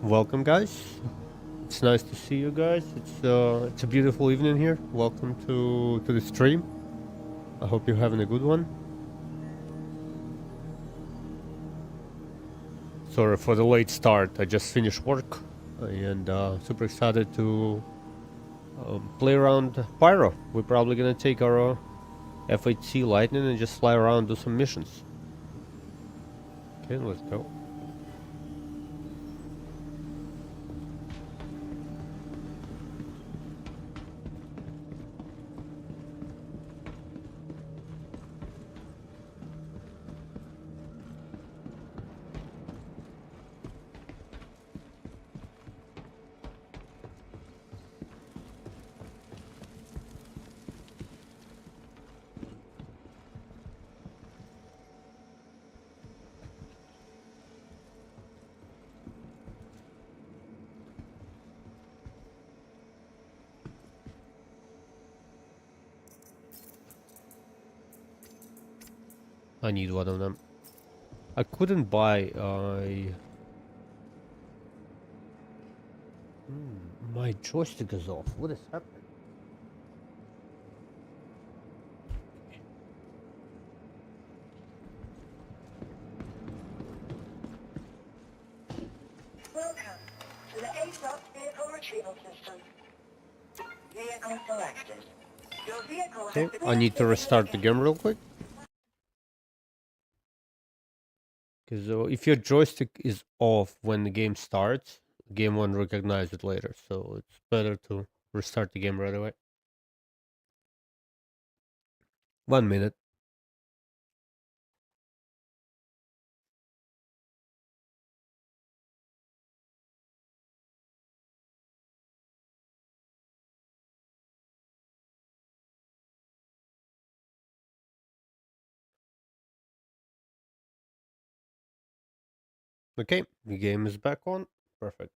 welcome guys. It's nice to see you guys. It's a beautiful evening here. Welcome to the stream. I hope you're having a good one. Sorry for the late start. I just finished work and super excited to play around Pyro. We're probably gonna take our FHC Lightning and just fly around, do some missions. Okay, let's go. I need one of them. I couldn't buy my joystick is off. What is happening? Welcome to the A-Stop Vehicle Retrieval System. Vehicle selected. Your vehicle Okay, has been I need to restart the game real quick. Because if your joystick is off when the game starts, the game won't recognize it later. So it's better to restart the game right away. 1 minute. Okay, the game is back on. Perfect.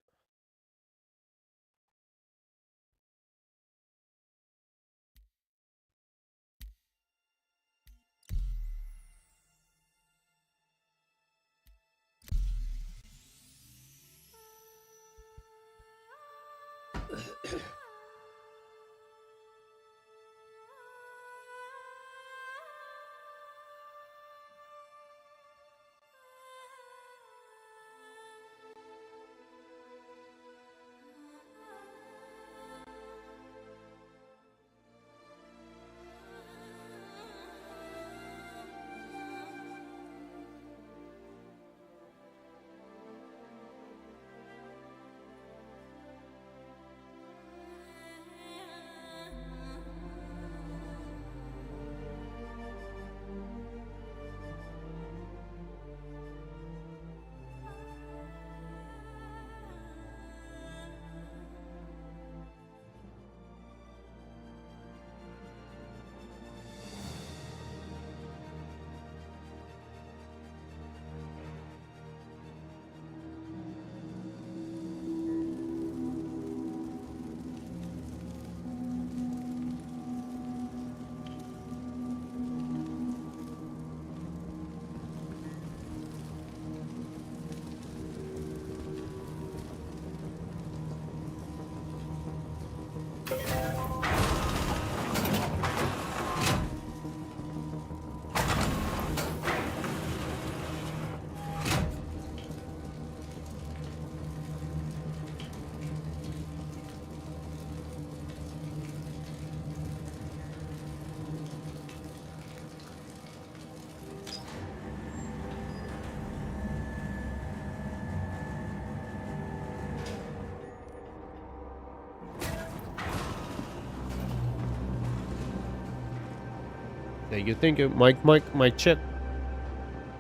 Yeah, you think my chat.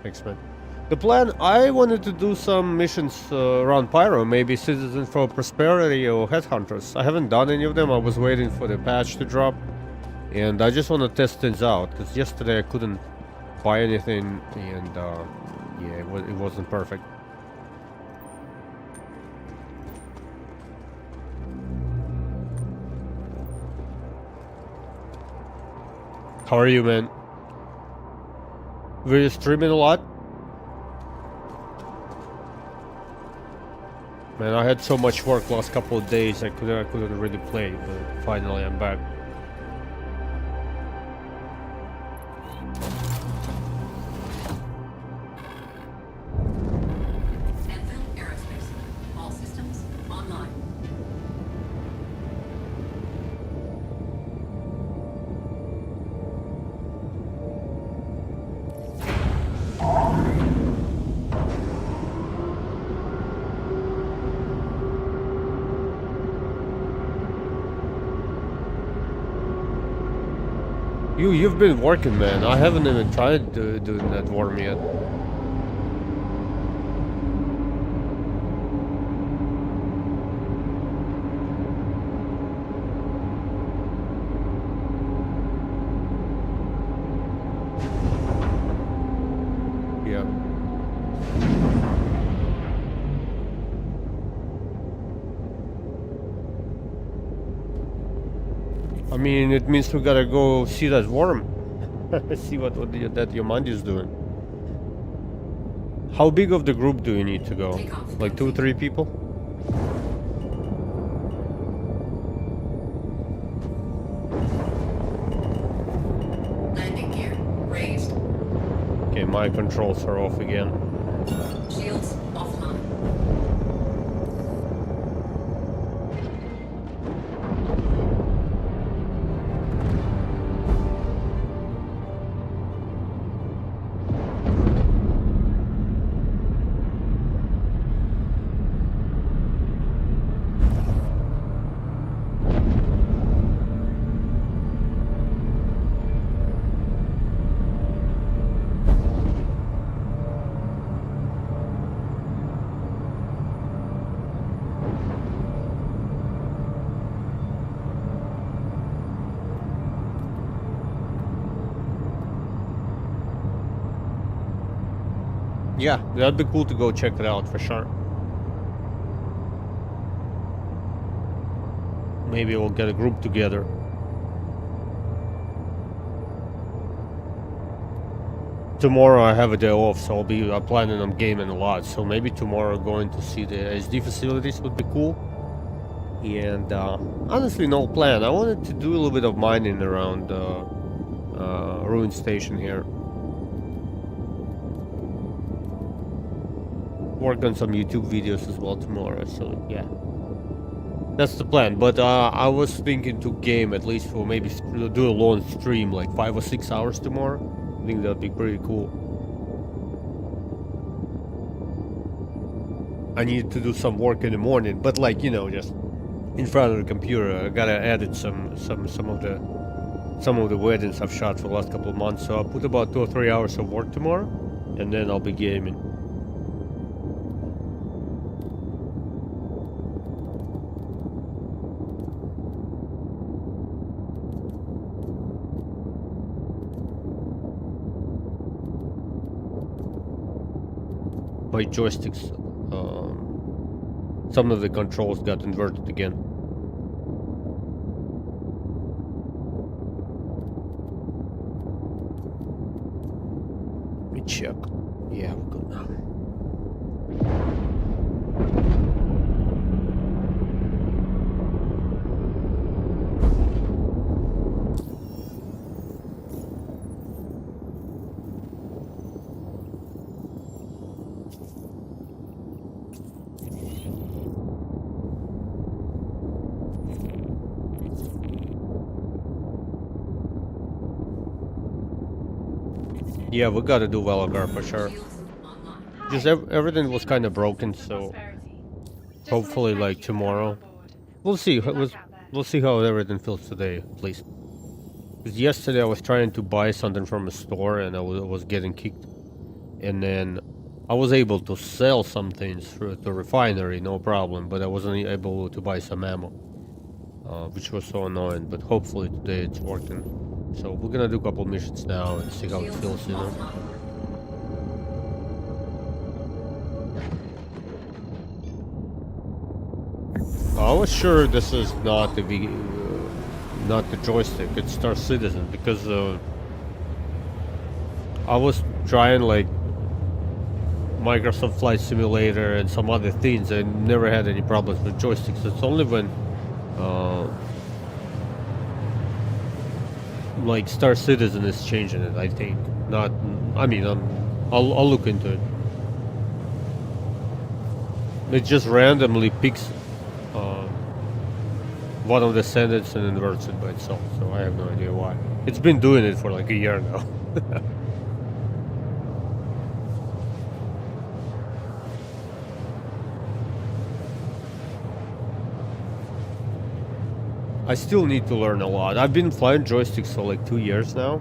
Thanks, man. The plan, I wanted to do some missions around Pyro, maybe Citizen for Prosperity or Headhunters. I haven't done any of them. I was waiting for the patch to drop. And I just want to test things out, because yesterday I couldn't buy anything, and yeah, it wasn't perfect. How are you, man? Were you streaming a lot? Man, I had so much work last couple of days, I couldn't really play, but finally I'm back. You've been working, man. I haven't even tried doing that worm yet. Yeah. I mean, it means we gotta go see that worm. See what that Yomandi is doing. How big of the group do you need to go? Like 2-3 people? Landing gear raised. Okay, my controls are off again. Shields offline. Yeah, that'd be cool to go check it out for sure. Maybe we'll get a group together. Tomorrow I have a day off, so I'm planning on gaming a lot. So maybe tomorrow going to see the SD facilities would be cool. And honestly, no plan. I wanted to do a little bit of mining around Ruin Station here. Work on some YouTube videos as well tomorrow, so yeah. That's the plan, but I was thinking to game at least for maybe do a long stream, like 5 or 6 hours tomorrow. I think that'd be pretty cool. I need to do some work in the morning, but like, you know, just in front of the computer. I gotta edit some of the weddings I've shot for the last couple of months, so I'll put about 2 or 3 hours of work tomorrow, and then I'll be gaming. My joysticks, some of the controls got inverted again. Let me check. Yeah, we're good now. Yeah, we gotta do Velagar for sure. Just everything was kind of broken, so hopefully, like tomorrow, we'll see. We'll see how everything feels today, at least. Because yesterday I was trying to buy something from a store and I was getting kicked, and then I was able to sell some things through the refinery, no problem, but I wasn't able to buy some ammo, which was so annoying. But hopefully today it's working. So we're gonna do a couple missions now and see how it feels, you know. I was sure this is not not the joystick. It's Star Citizen, because I was trying like Microsoft Flight Simulator and some other things, I never had any problems with joysticks. It's only when like Star Citizen is changing it, I think. Not, I mean, I'll look into it. It just randomly picks one of the sentences and inverts it by itself, so I have no idea why. It's been doing it for like a year now. I still need to learn a lot. I've been flying joysticks for like 2 years now.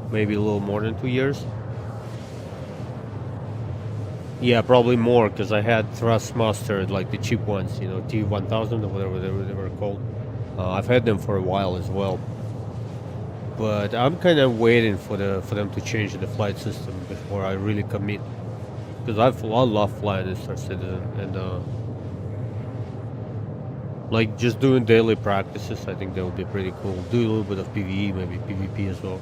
Maybe a little more than 2 years. Yeah, probably more, because I had Thrustmaster, like the cheap ones, you know, T1000 or whatever they were called. I've had them for a while as well. But I'm kind of waiting for them to change the flight system before I really commit. Because I love flying in Star Citizen, and like just doing daily practices, I think that would be pretty cool. Do a little bit of PvE, maybe PvP as well.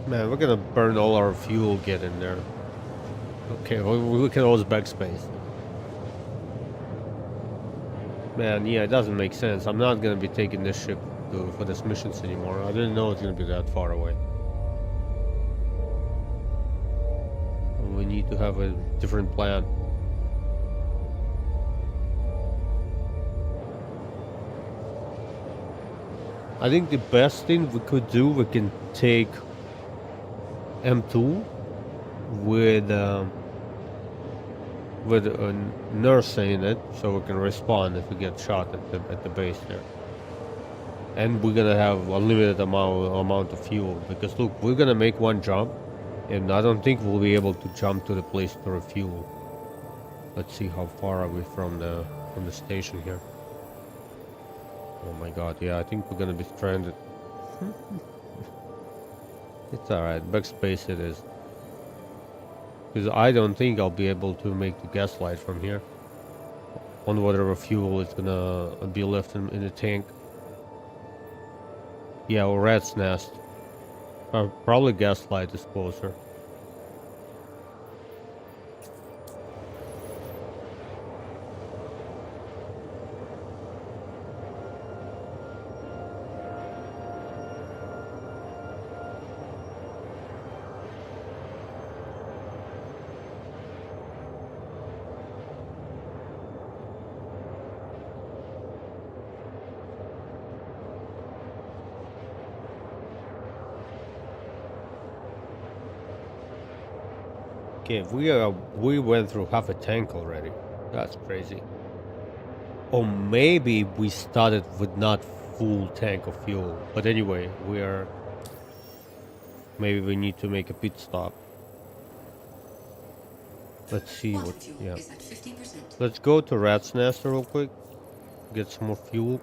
Man, we're gonna burn all our fuel getting there. Okay, well, we can always backspace. Man, yeah, it doesn't make sense. I'm not gonna be taking this ship for this missions anymore. I didn't know it's gonna be that far away. We need to have a different plan. I think the best thing we could do, we can take M2 with a nurse in it, so we can respawn if we get shot at the base there. And we're gonna have unlimited amount of fuel, because look, we're gonna make one jump, and I don't think we'll be able to jump to the place to refuel. Let's see how far are we from the station here. Oh my god, yeah, I think we're gonna be stranded. It's alright, backspace it is. Because I don't think I'll be able to make the gaslight from here. On whatever fuel is gonna be left in the tank. Yeah, or rat's nest. Probably gaslight is closer. Okay, we went through half a tank already. That's crazy. Or maybe we started with not full tank of fuel. But anyway, maybe we need to make a pit stop. Let's see what. Yeah. Let's go to Rat's Nest real quick. Get some more fuel.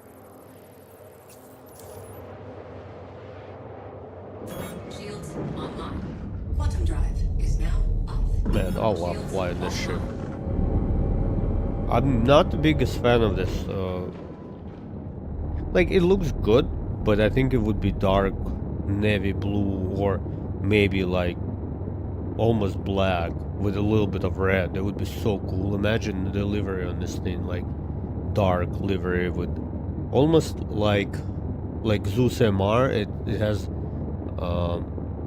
Shields online. Quantum drive is now off. Man, I love flying this ship. I'm not the biggest fan of this. Like, it looks good, but I think it would be dark navy blue, or maybe like almost black with a little bit of red. That would be so cool. Imagine the livery on this thing, like dark livery with almost like Zeus MR. It has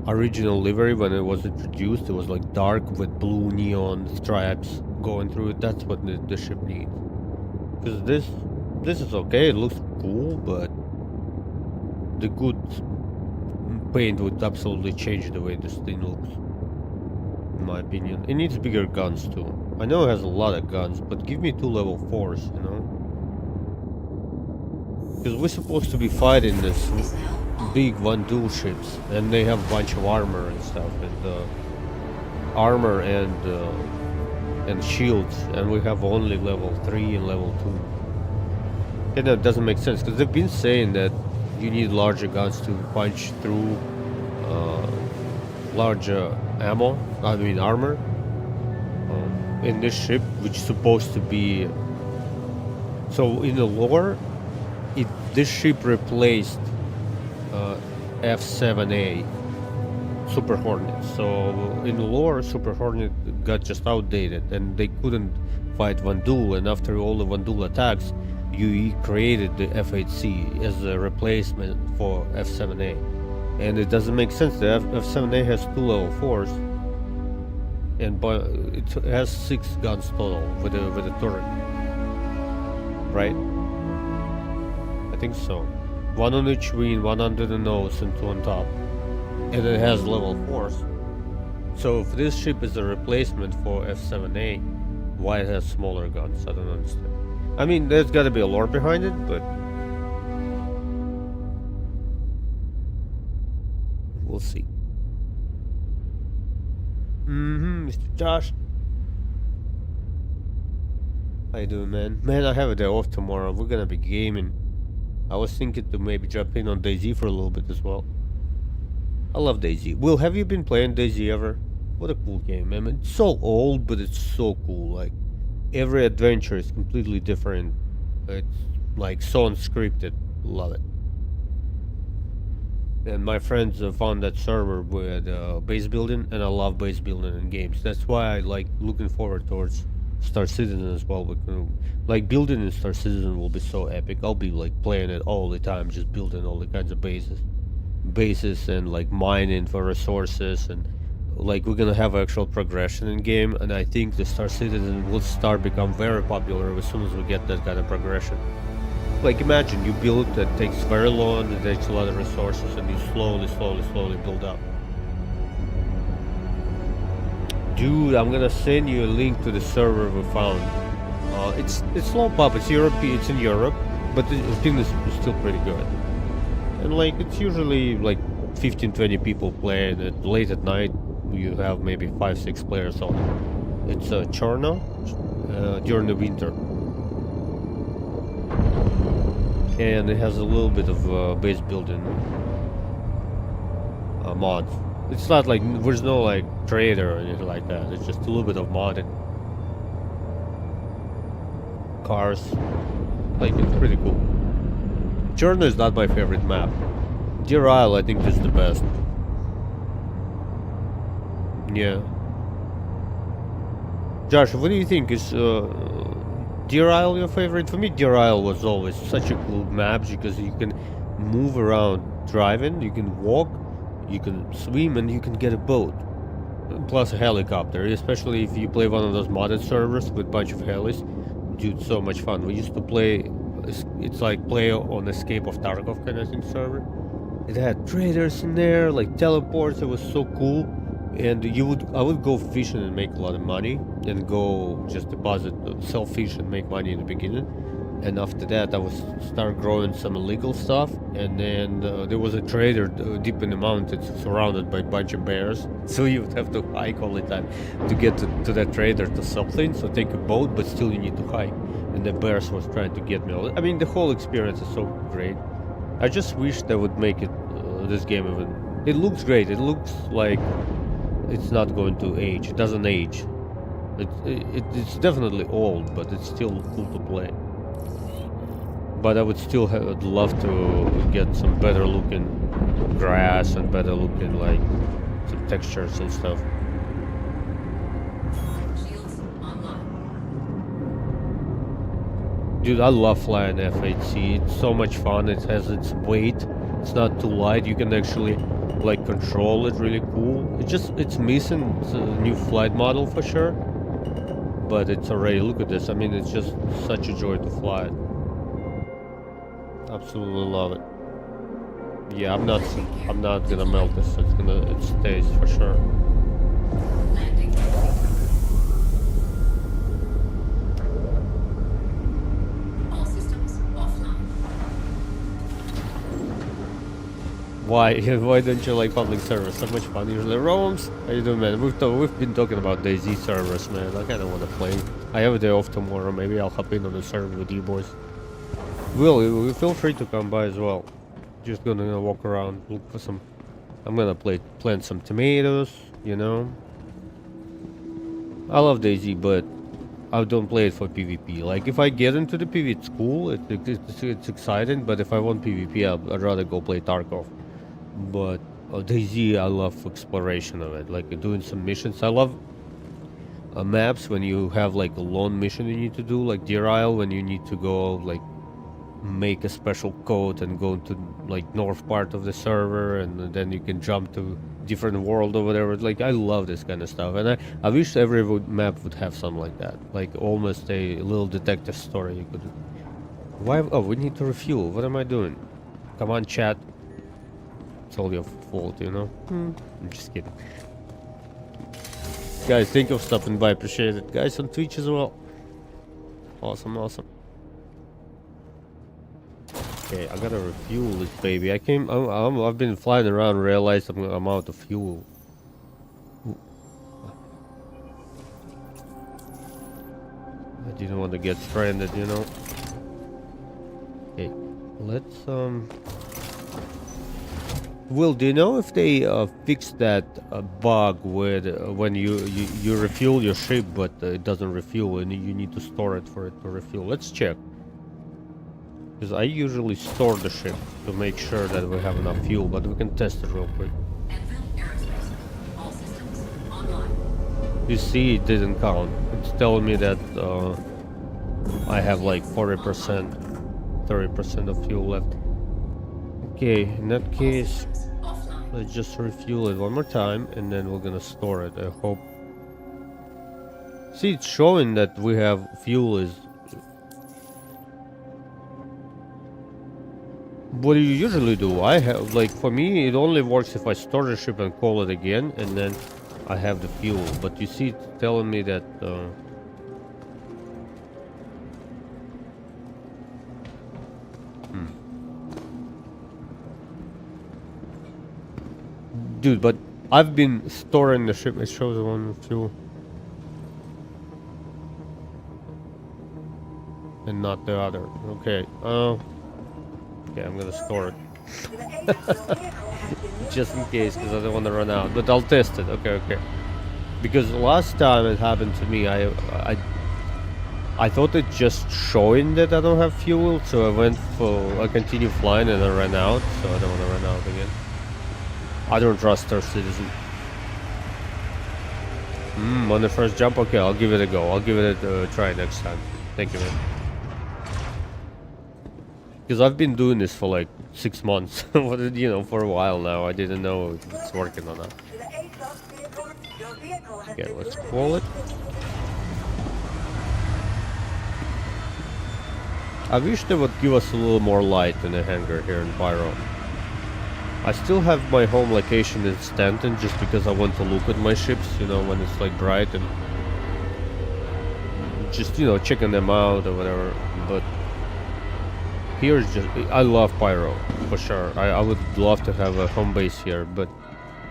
original livery when it was introduced. It was like dark with blue neon stripes going through it. That's what the ship needs. Because this is okay. It looks cool, but the good paint would absolutely change the way this thing looks, in my opinion. It needs bigger guns too. I know it has a lot of guns, but give me 2 level 4s, you know? Because we're supposed to be fighting this big Vandu ships, and they have a bunch of armor and stuff, and armor and shields, and we have only level 3 and level 2. And that doesn't make sense, because they've been saying that you need larger guns to punch through larger ammo, I mean armor, in this ship, which is supposed to be. So in the lore, this ship replaced F7A Super Hornet. So in the lore, Super Hornet got just outdated, and they couldn't fight Vandul. And after all the Vandul attacks, UE created the F8C as a replacement for F7A. And it doesn't make sense. The F7A has 2 level 4s, and it has 6 guns total with a turret, right? I think so. 1 on each wing, 1 under the nose, and 2 on top. And it has level 4s. So if this ship is a replacement for F7A, why it has smaller guns? I don't understand. I mean, there's got to be a lore behind it, but we'll see. Mr. Josh. How you doing, man? Man, I have a day off tomorrow. We're gonna be gaming. I was thinking to maybe jump in on DayZ for a little bit as well. I love DayZ. Will, have you been playing DayZ ever? What a cool game, man. It's so old, but it's so cool. Like, every adventure is completely different. It's like so unscripted. Love it. And my friends found that server with base building, and I love base building in games. That's why I like looking forward towards Star Citizen as well. Like building in Star Citizen will be so epic. I'll be like playing it all the time, just building all the kinds of bases and like mining for resources, and like we're gonna have actual progression in game. And I think the Star Citizen will start become very popular as soon as we get that kind of progression. Like imagine you build that takes very long, it takes a lot of resources, and you slowly build up. Dude, I'm gonna send you a link to the server we found. It's slow pop. It's European. It's in Europe, but the thing is still pretty good. And like it's usually like 15-20 people playing it. Late at night, you have maybe 5-6 players on it. It's Chorno during the winter. And it has a little bit of base building mods. It's not like there's no like trader or anything like that. It's just a little bit of modding. Cars, like it's pretty cool. Chorno is not my favorite map. Deer Isle, I think, is the best. Yeah. Josh, what do you think? Is Deer Isle your favorite? For me, Deer Isle was always such a cool map because you can move around driving, you can walk, you can swim, and you can get a boat. Plus a helicopter, especially if you play one of those modded servers with a bunch of helis. Dude, so much fun. We used to play, it's like play on Escape of Tarkov kind of thing server. It had traders in there, like teleports. It was so cool. And I would go fishing and make a lot of money, and go just deposit, sell fish and make money in the beginning. And after that, I would start growing some illegal stuff. And then there was a trader deep in the mountains, surrounded by a bunch of bears. So you would have to hike all the time to get to that trader to sell things. So take a boat, but still you need to hike. And the bears was trying to get me. I mean, the whole experience is so great. I just wish they would make it this game even. It looks great. It looks like it's not going to age. It doesn't age. It's definitely old, but it's still cool to play. But I would still love to get some better looking grass and better looking like some textures and stuff. Shields online. Dude, I love flying F8C. It's so much fun. It has its weight. It's not too light. You can actually like control it really cool. It's missing a new flight model for sure. But it's already, look at this. I mean, it's just such a joy to fly it. Absolutely love it. Yeah, I'm not gonna melt this. It stays for sure. Landing. All systems offline. Why don't you like public servers? So much fun. Usually roams. How you doing, man? We've been talking about DayZ servers, man. I kind of want to play. I have a day off tomorrow. Maybe I'll hop in on the server with you boys. Will, feel free to come by as well. Just gonna walk around, look for some I'm gonna plant some tomatoes, you know. I love DayZ, but I don't play it for PvP. Like, if I get into the PvP, it's cool, it's exciting, but if I want PvP, I'd rather go play Tarkov. But DayZ, I love exploration of it, like doing some missions. I love maps when you have like a lone mission you need to do, like Deer Isle, when you need to go like make a special code and go to like north part of the server, and then you can jump to different world or whatever. Like, I love this kind of stuff, and I wish every map would have something like that, like almost a little detective story you could. Why? Oh, we need to refuel. What am I doing? Come on, chat. It's all your fault, you know. I'm just kidding. Guys, thank you for stopping by. Appreciate it. Guys on Twitch as well. Awesome, awesome. Okay, I gotta refuel this baby. I've been flying around and realized I'm out of fuel. I didn't want to get stranded, you know. Okay, let's Will, do you know if they fixed that bug with when you refuel your ship, but it doesn't refuel, and you need to store it for it to refuel? Let's check. Because I usually store the ship to make sure that we have enough fuel, but we can test it real quick. All systems online. You see, it didn't count. It's telling me that I have like 40%, 30% of fuel left. Okay, in that case, let's just refuel it one more time, and then we're gonna store it. I hope. See, it's showing that we have fuel is. What do you usually do? I have, like, for me, it only works if I store the ship and call it again, and then I have the fuel. But you see, it's telling me that. Dude, but I've been storing the ship. It shows one fuel. And not the other. Okay. Okay, I'm gonna store it. Just in case, because I don't want to run out. But I'll test it. Okay, okay. Because last time it happened to me, I thought it just showing that I don't have fuel, so I continued flying and I ran out, so I don't want to run out again. I don't trust our Citizen. On the first jump? Okay, I'll give it a go. I'll give it a try next time. Thank you, man. Because I've been doing this for like 6 months. You know, for a while now. I didn't know if it's working or not. Okay, let's call it. I wish they would give us a little more light in the hangar here in Pyro. I still have my home location in Stanton just because I want to look at my ships, you know, when it's like bright and just, you know, checking them out or whatever. But here's just, I love Pyro for sure. I would love to have a home base here, but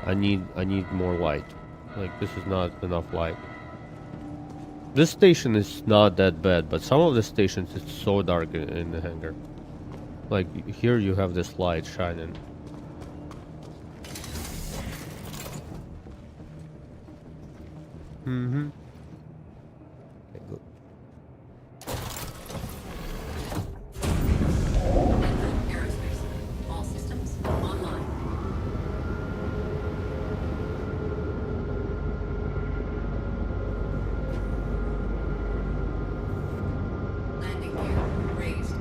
I need more light. Like, this is not enough light. This station is not that bad, but some of the stations it's so dark in the hangar. Like here you have this light shining. Okay, good. Aerospace. All systems online. Landing gear raised.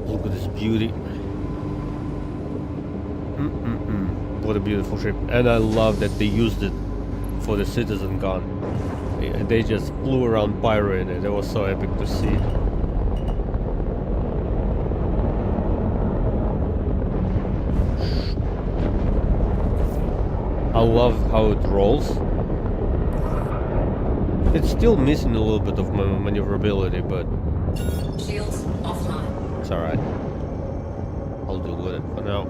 Look at this beauty. What a beautiful ship. And I love that they used it for the Citizen gun. And they just flew around Pyro in it. It was so epic to see. I love how it rolls. It's still missing a little bit of maneuverability, but Shields offline. it's alright. I'll deal with it for now.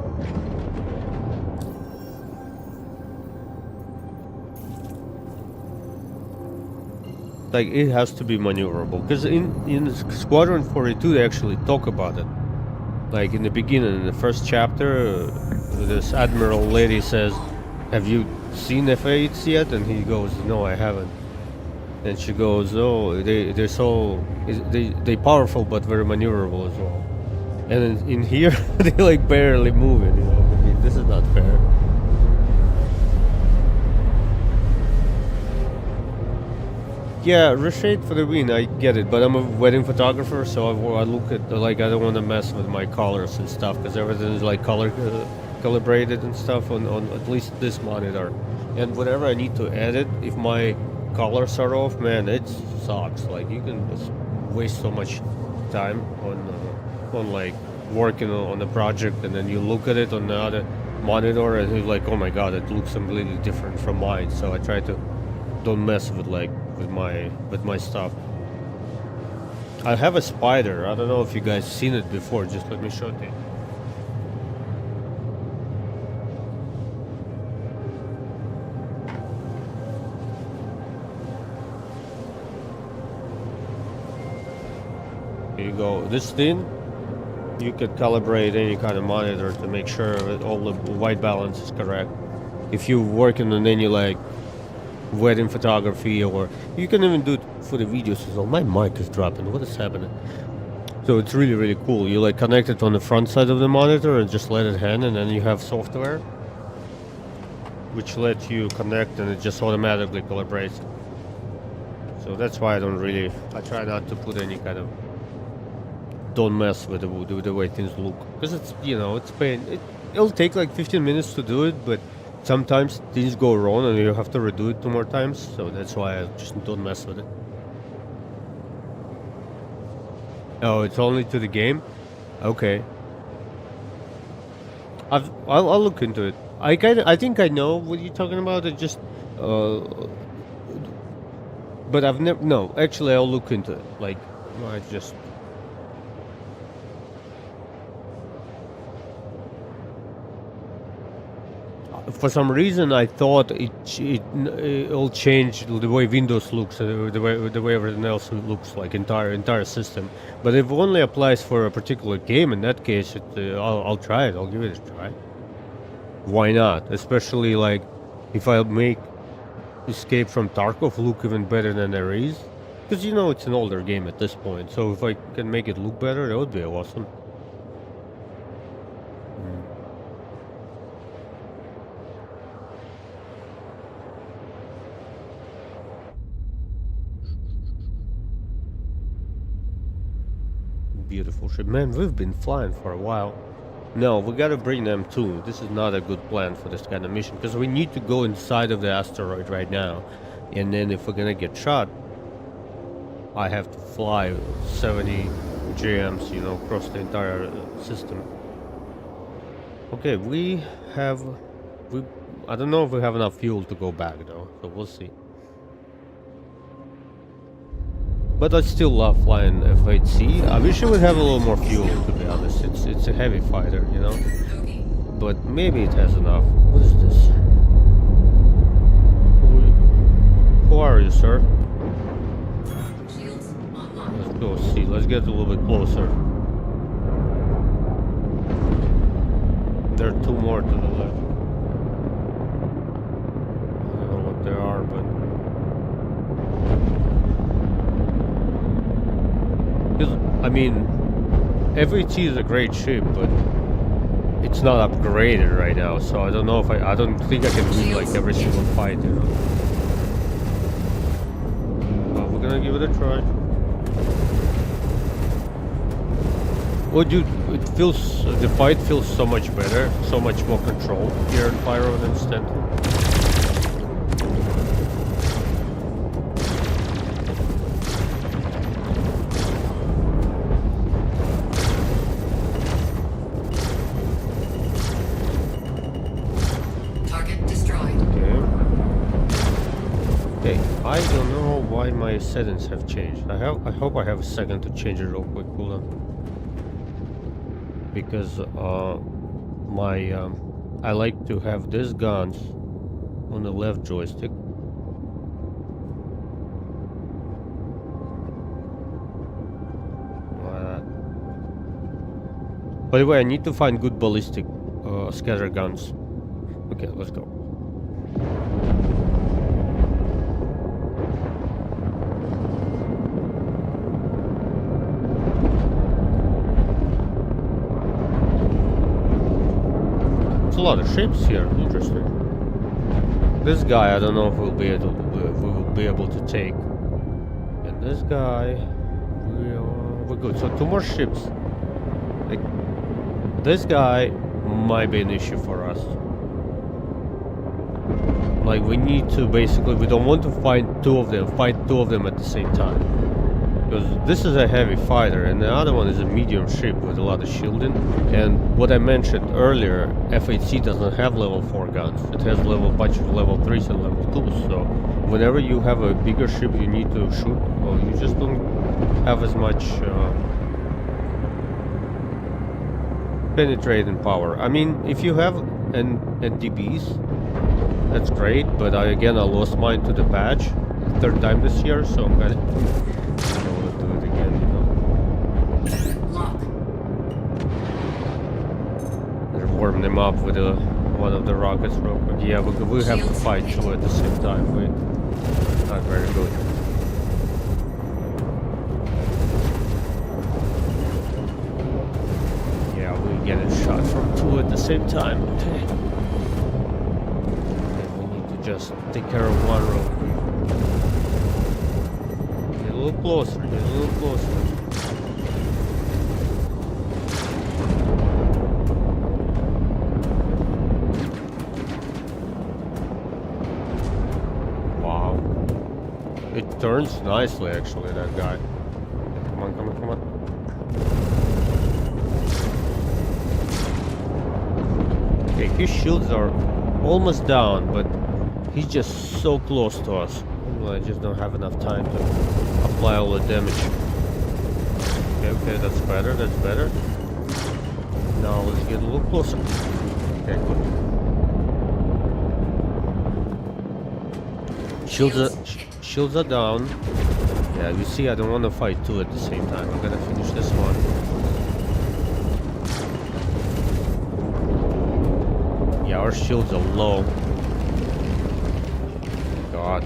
Like, it has to be maneuverable, because in Squadron 42 they actually talk about it. Like in the beginning, in the first chapter, this admiral lady says, "Have you seen F8s yet?" And he goes, "No, I haven't." And she goes, "Oh, they're so they powerful but very maneuverable as well." And in here, they like barely moving. You know, I mean, this is not fair. Yeah, reshade for the win, I get it, but I'm a wedding photographer, so I look at like I don't want to mess with my colors and stuff because everything is like calibrated and stuff on at least this monitor, and whatever I need to edit, if my colors are off, man, it sucks. Like you can just waste so much time on like working on the project, and then you look at it on the other monitor, and you're like, oh my god, it looks completely different from mine. So I try to don't mess with like with my stuff. I have a spider. I don't know if you guys seen it before. Just let me show it to you. Here you go. This thing, you could calibrate any kind of monitor to make sure that all the white balance is correct. If you're working on any like wedding photography, or you can even do it for the videos as well. My mic is dropping. What is happening? So it's really cool. You like connect it on the front side of the monitor and just let it hang, and then you have software which lets you connect, and it just automatically calibrates. So that's why I try not to put any kind of, don't mess with the way things look, because it's, you know, it's pain. It'll take like 15 minutes to do it, but sometimes things go wrong and you have to redo it 2 more times, so that's why I just don't mess with it. Oh, it's only to the game? Okay. I'll look into it. I think I know what you're talking about. It just but I've never, no, actually I'll look into it. Like I just, for some reason I thought it'll change the way Windows looks, the way everything else looks, like entire system. But if it only applies for a particular game, in that case, I'll try it. I'll give it a try. Why not? Especially like if I make Escape from Tarkov look even better than there is, because you know it's an older game at this point. So if I can make it look better, that would be awesome. Beautiful ship. Man, we've been flying for a while. No, we gotta bring them too. This is not a good plan for this kind of mission, because we need to go inside of the asteroid right now. And then if we're gonna get shot, I have to fly 70 GMs, you know, across the entire system. Okay, I don't know if we have enough fuel to go back though, so we'll see. But I still love flying F8C. I wish it would have a little more fuel, to be honest. It's a heavy fighter, you know? But maybe it has enough. What is this? Who are you, sir? Let's go see. Let's get a little bit closer. There are 2 more to the left. I don't know what they are, but... I mean, F8C is a great ship, but it's not upgraded right now, so I don't know if I don't think I can win like every single fight, you know. But we're gonna give it a try. Oh dude, the fight feels so much better, so much more controlled here in Pyro than Stanton. I don't know why my settings have changed. I hope I have a second to change it real quick. Hold on. Because I like to have these guns on the left joystick. By the way, I need to find good ballistic scatter guns. Okay, let's go. It's a lot of ships here. Interesting. This guy, I don't know if we will be able to take. And this guy, we're good. So 2 more ships. Like, this guy might be an issue for us. Like, we need to basically, we don't want to fight two of them at the same time. Because this is a heavy fighter, and the other one is a medium ship with a lot of shielding. And what I mentioned earlier, F8C doesn't have level 4 guns. It has bunch of level 3s and level 2s. So whenever you have a bigger ship you need to shoot, well, you just don't have as much penetrating power. I mean, if you have NDBs, that's great, but I lost mine to the patch, 3rd time this year, so I'm gonna I don't want to do it again, you know. Lock. They're warming them up with one of the rockets real quick. Yeah, we have to fight 2 at the same time. Not very good. Yeah, we're getting shot from 2 at the same time. Okay. Just take care of one real quick. Get a little closer, get a little closer. Wow. It turns nicely actually, that guy. Come on, come on, come on. Okay, his shields are almost down, but he's just so close to us. Well, I just don't have enough time to apply all the damage. Okay, that's better, that's better. Now let's get a little closer. Okay, good. Shields are down. Yeah, you see, I don't want to fight 2 at the same time. I'm gonna finish this one. Yeah, our shields are low. God.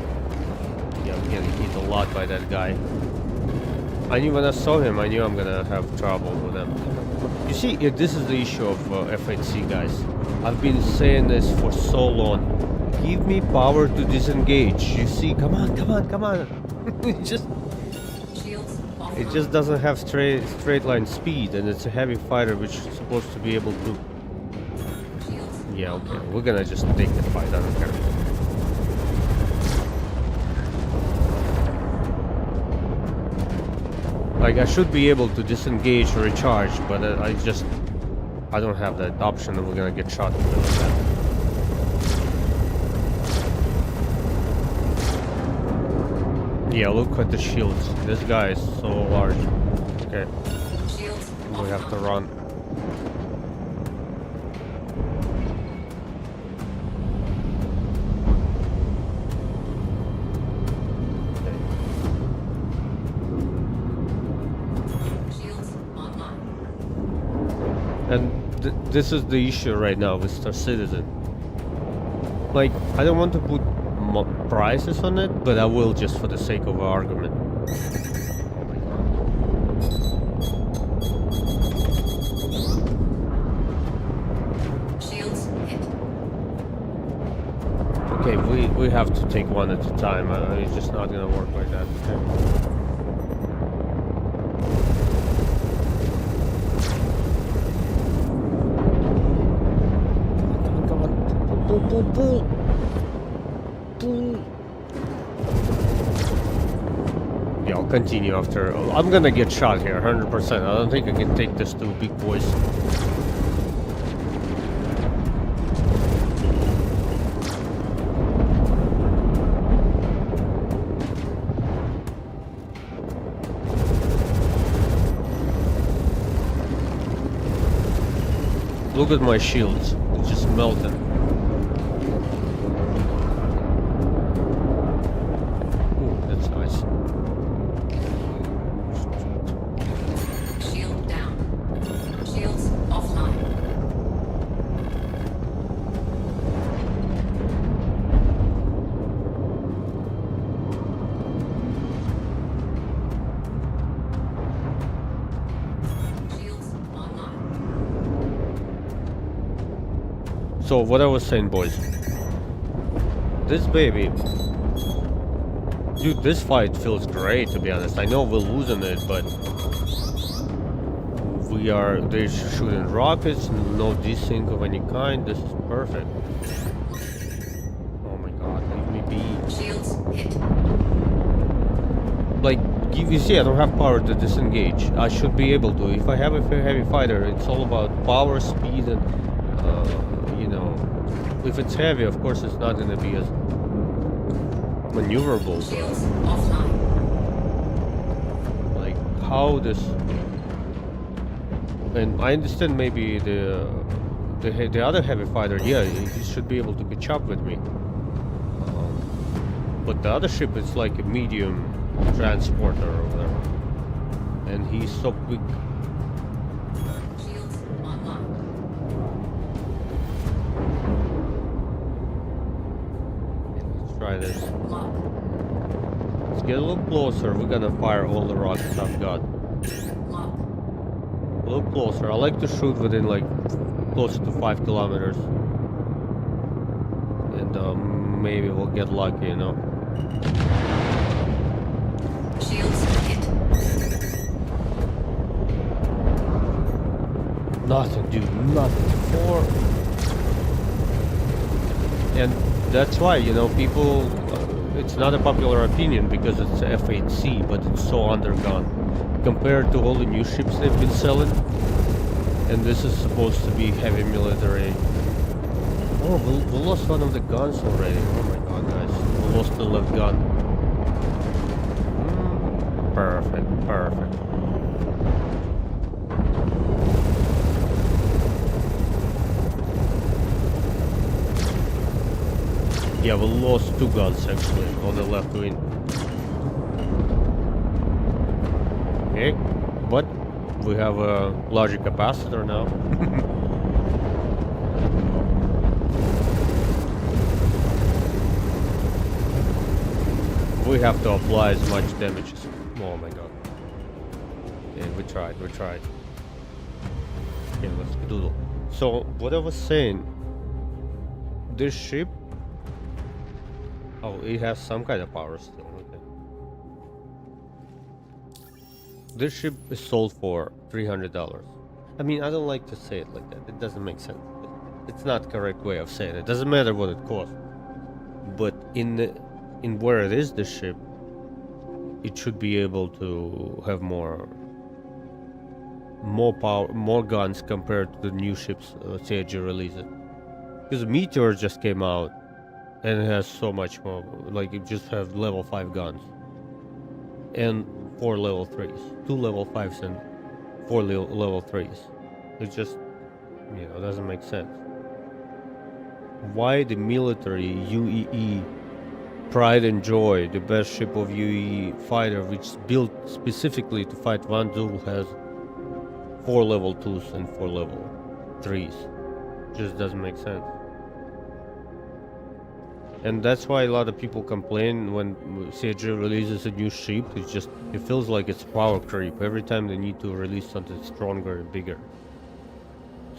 Yeah, I'm getting hit a lot by that guy. I knew when I saw him, I knew I'm gonna have trouble with him. You see, this is the issue of F8C, guys. I've been saying this for so long. Give me power to disengage. You see, come on, come on, come on. it just doesn't have straight line speed, and it's a heavy fighter which is supposed to be able to. Yeah, okay, we're gonna just take the fight. I don't care. Like, I should be able to disengage or recharge, but I don't have that option, and we're gonna get shot. Yeah, look at the shields. This guy is so large. Okay. We have to run. And this is the issue right now with Star Citizen. Like, I don't want to put prices on it, but I will just for the sake of argument. Oh my god. Shields hit. Okay, we have to take one at a time. It's just not gonna work like that. Okay. Pull. Yeah, I'll continue after. I'm gonna get shot here, 100%. I don't think I can take this to big boys. Look at my shields. It's just melted. Shield down. Shields offline. So what I was saying, boys. This baby, dude, this fight feels great, to be honest. I know we're losing it, but they're shooting rockets, no desync of any kind. This is perfect. Oh my god, leave me be. Shields hit. Like, you see, I don't have power to disengage. I should be able to. If I have a heavy fighter, it's all about power, speed, and, you know, if it's heavy, of course, it's not gonna be as maneuverable. Shields offline. Like, how this... And I understand maybe the other heavy fighter, yeah, he should be able to catch up with me. But the other ship is like a medium transporter or whatever. And he's so quick. Shields online. Let's try this. Lock. Let's get a little closer. We're gonna fire all the rockets I've got. Lock. A little closer. I like to shoot within like close to 5 kilometers. And maybe we'll get lucky, you know. Shields hit. Nothing, dude, nothing. And that's why, you know, people, it's not a popular opinion because it's F8C, but it's so undergone compared to all the new ships they've been selling. And this is supposed to be heavy military. Oh, we lost one of the guns already. Oh my god, guys. We lost the left gun. Perfect, perfect. Yeah, we lost 2 guns actually on the left wing. Okay, but we have a larger capacitor now. We have to apply as much damage as... Oh my god. Yeah, we tried. Okay, let's doodle. So, what I was saying... This ship... Oh, it has some kind of power still, okay. This ship is sold for $300. I mean, I don't like to say it like that. It doesn't make sense. It's not the correct way of saying it. It doesn't matter what it costs. But in where it is, this ship, it should be able to have more power, more guns compared to the new ships CIG releases. Because Meteor just came out and it has so much more. Like, it just has level 5 guns and 4 level 3s, 2 level 5s and 4 level 3s. It just, you know, doesn't make sense. Why the military UEE Pride and Joy, the best ship of UE fighter, which is built specifically to fight Van Zul, has 4 level 2s and 4 level 3s. Just doesn't make sense. And that's why a lot of people complain when CIG releases a new ship. It's just, it feels like it's power creep every time they need to release something stronger and bigger,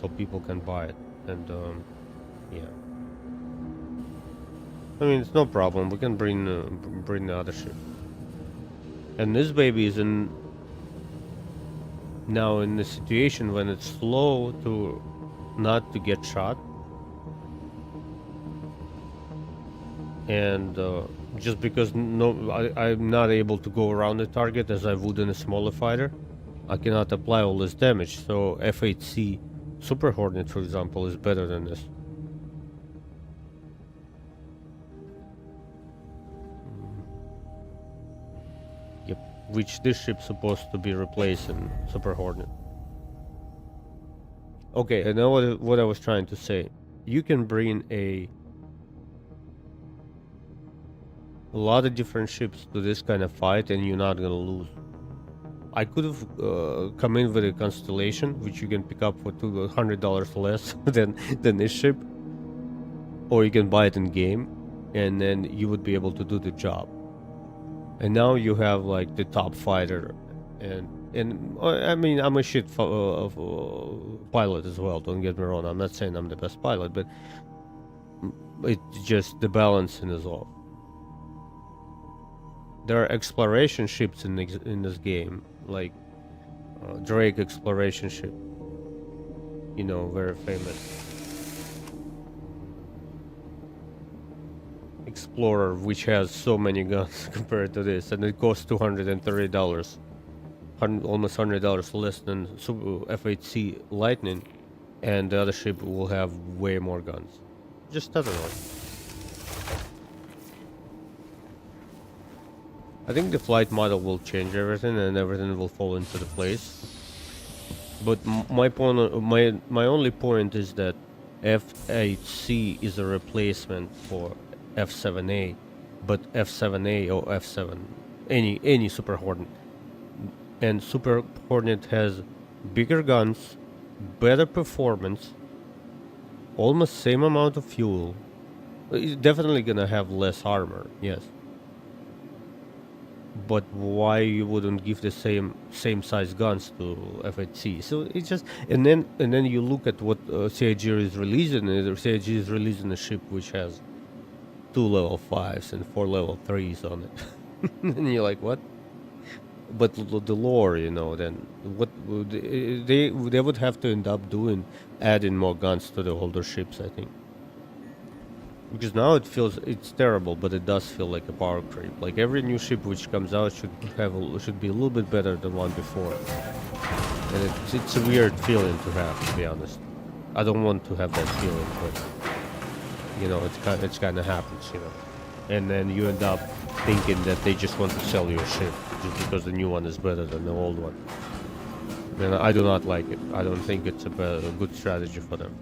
so people can buy it. And yeah. I mean, it's no problem. We can bring the other ship. And this baby is now in the situation when it's slow to not to get shot. And just because I'm not able to go around the target as I would in a smaller fighter, I cannot apply all this damage. So F8C Super Hornet, for example, is better than this. Yep, which this ship's supposed to be replacing Super Hornet. Okay, and now what I was trying to say. You can bring a lot of different ships to this kind of fight and you're not gonna lose. I could have come in with a Constellation, which you can pick up for $200 less than this ship, or you can buy it in game, and then you would be able to do the job. And now you have like the top fighter And I mean, I'm a shit pilot as well. Don't get me wrong. I'm not saying I'm the best pilot, but it's just the balancing is off. There are exploration ships in this game, like Drake exploration ship. You know, very famous. Explorer, which has so many guns compared to this, and it costs $230, almost $100 less than F8C Lightning, and the other ship will have way more guns. Just doesn't work. I think the flight model will change everything, and everything will fall into the place. But my only point is that F8C is a replacement for F7A, but F7A or F7, any Super Hornet, and Super Hornet has bigger guns, better performance, almost same amount of fuel. It's definitely gonna have less armor, yes. But why you wouldn't give the same size guns to F8C? So it's just and then you look at what CIG is releasing. CIG is releasing a ship which has 2 level 5s and 4 level 3s on it, and you're like, what? But the lore, you know, then what they would have to end up doing, adding more guns to the older ships, I think. Because now it's terrible, but it does feel like a power creep. Like every new ship which comes out should be a little bit better than one before, and it's a weird feeling to have, to be honest. I don't want to have that feeling, but you know, it's kind of happens, you know. And then you end up thinking that they just want to sell you a ship just because the new one is better than the old one. And I do not like it. I don't think it's a good strategy for them.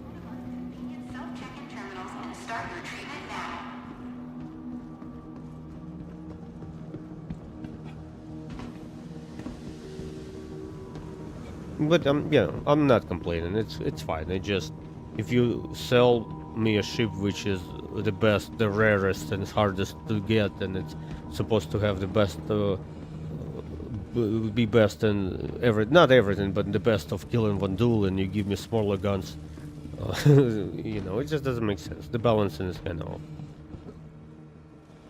But you know, I'm not complaining. It's fine. It just, if you sell me a ship which is the best, the rarest, and hardest to get, and it's supposed to have the best, be best in not everything, but the best of killing one duel, and you give me smaller guns, you know, it just doesn't make sense. The balancing is kind of off.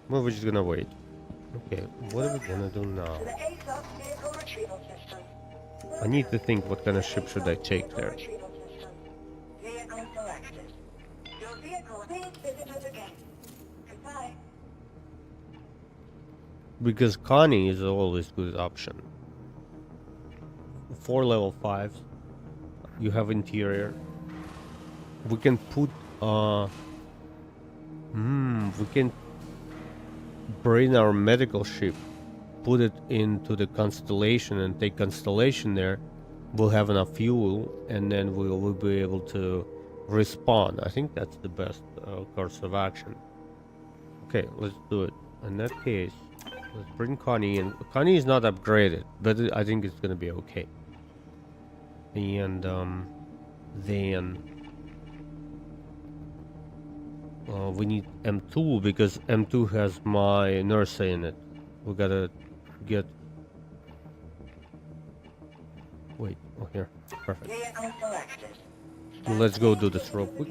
Well, we're just gonna wait. Okay, what are we gonna do now? I need to think what kind of ship should I take there. Because Connie is always a good option. 4 level 5s. You have interior. We can put we can bring our medical ship, put it into the Constellation and take Constellation there. We'll have enough fuel, and then we'll be able to respawn. I think that's the best course of action. Okay, let's do it. In that case, let's bring Connie in. Connie is not upgraded, but I think it's gonna be okay. And then we need M2 because M2 has my nurse in it. We gotta get. Wait, oh here, perfect. Let's go do this real quick.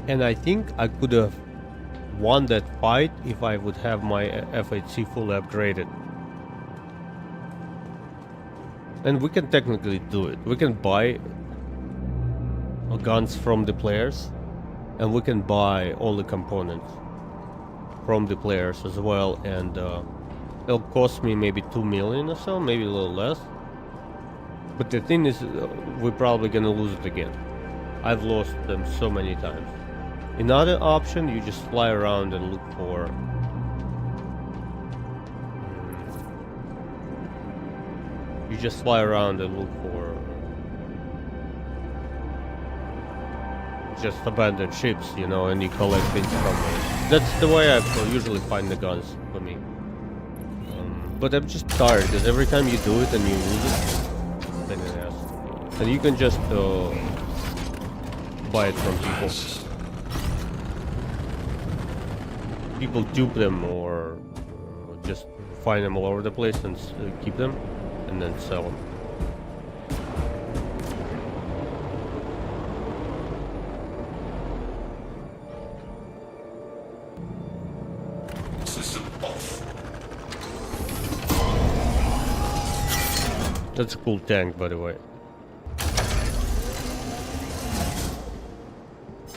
And I think I could have won that fight if I would have my F8C fully upgraded. And we can technically do it. We can buy guns from the players, and we can buy all the components from the players as well, and it'll cost me maybe 2 million or so, maybe a little less. But the thing is, we're probably gonna lose it again. I've lost them so many times. Another option, you just fly around and look for... You just fly around and look for... just abandoned ships, you know, and you collect things from it. That's the way I usually find the guns for me. But I'm just tired, because every time you do it and you lose it, pain in the ass. And you can just buy it from people. People dupe them or just find them all over the place and keep them and then sell them. System off. That's a cool tank, by the way.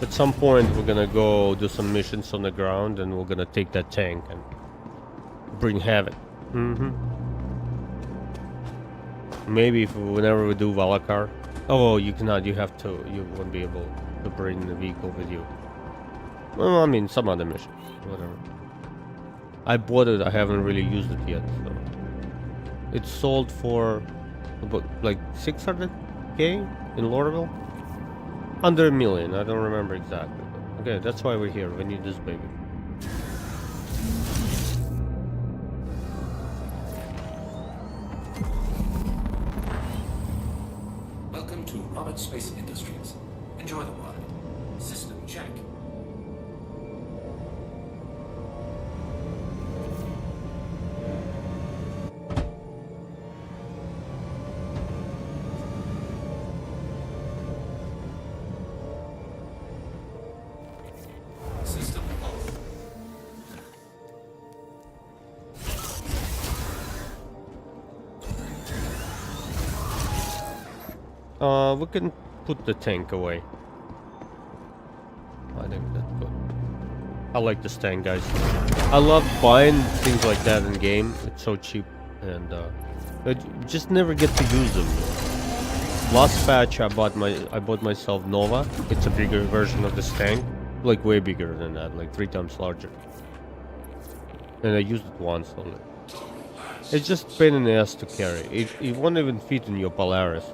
At some point we're gonna go do some missions on the ground and we're gonna take that tank and bring havoc. Maybe whenever we do Valakar. Oh, you cannot, you have to, you won't be able to bring the vehicle with you. Well, I mean, some other missions, whatever. I bought it, I haven't really used it yet, so. It's sold for about like 600k in Lorville? Under $1 million, I don't remember exactly. Okay, that's why we're here. We need this baby. Welcome to Robert Space Industries. Enjoy the ride. System check. System off. We can put the tank away. I think that's good. I like this tank, guys. I love buying things like that in game. It's so cheap, and I just never get to use them. Last patch, I bought myself Nova. It's a bigger version of this tank, like way bigger than that, like 3 times larger. And I used it once only. It's just a pain in the ass to carry. It won't even fit in your Polaris.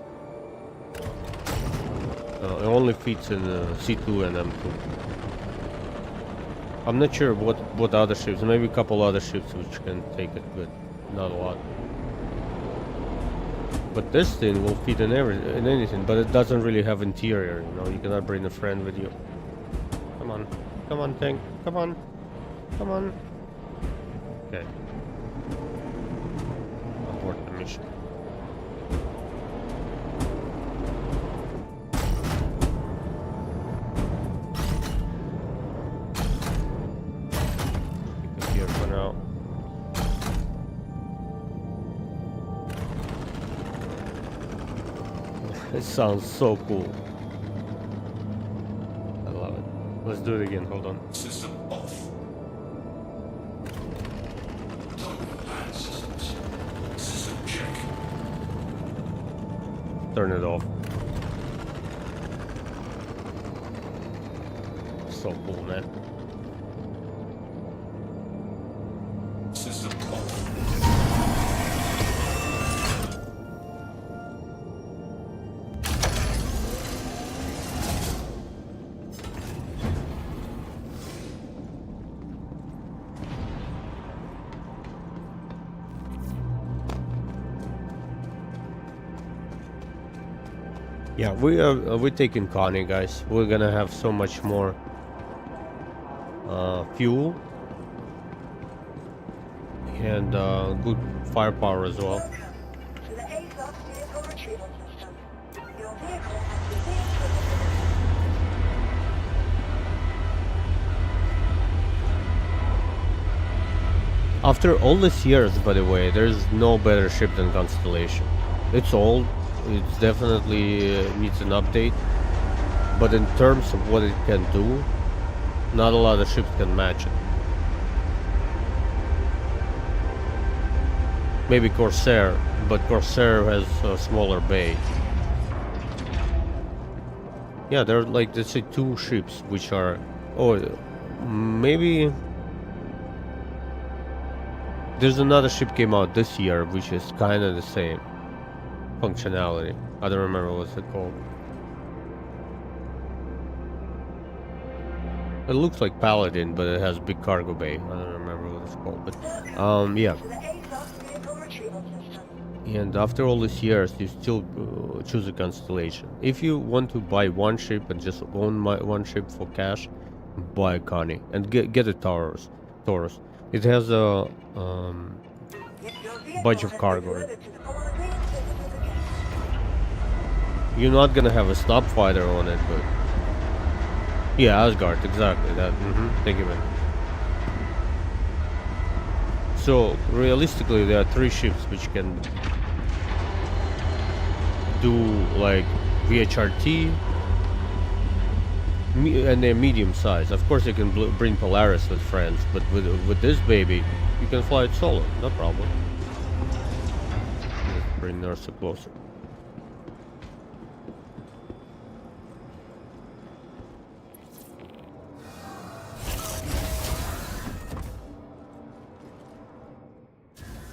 It only fits in C2 and M2. I'm not sure what other ships. Maybe a couple other ships which can take it, but not a lot. But this thing will fit in anything, but it doesn't really have interior. You know, you cannot bring a friend with you. Come on, tank. Come on. Okay. Abort the mission. It sounds so cool. I love it. Let's do it again. Hold on. System off. Land systems. System check. Turn it off. So cool, man. System off. Yeah, we're taking Connie, guys. We're gonna have so much more fuel and good firepower as well. Welcome to the ASOS vehicle retrieval system. Your vehicle has been delivered. After all these years, by the way, there's no better ship than Constellation. It's old. It definitely needs an update, but in terms of what it can do, not a lot of ships can match it. Maybe Corsair, but Corsair has a smaller bay. Yeah, there are like, let's say, two ships which are... Oh, maybe... There's another ship came out this year which is kind of the same functionality. I don't remember what's it called. It looks like Paladin, but it has big cargo bay. I don't remember what it's called, but yeah. To the ASOS vehicle retrieval system. And after all these years, you still choose a constellation. If you want to buy one ship and just own one ship for cash, buy a Connie and get a Taurus. It has a Your vehicle bunch of has been cargo. delivered to the coordinates Citizen Tigran. You're not gonna have a stop fighter on it, but yeah, Asgard, exactly that. Thank you, man. So realistically, there are three ships which can do like VHRT, and they're medium size. Of course, you can bring Polaris with friends, but with this baby, you can fly it solo, no problem. Let's bring Nurse closer.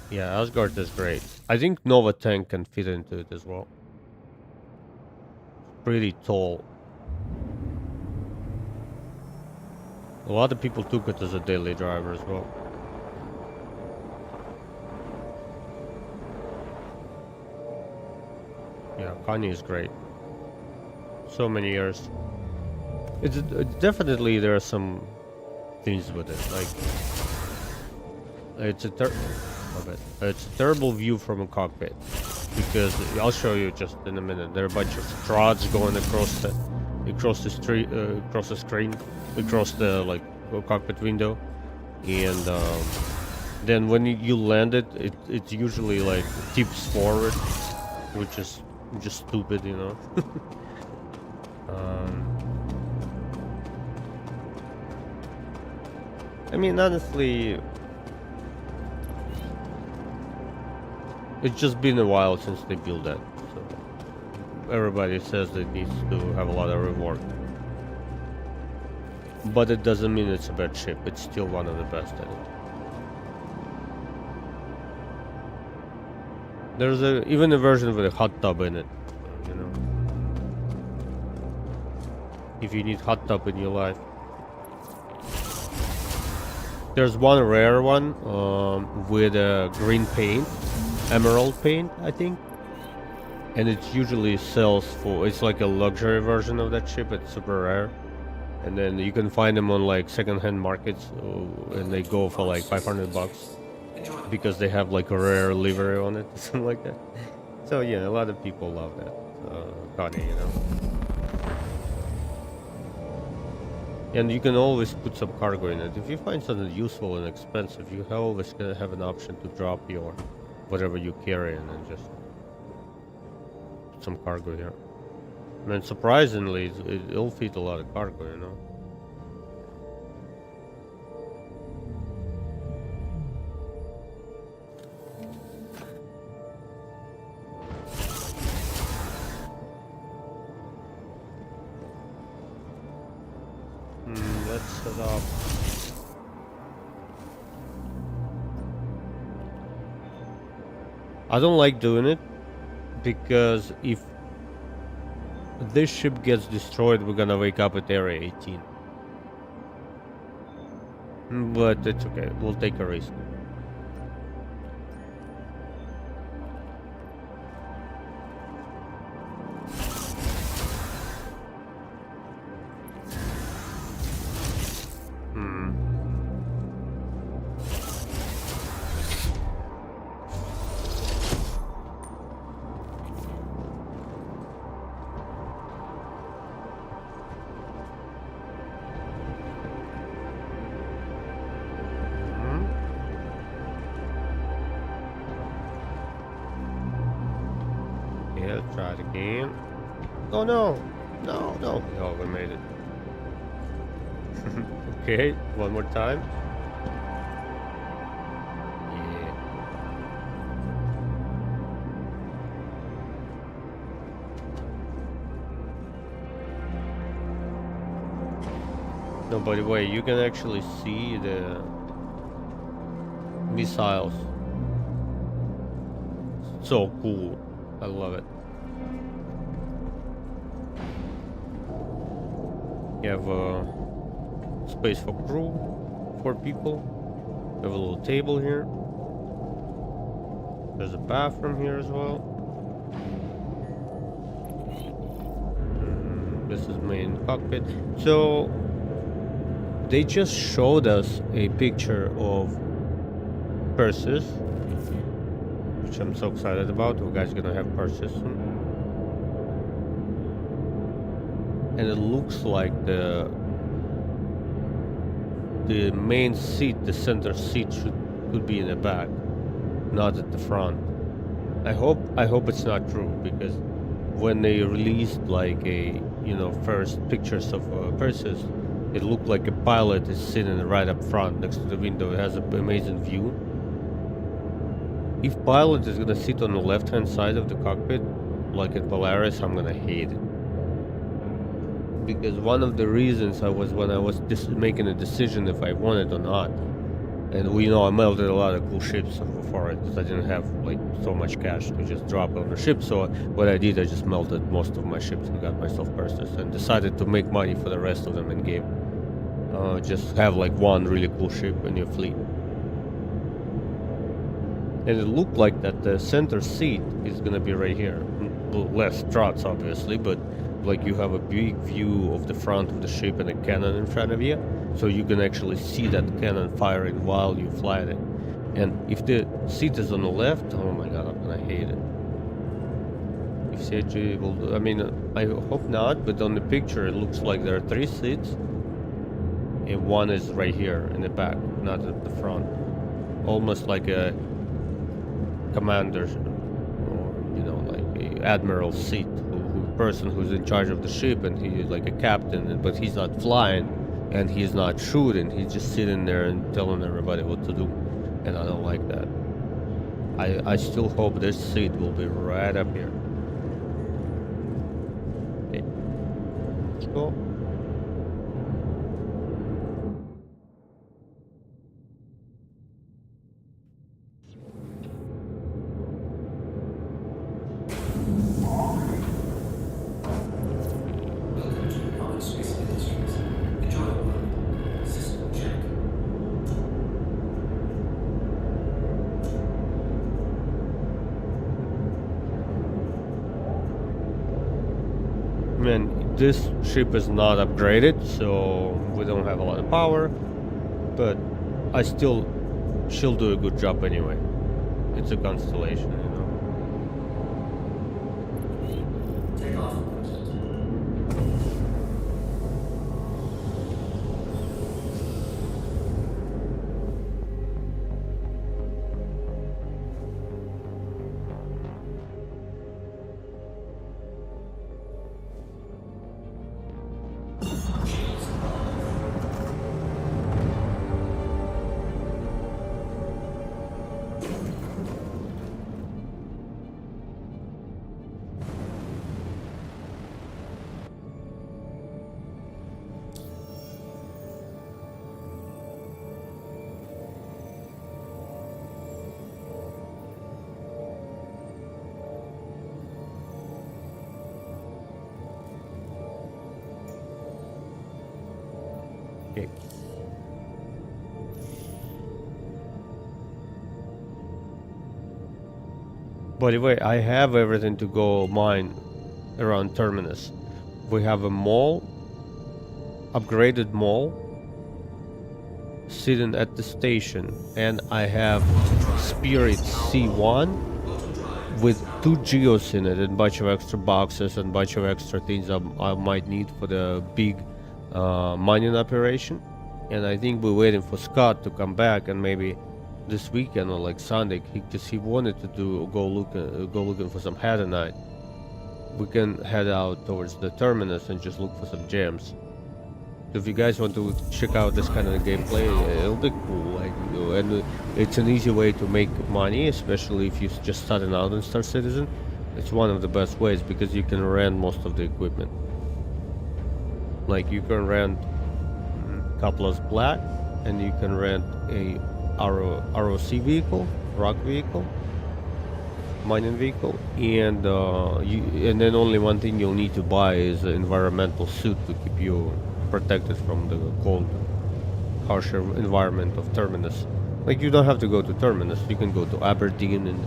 Yeah, Asgard is great. I think Nova Tank can fit into it as well. Pretty tall. A lot of people took it as a daily driver as well. Yeah, Kanye is great. So many years. It's definitely there are some things with it, like it's a terrible view from a cockpit, because I'll show you just in a minute. There are a bunch of struts going across the street, across the screen, across the like cockpit window, and then when you land it, it usually like tips forward, which is just stupid, you know. I mean, honestly, it's just been a while since they built that, so everybody says it needs to have a lot of rework. But it doesn't mean it's a bad ship. It's still one of the best at it. There's even a version with a hot tub in it, you know. If you need hot tub in your life. There's one rare one with a green paint, emerald paint, I think. And it usually sells for, it's like a luxury version of that ship. It's super rare. And then you can find them on like secondhand markets, and they go for like $500 because they have like a rare livery on it, something like that. So yeah, a lot of people love that Connie, you know. And you can always put some cargo in it. If you find something useful and expensive, you always gonna have an option to drop your whatever you carry in and just put some cargo here. I mean, surprisingly, it'll fit a lot of cargo, you know. Let's set up. I don't like doing it because if this ship gets destroyed, we're gonna wake up at Area 18. But it's okay, we'll take a risk. Let's try it again. Oh no! No, no! Oh, we made it. Okay, one more time. Yeah. No, by the way, you can actually see the missiles. So cool. I love it. You have space for crew, 4 people. You have a little table here. There's a bathroom here as well. This is main cockpit. So they just showed us a picture of Perseus, which I'm so excited about. You guys gonna have Perseus soon. And it looks like the main seat, the center seat, could be in the back, not at the front. I hope it's not true, because when they released like a first pictures of Perseus, it looked like a pilot is sitting right up front next to the window. It has an amazing view. If pilot is gonna sit on the left hand side of the cockpit, like in Polaris, I'm gonna hate it. Because one of the reasons I was making a decision if I wanted or not, and I melted a lot of cool ships for it because I didn't have like so much cash to just drop on the ship. So what I did, I just melted most of my ships and got myself Perseus, and decided to make money for the rest of them in game. Just have like one really cool ship in your fleet. And it looked like that the center seat is gonna be right here. Well, less struts obviously, but like you have a big view of the front of the ship and a cannon in front of you, so you can actually see that cannon firing while you fly it. And if the seat is on the left, oh my god, I'm gonna hate it. If CG will do, I mean, I hope not, but on the picture it looks like there are 3 seats, and one is right here in the back, not at the front. Almost like a commander, or like a admiral seat. Person who's in charge of the ship, and he's like a captain, but he's not flying and he's not shooting, he's just sitting there and telling everybody what to do, and I don't like that. I still hope this seat will be right up here. Okay, let's go. Man, this ship is not upgraded, so we don't have a lot of power, but she'll do a good job anyway. It's a constellation, Take off. Okay. By the way, I have everything to go mine around Terminus. We have a mall, upgraded mall, sitting at the station, and I have Spirit C1 with 2 geos in it and a bunch of extra boxes and a bunch of extra things I might need for the big mining operation. And I think we're waiting for Scott to come back, and maybe this weekend or like Sunday, because he wanted to go looking for some Hadanite. We can head out towards the Terminus and just look for some gems. So if you guys want to check out this kind of gameplay, it'll be cool. And it's an easy way to make money, especially if you're just starting out in Star Citizen. It's one of the best ways because you can rent most of the equipment. Like you can rent Cutlass Black, and you can rent a ROC vehicle, rock vehicle, mining vehicle, and and then only one thing you'll need to buy is an environmental suit to keep you protected from the cold, harsher environment of Terminus. Like, you don't have to go to Terminus. You can go to Aberdeen and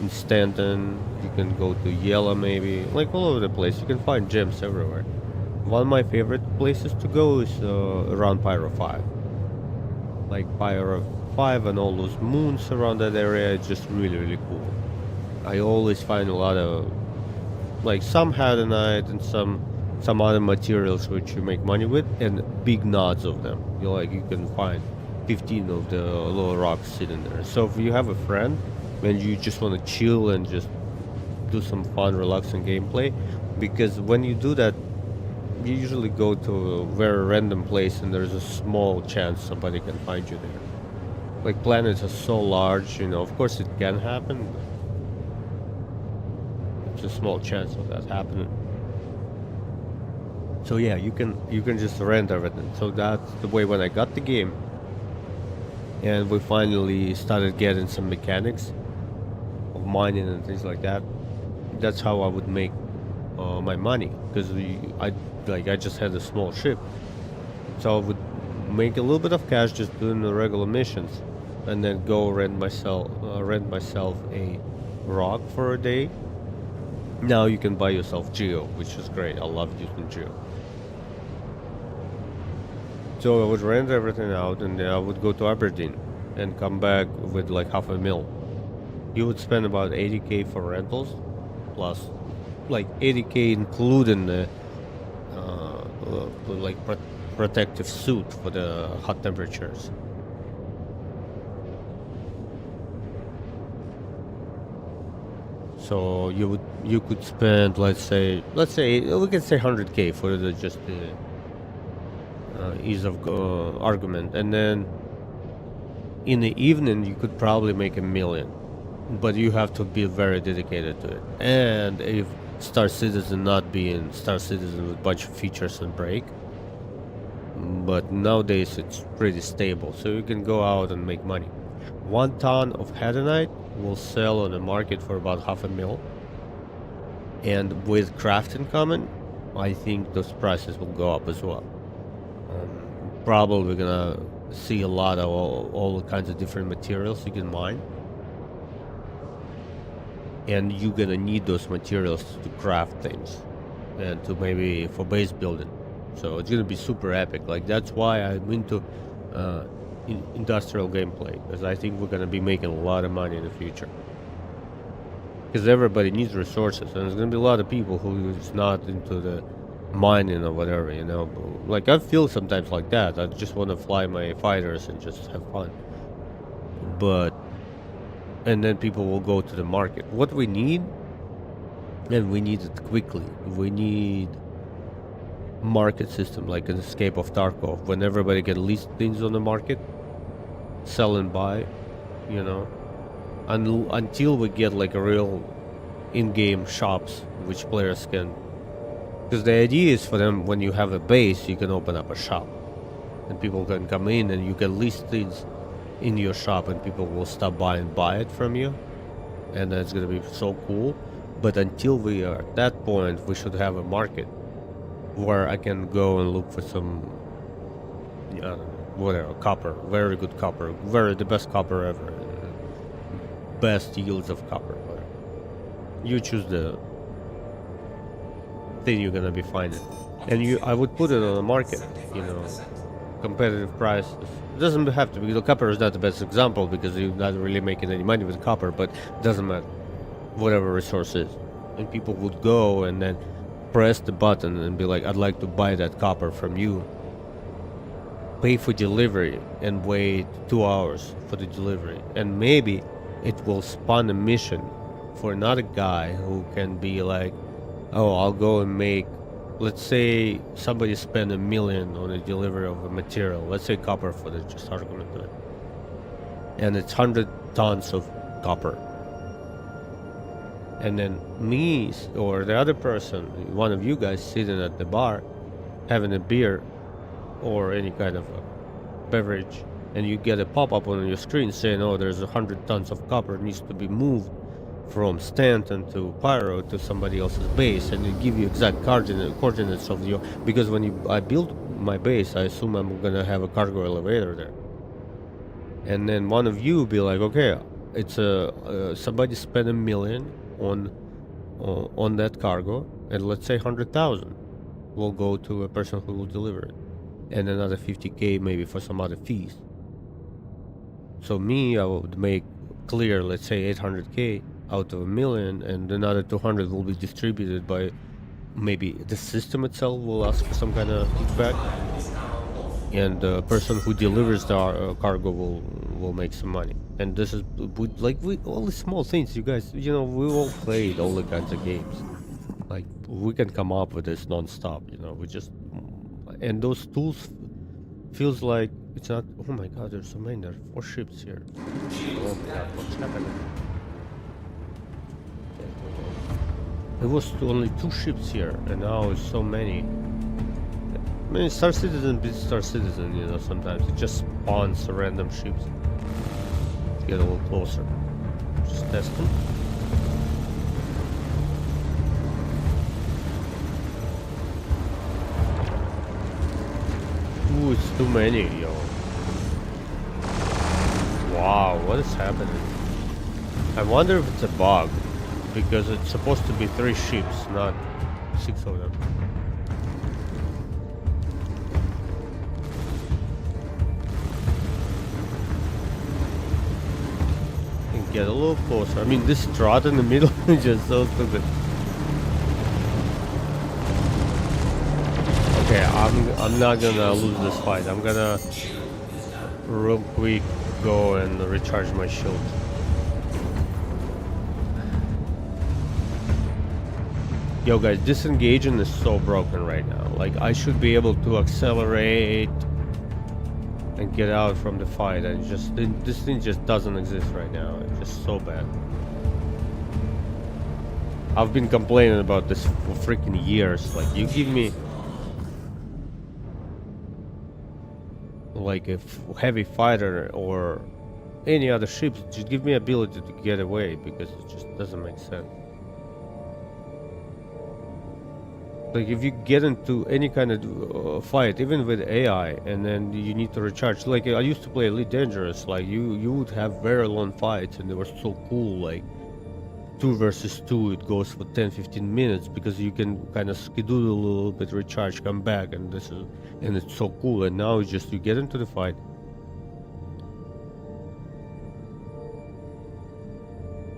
in Stanton. You can go to Yella maybe. Like, all over the place. You can find gems everywhere. One of my favorite places to go is around Pyro 5. Like Pyro 5 and all those moons around that area. It's just really, really cool. I always find a lot of, like, some hadonite and some other materials which you make money with, and big nods of them. You can find 15 of the little rocks sitting there. So if you have a friend and you just want to chill and just do some fun, relaxing gameplay, because when you do that, you usually go to a very random place and there's a small chance somebody can find you there. Like, planets are so large, of course it can happen, but it's a small chance of that happening. So yeah, you can just rent everything. So that's the way when I got the game, and we finally started getting some mechanics of mining and things like that. That's how I would make my money, because I just had a small ship, so I would make a little bit of cash just doing the regular missions, and then go rent myself a rock for a day. Now you can buy yourself Geo, which is great. I love using Geo. So I would rent everything out, and then I would go to Aberdeen and come back with like $500,000. You would spend about 80k for rentals, plus like 80k including the protective suit for the hot temperatures. So you could spend, let's say we can say 100k for just the ease of argument, and then in the evening you could probably make $1 million, but you have to be very dedicated to it. And if Star Citizen not being Star Citizen with a bunch of features and break, but nowadays it's pretty stable, so you can go out and make money. 1 ton of hadonite will sell on the market for about $500,000, and with crafting coming, I think those prices will go up as well. Probably gonna see a lot of all kinds of different materials you can mine, and you're gonna need those materials to craft things and to maybe for base building. So it's gonna be super epic. Like, that's why I'm into industrial gameplay, because I think we're gonna be making a lot of money in the future, because everybody needs resources, and there's gonna be a lot of people who is not into the mining or whatever, like I feel sometimes like that. I just want to fly my fighters and just have fun, and then people will go to the market. What we need, and we need it quickly, we need market system like an Escape of Tarkov, when everybody can list things on the market, sell and buy, until we get like a real in-game shops which players can. Because the idea is for them, when you have a base, you can open up a shop, and people can come in and you can list things in your shop, and people will stop by and buy it from you, and that's gonna be so cool. But until we are at that point, we should have a market where I can go and look for some, whatever, copper, very good copper, the best copper ever, best yields of copper, whatever. You choose the thing you're gonna be finding, and I would put it on the market, competitive price. It doesn't have to be, the copper is not the best example because you're not really making any money with copper, but it doesn't matter, whatever resource is, and people would go and then press the button and be like, I'd like to buy that copper from you, pay for delivery, and wait 2 hours for the delivery, and maybe it will spawn a mission for another guy who can be like, oh, I'll go and make, let's say somebody spent $1 million on the delivery of a material, let's say copper for the just argument of it, and it's 100 tons of copper, and then me or the other person, one of you guys sitting at the bar having a beer, or any kind of a beverage, and you get a pop-up on your screen saying, oh, there's 100 tons of copper needs to be moved from Stanton to Pyro to somebody else's base, and it give you exact coordinates of your, because when I build my base, I assume I'm gonna have a cargo elevator there, and then one of you be like, okay, it's somebody spent $1 million on that cargo, and let's say 100,000 will go to a person who will deliver it, and another 50k maybe for some other fees. So me, I would make clear, let's say 800k out of $1 million, and another 200 will be distributed by maybe the system itself will ask for some kind of feedback, and the person who delivers the cargo will make some money. And this is all the small things, you guys, you know, we all played all the kinds of games. Like, we can come up with this non-stop, you know, we just, and those tools feels like it's not, oh my god, there's so many, there are 4 ships here. Oh my god, what's happening? It was only 2 ships here, and now it's so many. I mean, Star Citizen beats Star Citizen, you know, sometimes it just spawns random ships. Let's get a little closer. Just testing. Ooh, it's too many, yo. Wow, what is happening? I wonder if it's a bug, because it's supposed to be 3 ships, not 6 of them. And get a little closer. I mean, this strut in the middle is just so stupid. Okay, I'm not gonna lose this fight. I'm gonna real quick go and recharge my shield. Yo guys, disengaging is so broken right now. Like, I should be able to accelerate and get out from the fight, and just this thing just doesn't exist right now. It's just so bad. I've been complaining about this for freaking years. Like, you give me like a heavy fighter or any other ships, just give me ability to get away, because it just doesn't make sense. Like, if you get into any kind of fight, even with AI, and then you need to recharge, like I used to play Elite Dangerous, like you would have very long fights, and they were so cool, like 2 versus 2, it goes for 10-15 minutes, because you can kind of skedoodle a little bit, recharge, come back, and it's so cool. And now it's just, you get into the fight.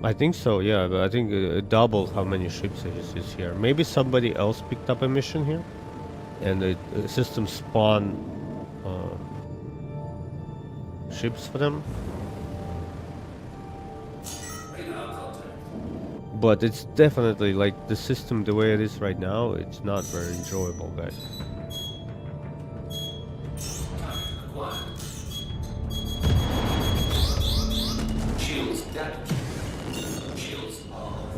I think so, yeah, but I think double how many ships is here. Maybe somebody else picked up a mission here, and the system spawn ships for them. But it's definitely, like, the system the way it is right now, it's not very enjoyable, guys. Shields damaged. Shields off.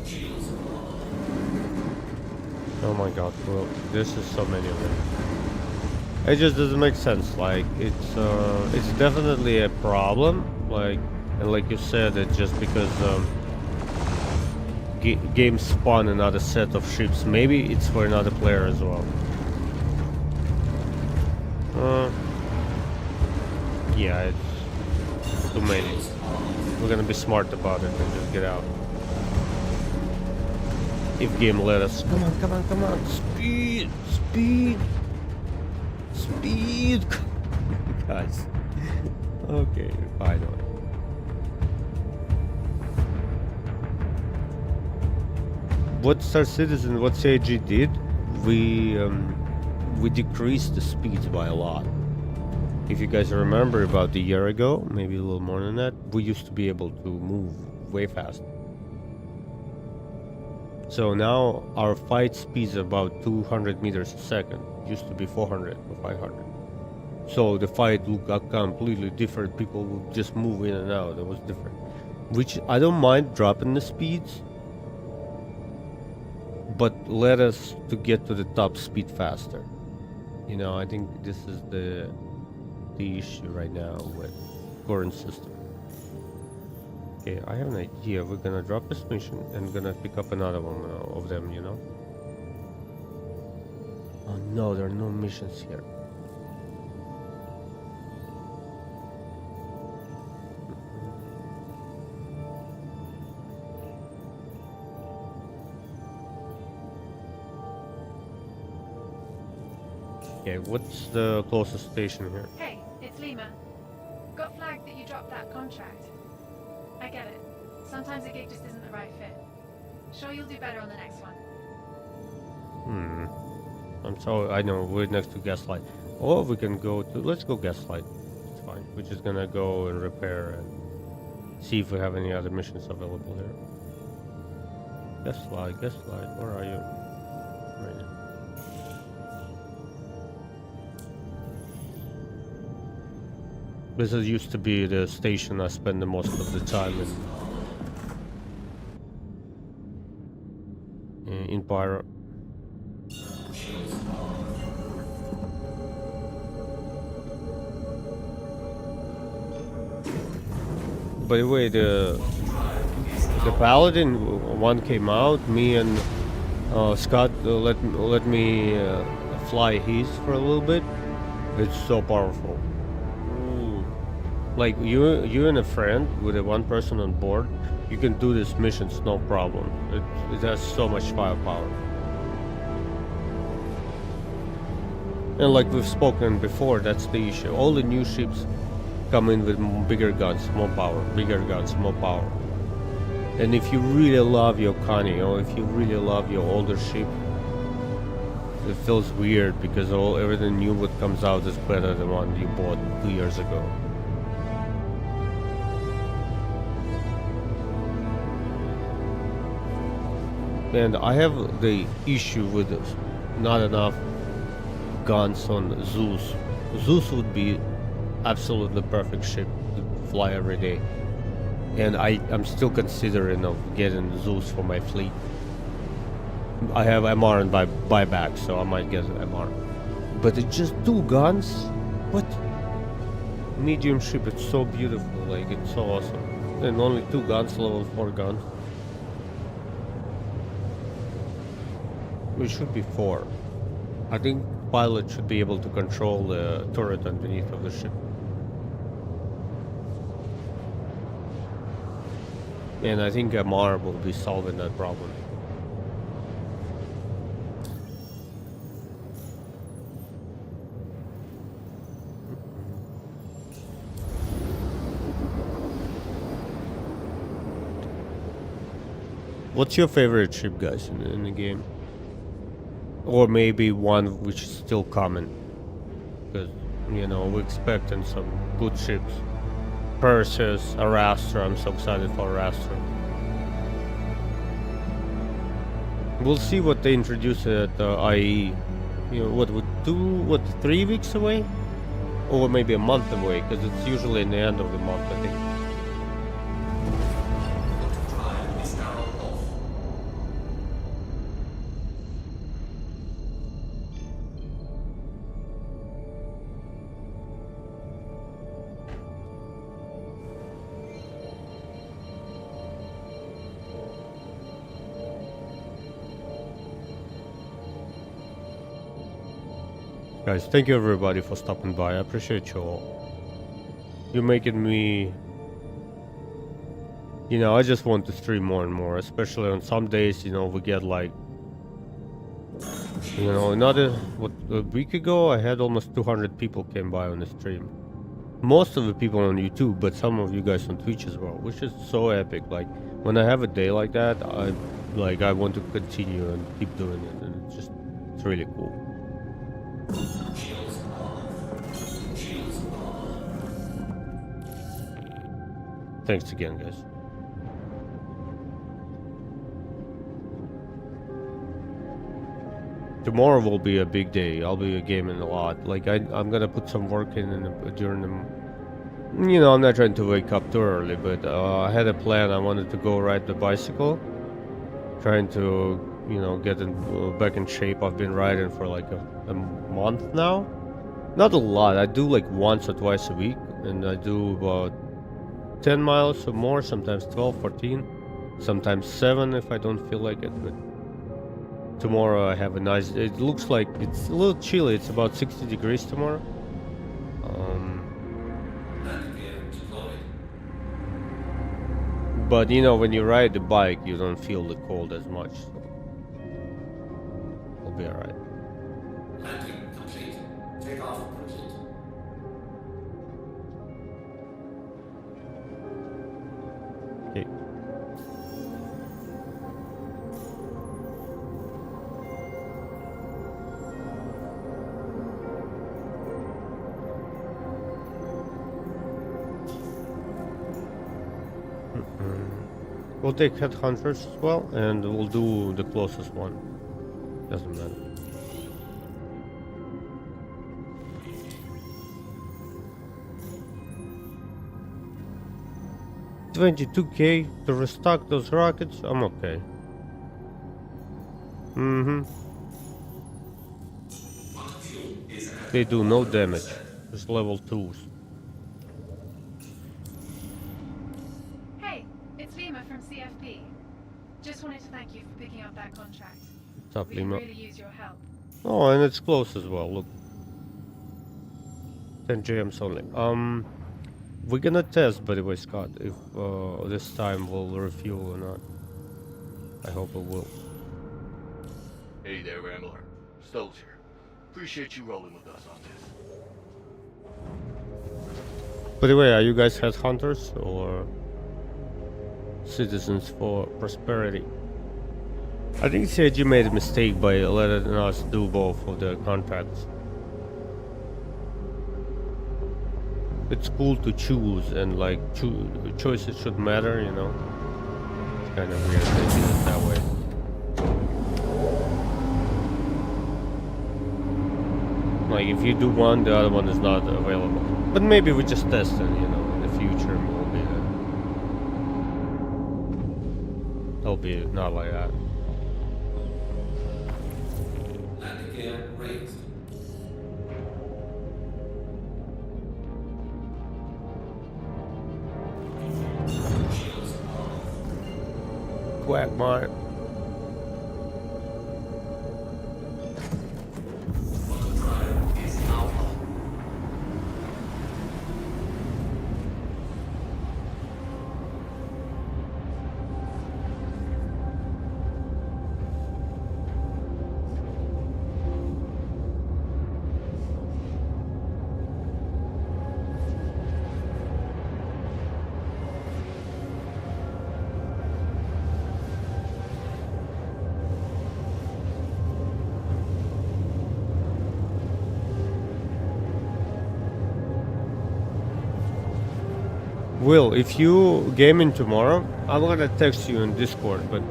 Shields off. Oh my god, bro, this is so many of them. It just doesn't make sense. Like, it's definitely a problem, like, and like you said, it's just because games spawn another set of ships. Maybe it's for another player as well. Yeah, it's too many. We're gonna be smart about it and just get out. If game let us. Come on, come on, come on. Speed! Speed! Speed! Guys. Okay, finally. What Star Citizen, what CIG did, we decreased the speeds by a lot. If you guys remember, about a year ago, maybe a little more than that, we used to be able to move way fast. So now our fight speed is about 200 meters a second. It used to be 400 or 500. So the fight looked completely different. People would just move in and out. It was different. Which I don't mind dropping the speeds, but let us to get to the top speed faster. You know, I think this is the issue right now with current system. Okay, I have an idea. We're gonna drop this mission and gonna pick up another one of them, you know? Oh no, there are no missions here. Okay, what's the closest station here? Hey, it's Lima. Got flagged that you dropped that contract. I get it. Sometimes a gig just isn't the right fit. Sure you'll do better on the next one. I'm sorry, I know, we're next to Gaslight. Or we can go to, let's go Gaslight. It's fine. We're just gonna go and repair and see if we have any other missions available here. Gaslight, where are you? Right now. This used to be the station I spend the most of the time in Pyro. By the way, the Paladin one came out. Me and Scott let me fly his for a little bit. It's so powerful. Like you and a friend with a one person on board, you can do these missions no problem. It has so much firepower. And like we've spoken before, that's the issue. All the new ships come in with bigger guns, more power, bigger guns, more power. And if you really love your Connie, or if you really love your older ship, it feels weird because everything new what comes out is better than one you bought 2 years ago. And I have the issue with not enough guns on Zeus. Zeus would be absolutely perfect ship to fly every day. And I'm still considering of getting Zeus for my fleet. I have MR and buyback, so I might get MR. But it's just 2 guns? What? Medium ship, it's so beautiful, like it's so awesome. And only 2 guns, level 4 guns. It should be 4. I think pilot should be able to control the turret underneath of the ship. And I think MR will be solving that problem. What's your favorite ship, guys, in the game? Or maybe one which is still coming. Because, you know, we're expecting some good ships. Perseus, Arastra, I'm so excited for Arastra. We'll see what they introduce at IE. You know, 3 weeks away? Or maybe a month away, because it's usually in the end of the month, I think. Guys, thank you everybody for stopping by. I appreciate you all. You're making me... You know, I just want to stream more and more. Especially on some days, you know, we get like... You know, a week ago I had almost 200 people came by on the stream. Most of the people on YouTube, but some of you guys on Twitch as well. Which is so epic. Like, when I have a day like that, I want to continue and keep doing it. And it's really cool. Thanks again, guys. Tomorrow will be a big day. I'll be gaming a lot. Like I'm gonna put some work in during the. You know, I'm not trying to wake up too early, but I had a plan. I wanted to go ride the bicycle, trying to you know, getting back in shape. I've been riding for like a month now. Not a lot. I do like once or twice a week, and I do about 10 miles or more, sometimes 12, 14, sometimes 7 if I don't feel like it. But tomorrow I have a nice. It looks like it's a little chilly. It's about 60 degrees tomorrow. Landing gear deployed. But you know, when you ride the bike, you don't feel the cold as much. So it'll be alright. Landing complete. Takeoff complete. Okay. We'll take headhunters as well, and we'll do the closest one. Doesn't matter. $22K to restock those rockets. I'm okay. They do no damage. Just level 2s. Hey, it's Lima from CFP. Just wanted to thank you for picking up that contract. What's up, We Lima? really use your help. Oh, and it's close as well. Look, 10 JMs only. We're gonna test, by the way, Scott, if this time we'll refuel or not. I hope it will. Hey there, Rambler. Stowe's here. Appreciate you rolling with us on this. By the way, are you guys headhunters or citizens for prosperity? I think CIG made a mistake by letting us do both of the contracts. It's cool to choose, and like choices should matter, you know. It's kind of weird they did it that way. Like if you do one, the other one is not available. But maybe we just test it, you know. In the future, it'll be not like that. Landing gear raised. Shields off. Quagmire. Quantum drive is now on. Will, if you game in tomorrow, I'm gonna text you in Discord, but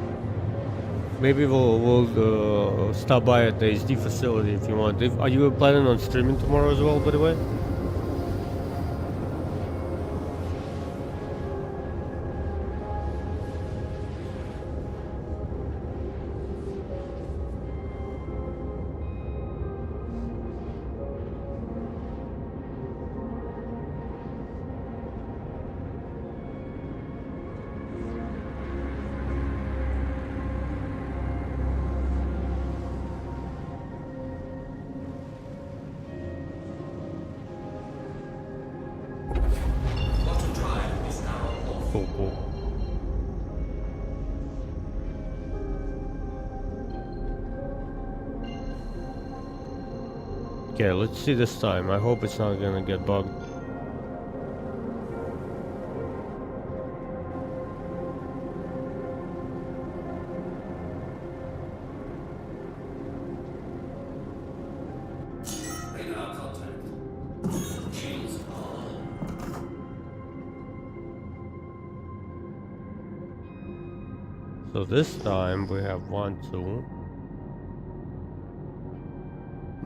maybe we'll stop by at the SD facility if you want. Are you planning on streaming tomorrow as well, by the way? Quantum drive is now off. Cool, cool. Okay, let's see this time. I hope it's not gonna get bugged. Radar contact. Shields on. So this time we have 1, 2.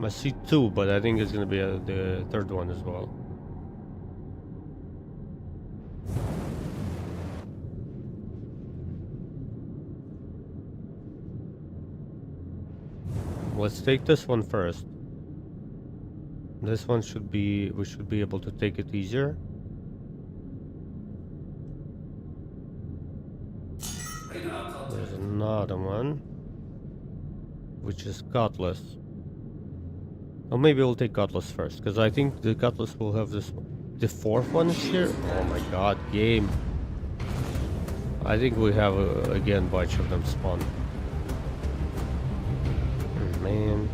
I see 2, but I think it's gonna be the third one as well. Let's take this one first. This one should be... we should be able to take it easier. There's another one, which is Cutlass. Or maybe we'll take Cutlass first, because I think the Cutlass will have this one. The fourth one is here? Oh my god, game. I think we have, again, a bunch of them spawn. Man.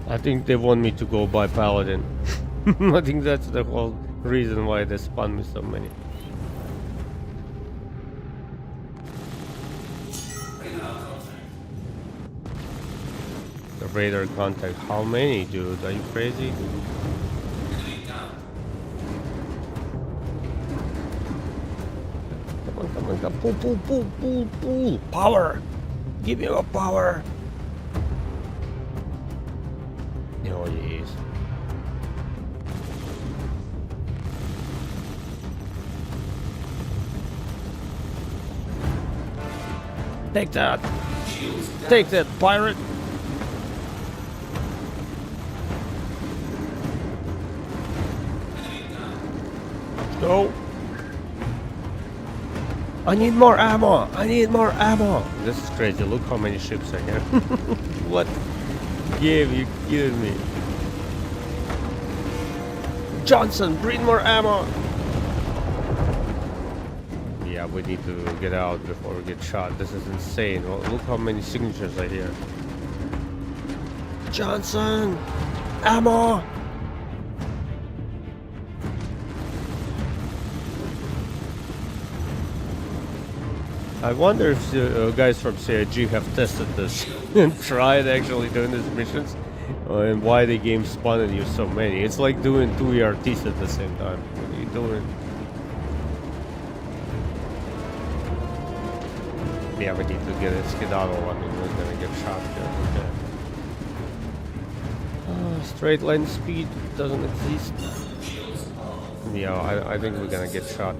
I think they want me to go by Paladin. I think that's the whole reason why they spawn me so many. The radar contact. How many, dude? Are you crazy? Come on, come on, come on. Pull, pull, pull, pull, pull. Power! Give me a power! Oh, jeez. Take that! Take that, pirate! Go! I need more ammo! I need more ammo! This is crazy. Look how many ships are here. What game? You kidding me? Johnson, bring more ammo! Yeah, we need to get out before we get shot. This is insane. Well, look how many signatures are here. Johnson! Ammo! I wonder if the guys from CIG have tested this and tried actually doing these missions, and why the game spawned you so many. It's like doing 2 ERTs at the same time. What are you doing? Yeah, we need to get a skedaddle. I mean, we're gonna get shot here. Okay. Straight line speed doesn't exist. Yeah, I think we're gonna get shot.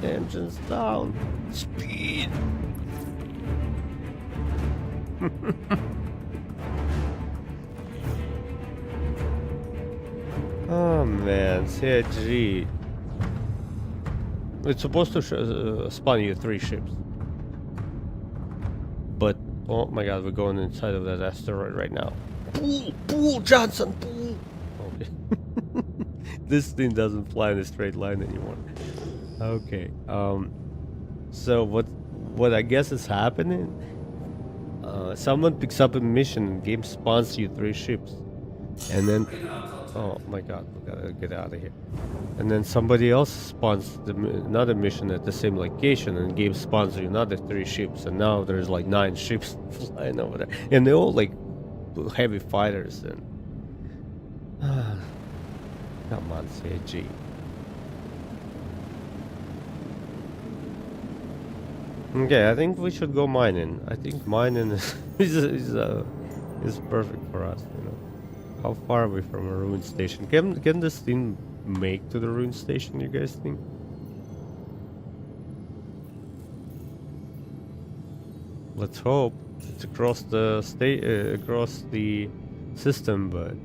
Engines down. Speed. Oh man, CIG. It's supposed to spawn you 3 ships. But, oh my god, we're going inside of that asteroid right now. Pull! Pull, Johnson! Pull! Okay. This thing doesn't fly in a straight line anymore. Okay, so what I guess is happening, someone picks up a mission and game spawns you 3 ships, and then, oh my god, we gotta get out of here, and then somebody else spawns another mission at the same location, and game spawns you another 3 ships, and now there's like 9 ships flying over there, and they're all like heavy fighters, and come on, CIG. Okay, I think we should go mining. I think mining is perfect for us. You know, how far are we from a ruin station? Can this thing make to the ruin station? You guys think? Let's hope it's across the across the system, but.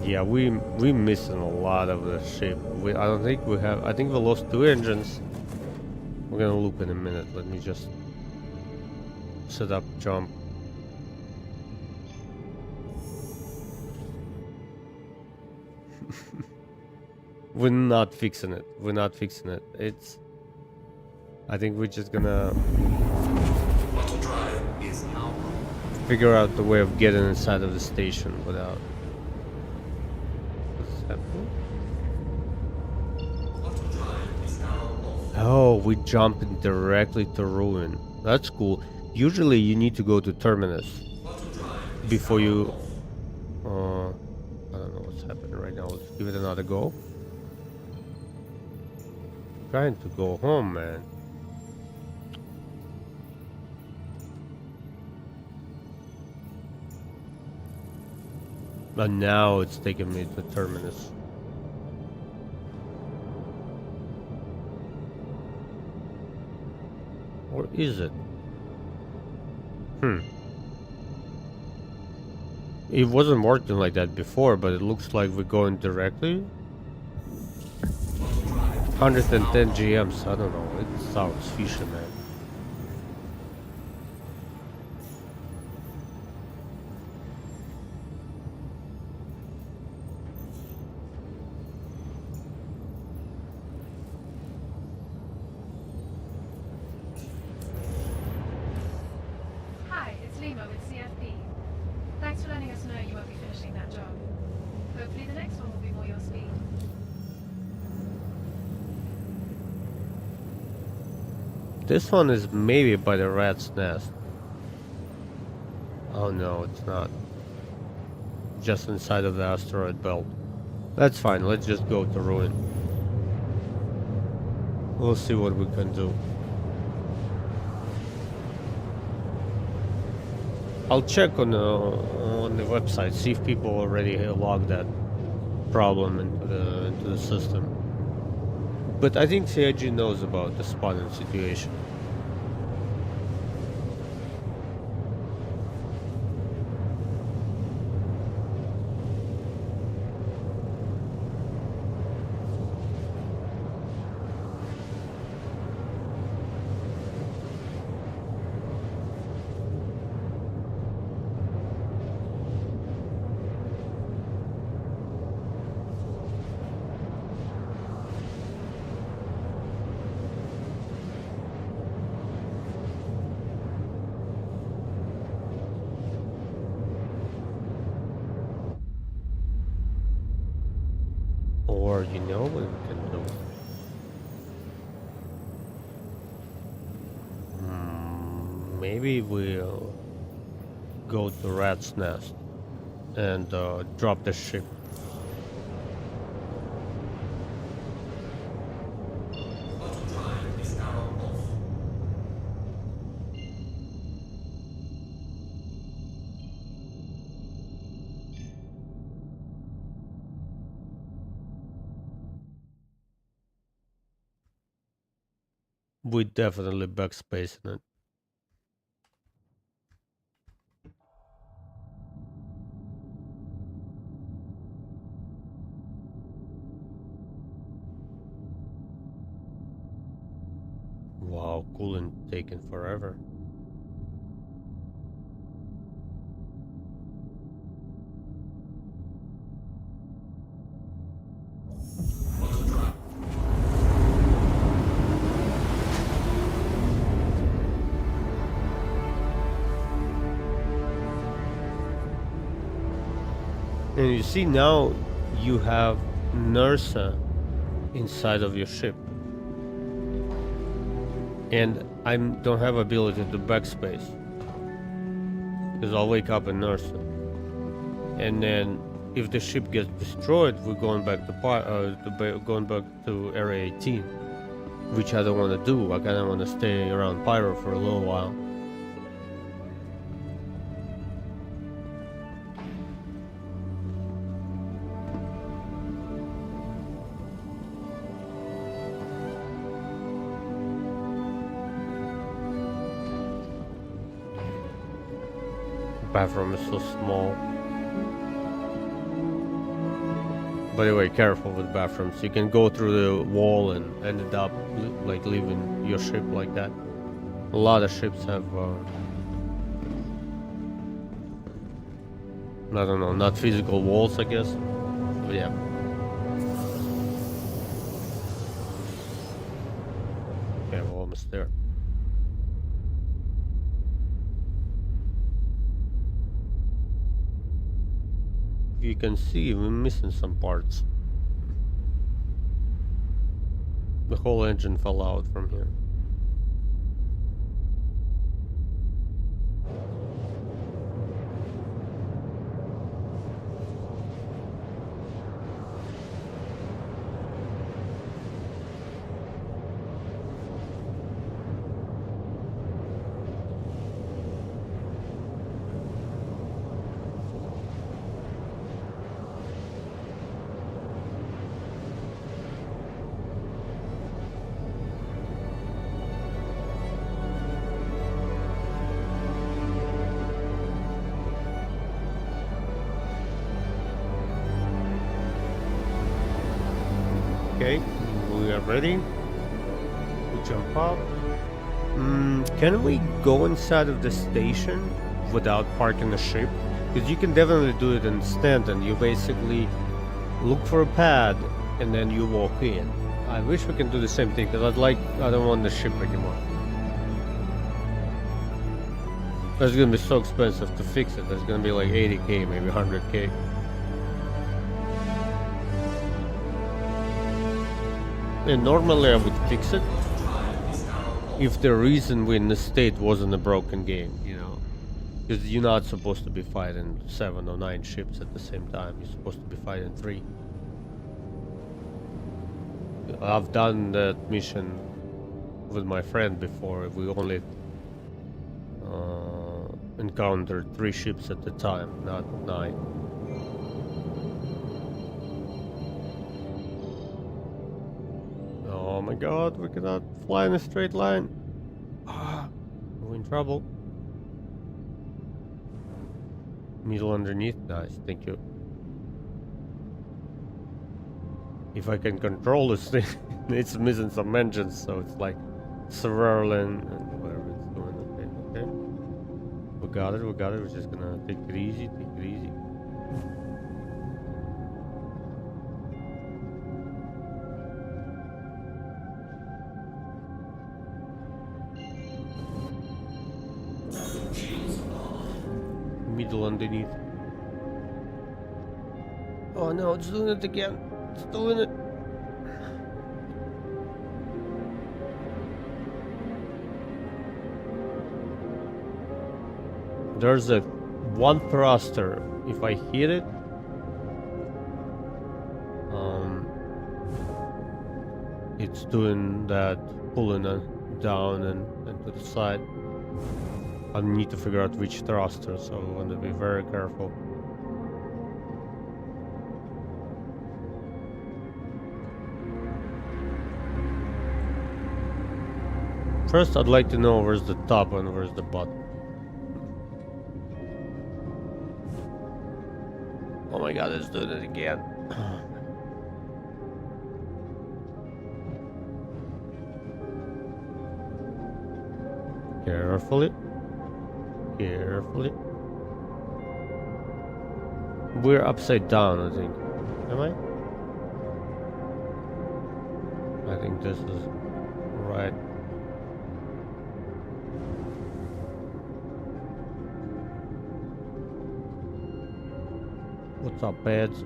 Yeah, we missing a lot of the ship. I don't think we have. I think we lost 2 engines. We're gonna loop in a minute. Let me just set up jump. We're not fixing it. We're not fixing it. It's. I think we're just gonna figure out the way of getting inside of the station without. Oh, we jumping directly to ruin. That's cool. Usually you need to go to Terminus before you... I don't know what's happening right now. Let's give it another go. Trying to go home, man. And now it's taking me to Terminus. Or is it? It wasn't working like that before, but it looks like we're going directly. 110 GMs, I don't know, it sounds fishy, man. Hi, it's Lima with CFP. Thanks for letting us know you won't be finishing that job. Hopefully the next one will be more your speed. This one is maybe by the rat's nest. Oh no, it's not. Just inside of the asteroid belt. That's fine, let's just go to Ruin. We'll see what we can do. I'll check on the website, see if people already logged that problem into the system. But I think CIG knows about the spawning situation. Or you know what we can do? Maybe we'll go to Rat's Nest and drop the ship. Quantum drive is now off. We definitely backspacing it. Wow, cooling taking forever. And you see now you have NERSA inside of your ship. And I don't have ability to backspace. Because I'll wake up in NERSA. And then if the ship gets destroyed, we're going back to going back to Area 18. Which I don't want to do. I kind of want to stay around Pyro for a little while. Bathroom is so small. By the way, careful with bathrooms. You can go through the wall and ended up like leaving your ship like that. A lot of ships have I don't know, not physical walls, I guess. But yeah. Okay, we're almost there. You can see we're missing some parts. The whole engine fell out from here. Okay, we are ready. We jump up. Can we go inside of the station without parking the ship? Because you can definitely do it in Stanton. You basically look for a pad and then you walk in. I wish we can do the same thing because I don't want the ship anymore. That's gonna be so expensive to fix it. That's gonna be like 80k, maybe 100k. And normally I would fix it if the reason we're in the state wasn't a broken game, you know. Because you're not supposed to be fighting 7 or 9 ships at the same time. You're supposed to be fighting 3. I've done that mission with my friend before. We only encountered 3 ships at the time, not 9. Oh my god, we cannot fly in a straight line. We're in trouble. Middle underneath, nice, thank you. If I can control this thing, it's missing some engines, so it's like swirling and whatever it's doing. Okay, okay. We got it, we got it. We're just gonna take it easy, take it easy. Middle underneath. Oh no, it's doing it again. It's doing it. There's a 1 thruster. If I hit it, it's doing that, pulling it down and to the side. I need to figure out which thruster, so I want to be very careful. First, I'd like to know where's the top and where's the bottom. Oh my god, it's doing it again. Carefully. Carefully. We're upside down, I think. Am I? I think this is right. What's up, pads?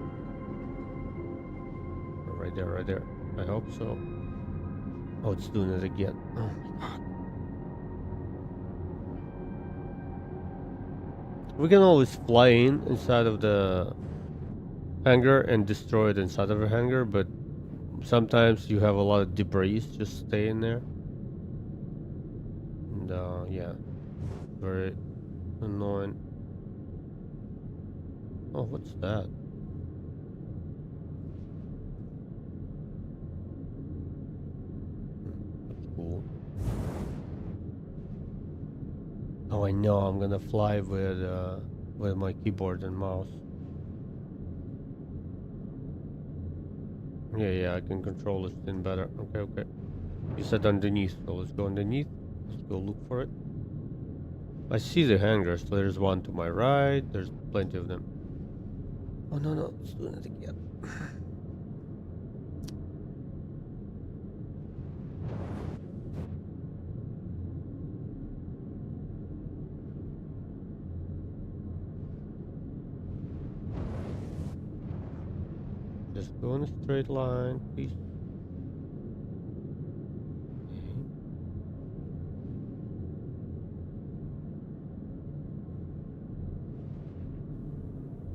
Right there, right there. I hope so. Oh, it's doing it again. Oh my god. We can always fly inside of the hangar and destroy it inside of a hangar, but sometimes you have a lot of debris just staying there. And yeah, very annoying. Oh, what's that? That's cool. Oh, I know. I'm gonna fly with my keyboard and mouse. Yeah, I can control this thing better. Okay, okay. You said underneath, so let's go underneath. Let's go look for it. I see the hangars, so there's one to my right. There's plenty of them. Oh no, no, it's doing it again. Just go in a straight line, please.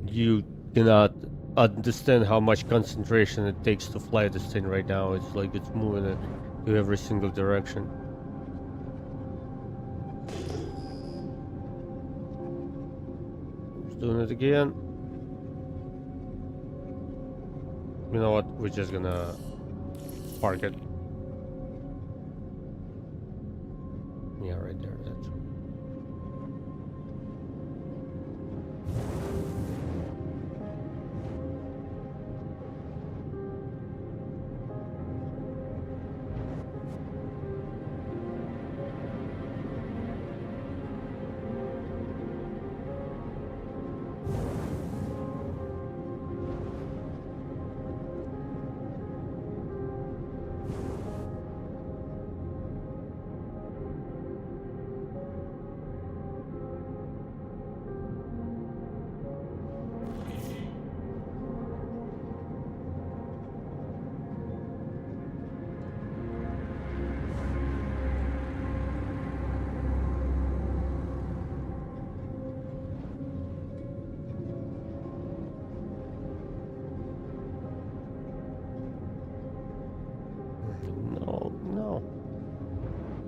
You cannot understand how much concentration it takes to fly this thing right now. It's like it's moving it to every single direction. It's doing it again. You know what? We're just gonna park it. Yeah, right there. That's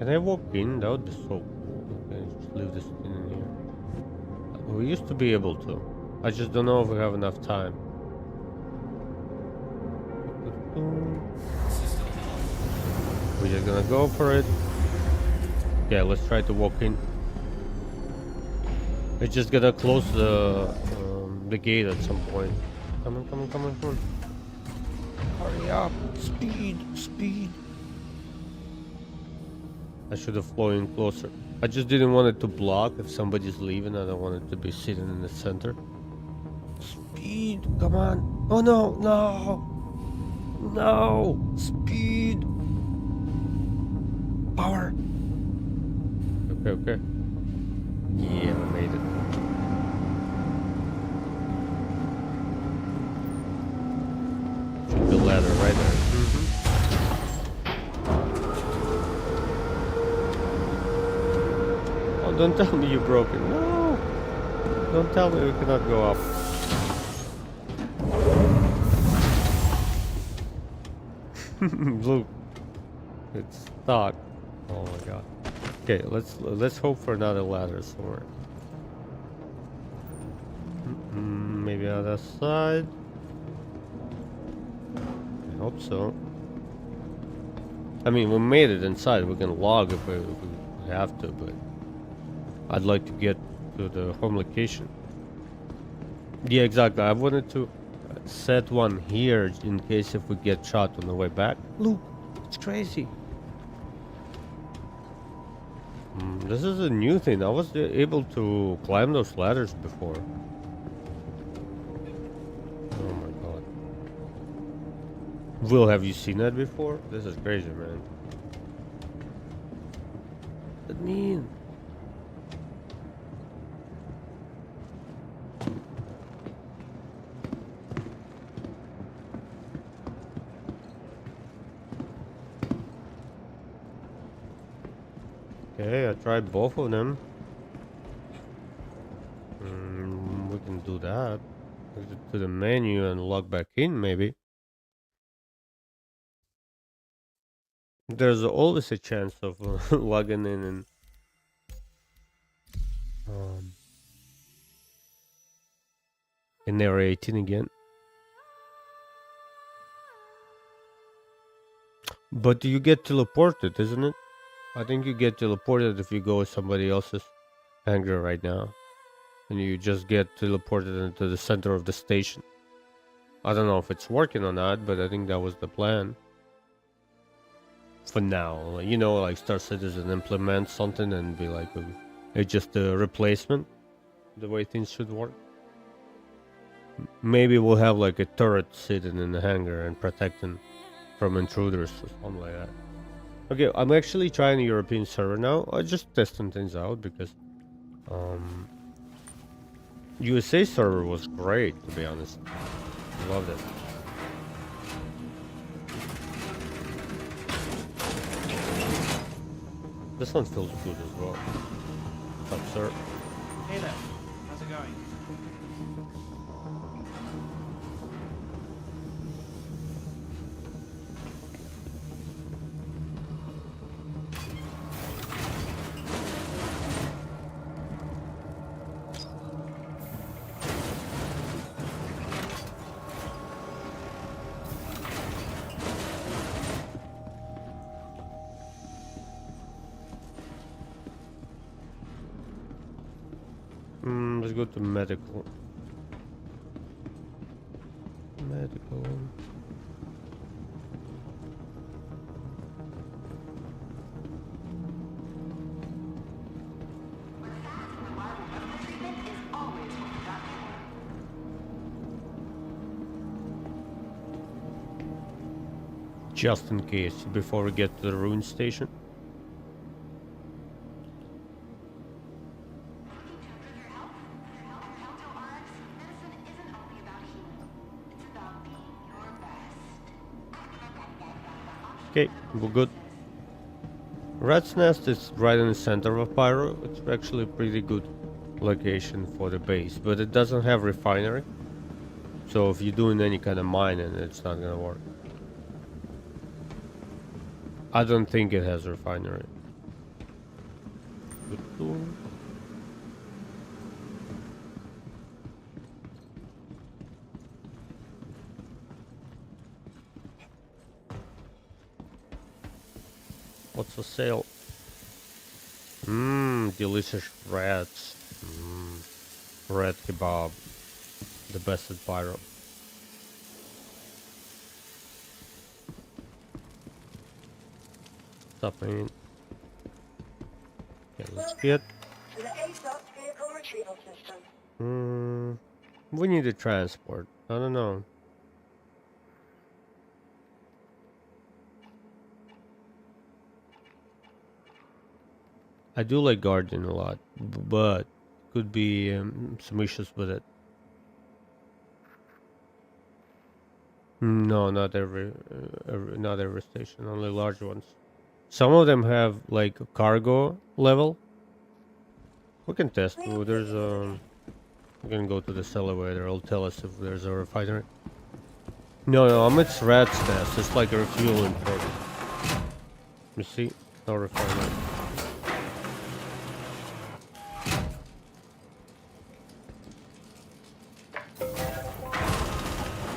Can I walk in? That would be so cool. Okay, just leave this thing in here. We used to be able to. I just don't know if we have enough time. We're just gonna go for it. Okay, let's try to walk in. We're just gonna close the gate at some point. Come on, come on, come on, come on. Hurry up. Speed, speed. I should have flown in closer. I just didn't want it to block if somebody's leaving. I don't want it to be sitting in the center. Speed, come on. Oh no, no. No, speed. Power. Okay, okay. Yeah, we made it. Should be ladder right there. Oh, don't tell me you broke it. No. Don't tell me we cannot go up. Look, it's stuck. Oh my god. Okay, let's hope for another ladder somewhere. Maybe other side. I hope so. I mean, we made it inside. We can log if we have to, but I'd like to get to the home location. Yeah, exactly. I wanted to set one here in case if we get shot on the way back. Look, it's crazy. This is a new thing. I was able to climb those ladders before. Oh my god. Will, have you seen that before? This is crazy, man. What does that mean? Okay, I tried both of them. We can do that. Exit to the menu and log back in, maybe. There's always a chance of logging in and narrating again. But you get teleported, isn't it? I think you get teleported if you go with somebody else's hangar right now. And you just get teleported into the center of the station. I don't know if it's working or not, but I think that was the plan. For now, you know, like Star Citizen implement something and be like, it's just a replacement. The way things should work. Maybe we'll have like a turret sitting in the hangar and protecting from intruders or something like that. Okay, I'm actually trying a European server now. I'm just testing things out because USA server was great, to be honest. Loved it. This one feels good as well. What's up, sir? Hey there, how's it going? Let's go to medical. Medical. Just in case, before we get to the ruin station. Okay, we're good. Rat's Nest is right in the center of Pyro. It's actually a pretty good location for the base, but it doesn't have refinery. So if you're doing any kind of mining, it's not gonna work. I don't think it has refinery. What's for sale? Delicious rats. Red kebab. The best at Pyro. Stopping. Okay, let's get. To the ASOS vehicle retrieval system. We need a transport. I don't know. I do like Guardian a lot, but could be some issues with it. No, not not every station, only large ones. Some of them have like a cargo level. We can test. Oh, there's we can go to this elevator. It'll tell us if there's a refinery. No, it's rat's nest. It's like a refueling port. You see, no refinery.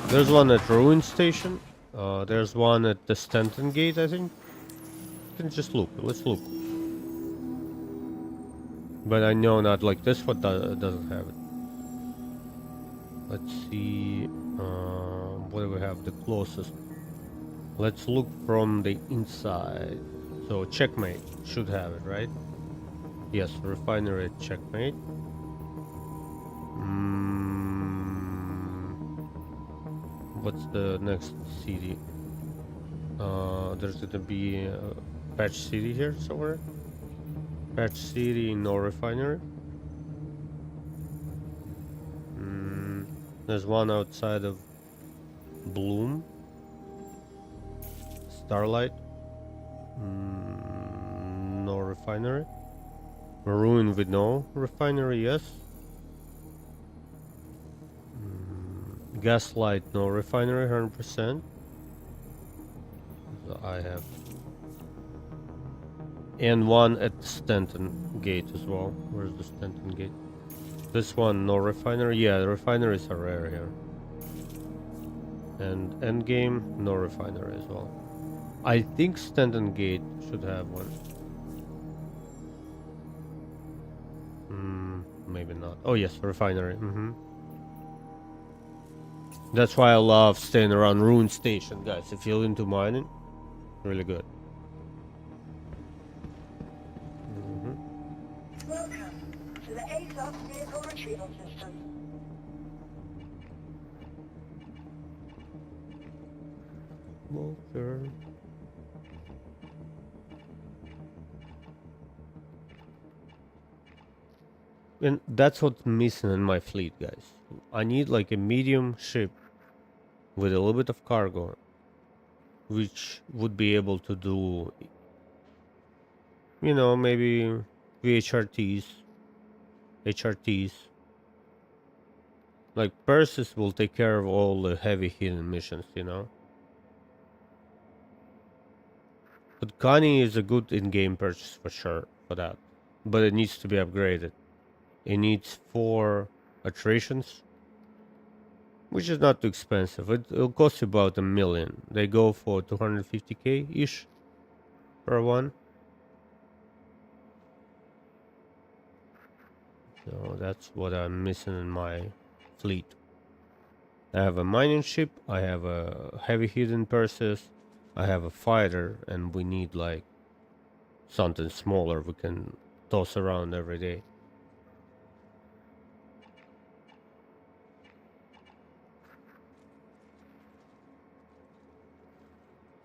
There's one at Ruin Station. There's one at the Stanton Gate, I think. We can just look. Let's look. But I know not like this one doesn't have it. Let's see. What do we have? The closest. Let's look from the inside. So Checkmate should have it, right? Yes, refinery at Checkmate. What's the next city? There's gonna be Patch City here somewhere. Patch City, no refinery. There's one outside of Bloom. Starlight. No refinery. Maroon with no refinery, yes. Gaslight, no refinery, 100%. So I have. And one at Stanton Gate as well. Where's the Stanton Gate? This one, no refinery. Yeah, the refineries are rare here. And Endgame, no refinery as well. I think Stanton Gate should have one. Maybe not. Oh yes, refinery. That's why I love staying around Ruin Station, guys. If you're into mining, really good. Welcome to the ASOS vehicle retrieval system. Walker. And that's what's missing in my fleet, guys. I need like a medium ship with a little bit of cargo, which would be able to do, you know, maybe VHRTs, HRTs. Like Persis will take care of all the heavy hitting missions, you know. But Connie is a good in-game purchase for sure for that, but it needs to be upgraded. It needs 4 iterations, which is not too expensive. It'll cost you about $1 million. They go for 250k ish per one. So that's what I'm missing in my fleet. I have a mining ship, I have a heavy hidden Persis, I have a fighter, and we need like something smaller we can toss around every day.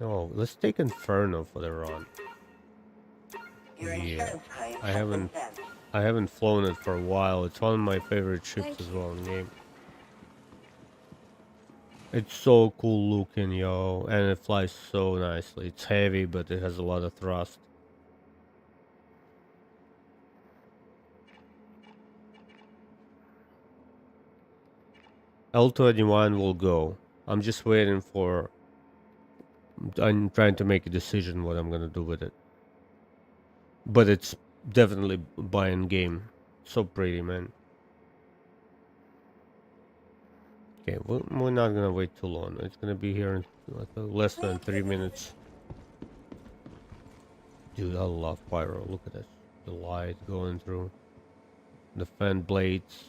Oh, let's take Inferno for the run. Your Yeah, insurance claim I has haven't- been sent. I haven't flown it for a while. It's one of my favorite ships as well in the game. It's so cool looking, yo, and it flies so nicely. It's heavy, but it has a lot of thrust. L21 will go. I'm just waiting for... I'm trying to make a decision what I'm gonna do with it. But it's definitely buy in game. So pretty, man. Okay, we're not gonna wait too long. It's gonna be here in like less than 3 minutes. Dude, I love Pyro. Look at this. The light going through. The fan blades.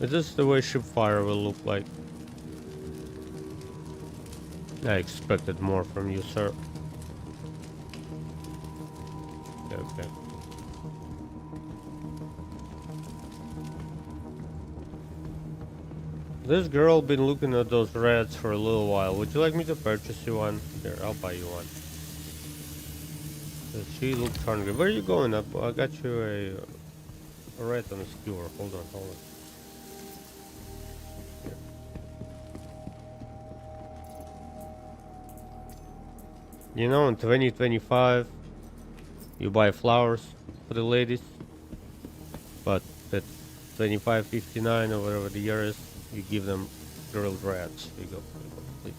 Is this the way ship fire will look like? I expected more from you, sir. Okay. This girl been looking at those rats for a little while. Would you like me to purchase you one? Here, I'll buy you one. She looks hungry. Where are you going? I got you a rat on a skewer. Hold on. Here. You know, in 2025, you buy flowers for the ladies, but at 25.59 or whatever the year is, you give them grilled rats. Here you go, please.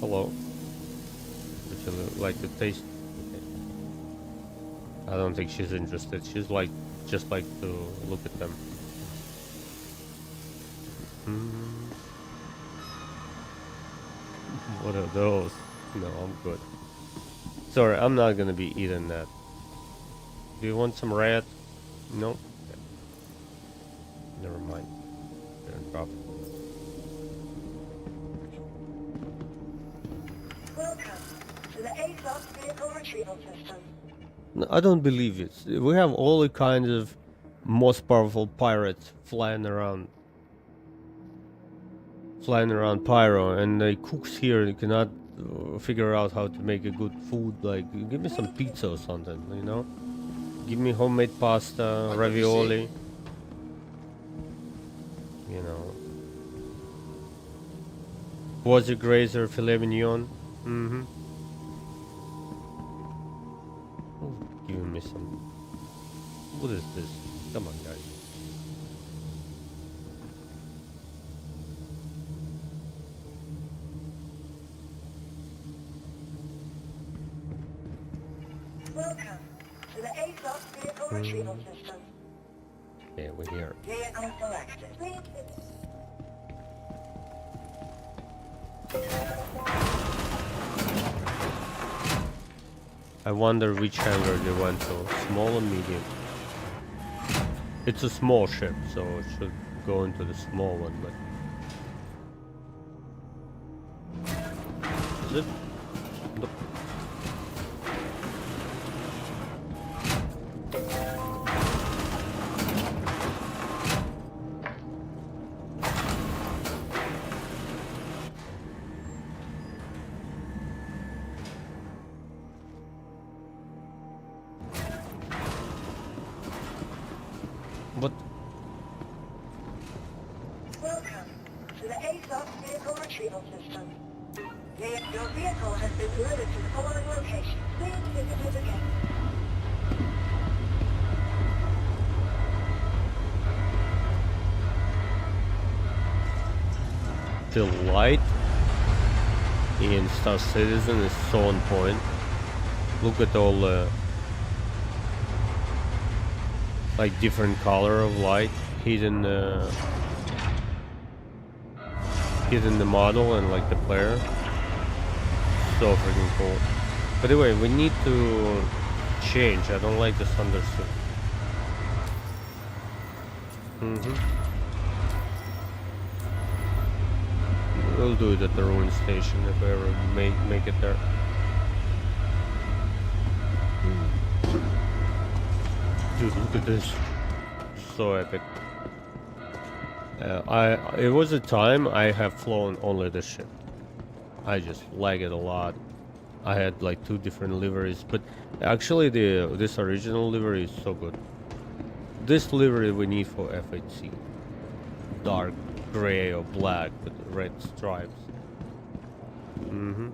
Hello. Would you like to taste? Okay. I don't think she's interested. She's just like to look at them. What are those? No, I'm good. Sorry, I'm not gonna be eating that. Do you want some rat? No? Okay. Never mind. Didn't drop it. Welcome to the ASOS vehicle retrieval system. No, I don't believe it. We have all the kinds of most powerful pirates flying around Pyro, and the cooks here cannot figure out how to make a good food. Like, give me some pizza or something, you know? Give me homemade pasta, ravioli. You know. Quasi grazer, filet mignon. Oh, give me some. What is this? Come on, guys. Welcome to the ASOS vehicle retrieval system. Okay, we're here. Vehicle selected. I wonder which hangar they went to, small or medium. It's a small ship, so it should go into the small one, but... Is it? Nope. What? Welcome to the ASOS vehicle retrieval system. Your vehicle has been delivered to the following location. Please visit it again. The light in Star Citizen is so on point. Look at all the like different color of light hidden in the model and like the player. So freaking cool. By the way, we need to change. I don't like this undersuit. We'll do it at the ruin station if we ever make it there. Dude, look at this. So epic. It was a time I have flown only this ship. I just like it a lot. I had like 2 different liveries, but actually this original livery is so good. This livery we need for F8C. dark gray or black with red stripes. Mm-hmm.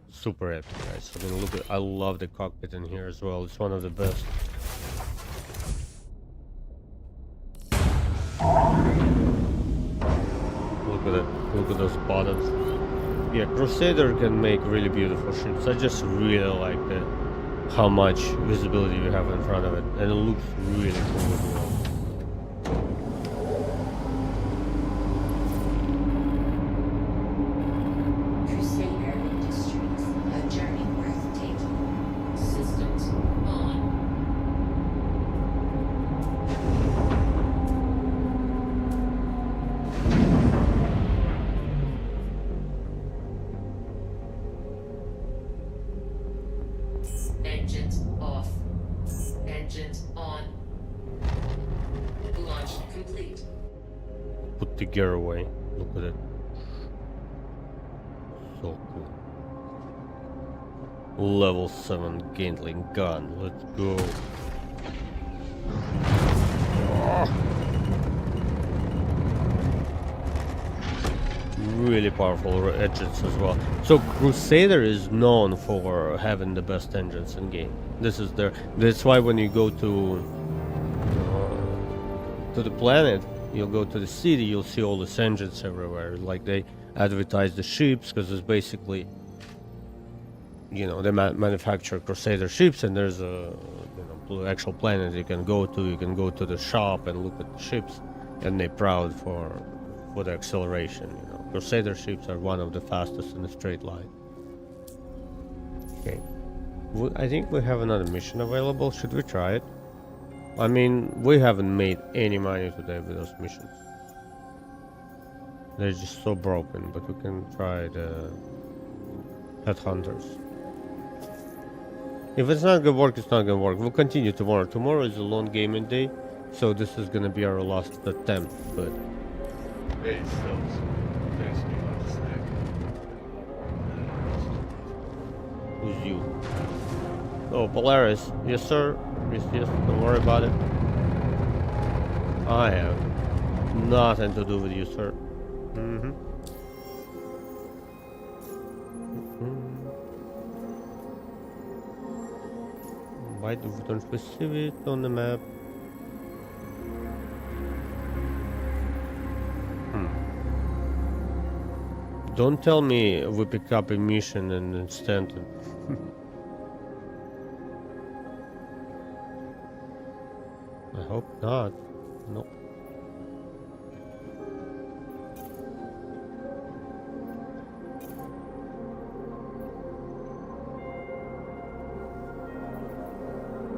Super epic, guys. I mean, look at, I love the cockpit in here as well. It's one of the best. Look at it. Look at those buttons. Yeah, Crusader can make really beautiful ships. I just really like how much visibility you have in front of it, and it looks really cool as well. Crusader Industries, a journey breathtaking. Systems on. Engines off. Engines on. Launch complete. Put the gear away. Look at it. So cool. Level 7 Gatling gun. Let's go. Really powerful engines as well. So Crusader is known for having the best engines in game. This is their. That's why when you go to the planet, you'll go to the city, you'll see all these engines everywhere. Like they advertise the ships because it's basically, you know, they manufacture Crusader ships, and there's a actual planet you can go to. You can go to the shop and look at the ships, and they're proud for the acceleration. You know, Crusader ships are one of the fastest in a straight line. Okay, I think we have another mission available. Should we try it? I mean, we haven't made any money today with those missions. They're just so broken, but we can try the Headhunters. If it's not gonna work, it's not gonna work. We'll continue tomorrow. Tomorrow is a long gaming day, so this is gonna be our last attempt, but... Hey, Stubbs. Thanks to me about the snack. Who's you? Oh, Polaris. Yes, sir. Yes, yes. Don't worry about it. I have nothing to do with you, sir. Mm-hmm. Why don't we see it on the map? Don't tell me we pick up a mission and instant. I hope not. Nope.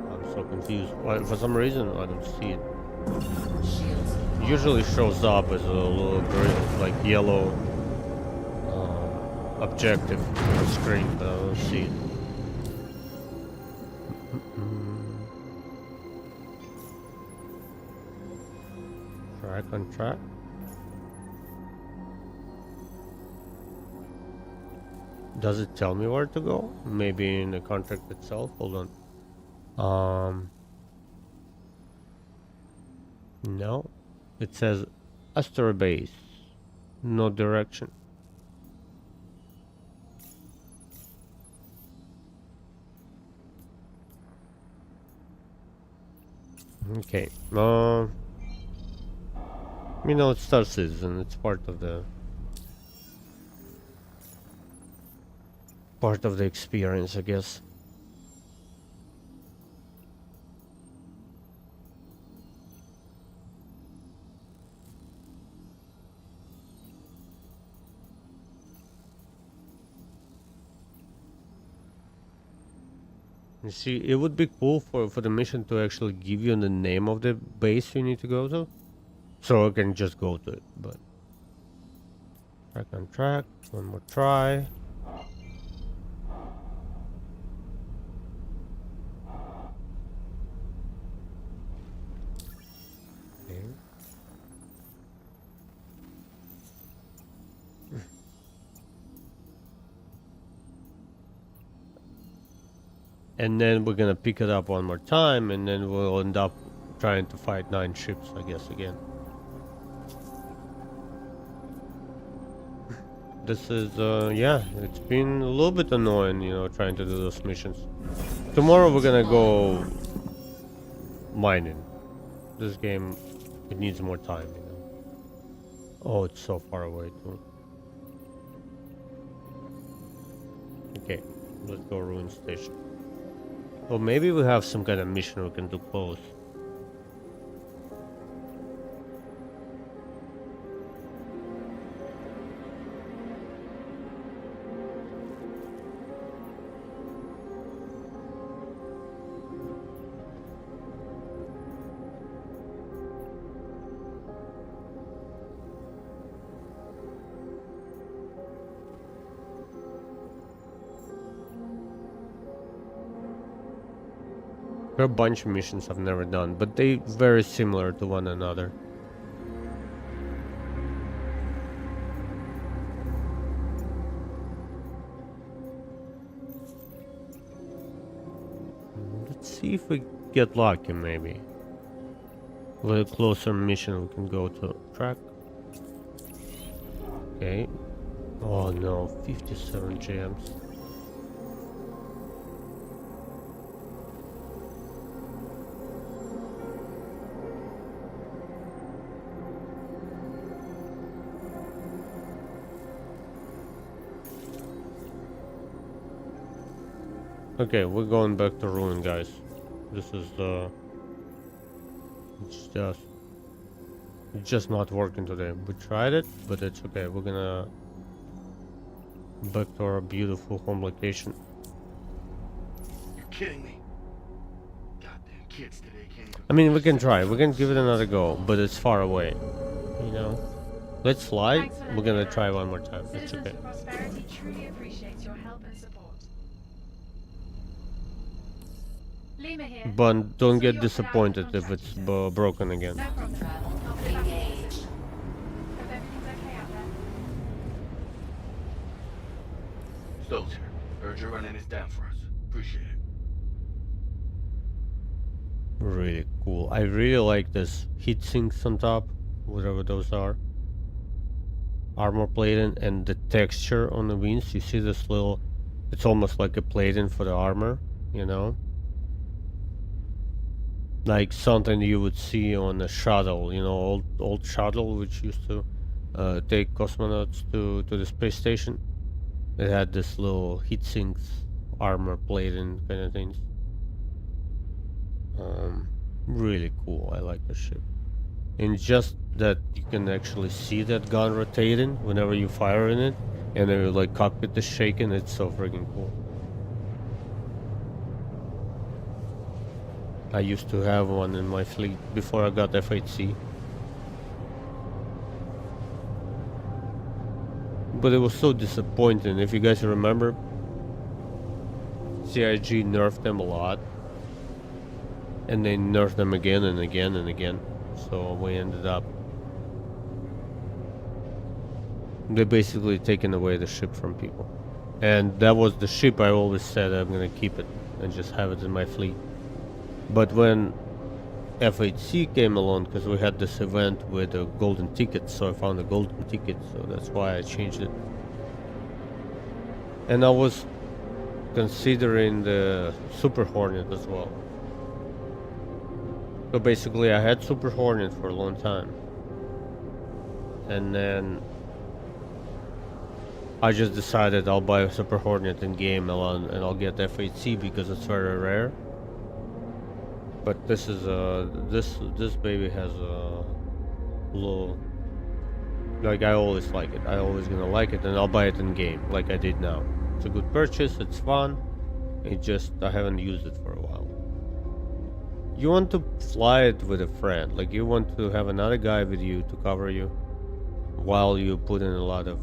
I'm so confused. Why, for some reason, I don't see it. Shields. Usually shows up as a little green, like yellow objective on the screen, but I don't see it. Track on track. Does it tell me where to go? Maybe in the contract itself? Hold on. No. It says asteroid base. No direction. Okay. You know, it's Star Citizen. It's part of the experience, I guess. You see, it would be cool for the mission to actually give you the name of the base you need to go to, so I can just go to it. But track on track, one more try. Okay. And then we're gonna pick it up one more time, and then we'll end up trying to fight 9 ships, I guess, again. This is, yeah, it's been a little bit annoying, you know, trying to do those missions. Tomorrow we're gonna go mining. This game, it needs more time, you know. Oh, it's so far away, too. Okay, let's go ruin station. Well, maybe we have some kind of mission we can do close. There are a bunch of missions I've never done, but they very similar to one another. Let's see if we get lucky, maybe. With a closer mission we can go to track. Okay. Oh no, 57 gems. Okay, we're going back to ruin, guys. This is it's just not working today. We tried it, but it's okay. We're gonna back to our beautiful home location. You're kidding me. Goddamn kids today can't even. I mean, we can try. We can give it another go, but it's far away. You know. Let's fly. Thanks for We're letting gonna me know. try one more time. It's Citizens okay. for Prosperity truly appreciates your help and support. Lima here. But don't So get you're disappointed without if contract, it's you said? broken again. No problem. Travel I'll be back. engaged. Hope everything's okay out there. Stokes here. Heard you're running this down for us. Appreciate it. Really cool. I really like this heat sinks on top, whatever those are. Armor plating and the texture on the wings. You see this little, it's almost like a plating for the armor, you know? Like something you would see on a shuttle, you know, old shuttle which used to take cosmonauts to the space station. It had this little heat sinks, armor plating kind of things. Really cool. I like the ship. And just that you can actually see that gun rotating whenever you fire in it, and then like cockpit is shaking. It's so freaking cool. I used to have one in my fleet before I got F8C. But it was so disappointing. If you guys remember, CIG nerfed them a lot. And they nerfed them again and again and again. So we ended up... They basically taken away the ship from people. And that was the ship I always said I'm gonna keep it and just have it in my fleet. But when F8C came along, because we had this event with a golden ticket, so I found a golden ticket, so that's why I changed it. And I was considering the Super Hornet as well. So basically I had Super Hornet for a long time. And then I just decided I'll buy a Super Hornet in game and I'll get F8C because it's very rare. But this is this baby has a little, like, I always like it. I always gonna like it, and I'll buy it in game like I did now. It's a good purchase. It's fun. It just, I haven't used it for a while. You want to fly it with a friend, like you want to have another guy with you to cover you while you put in a lot of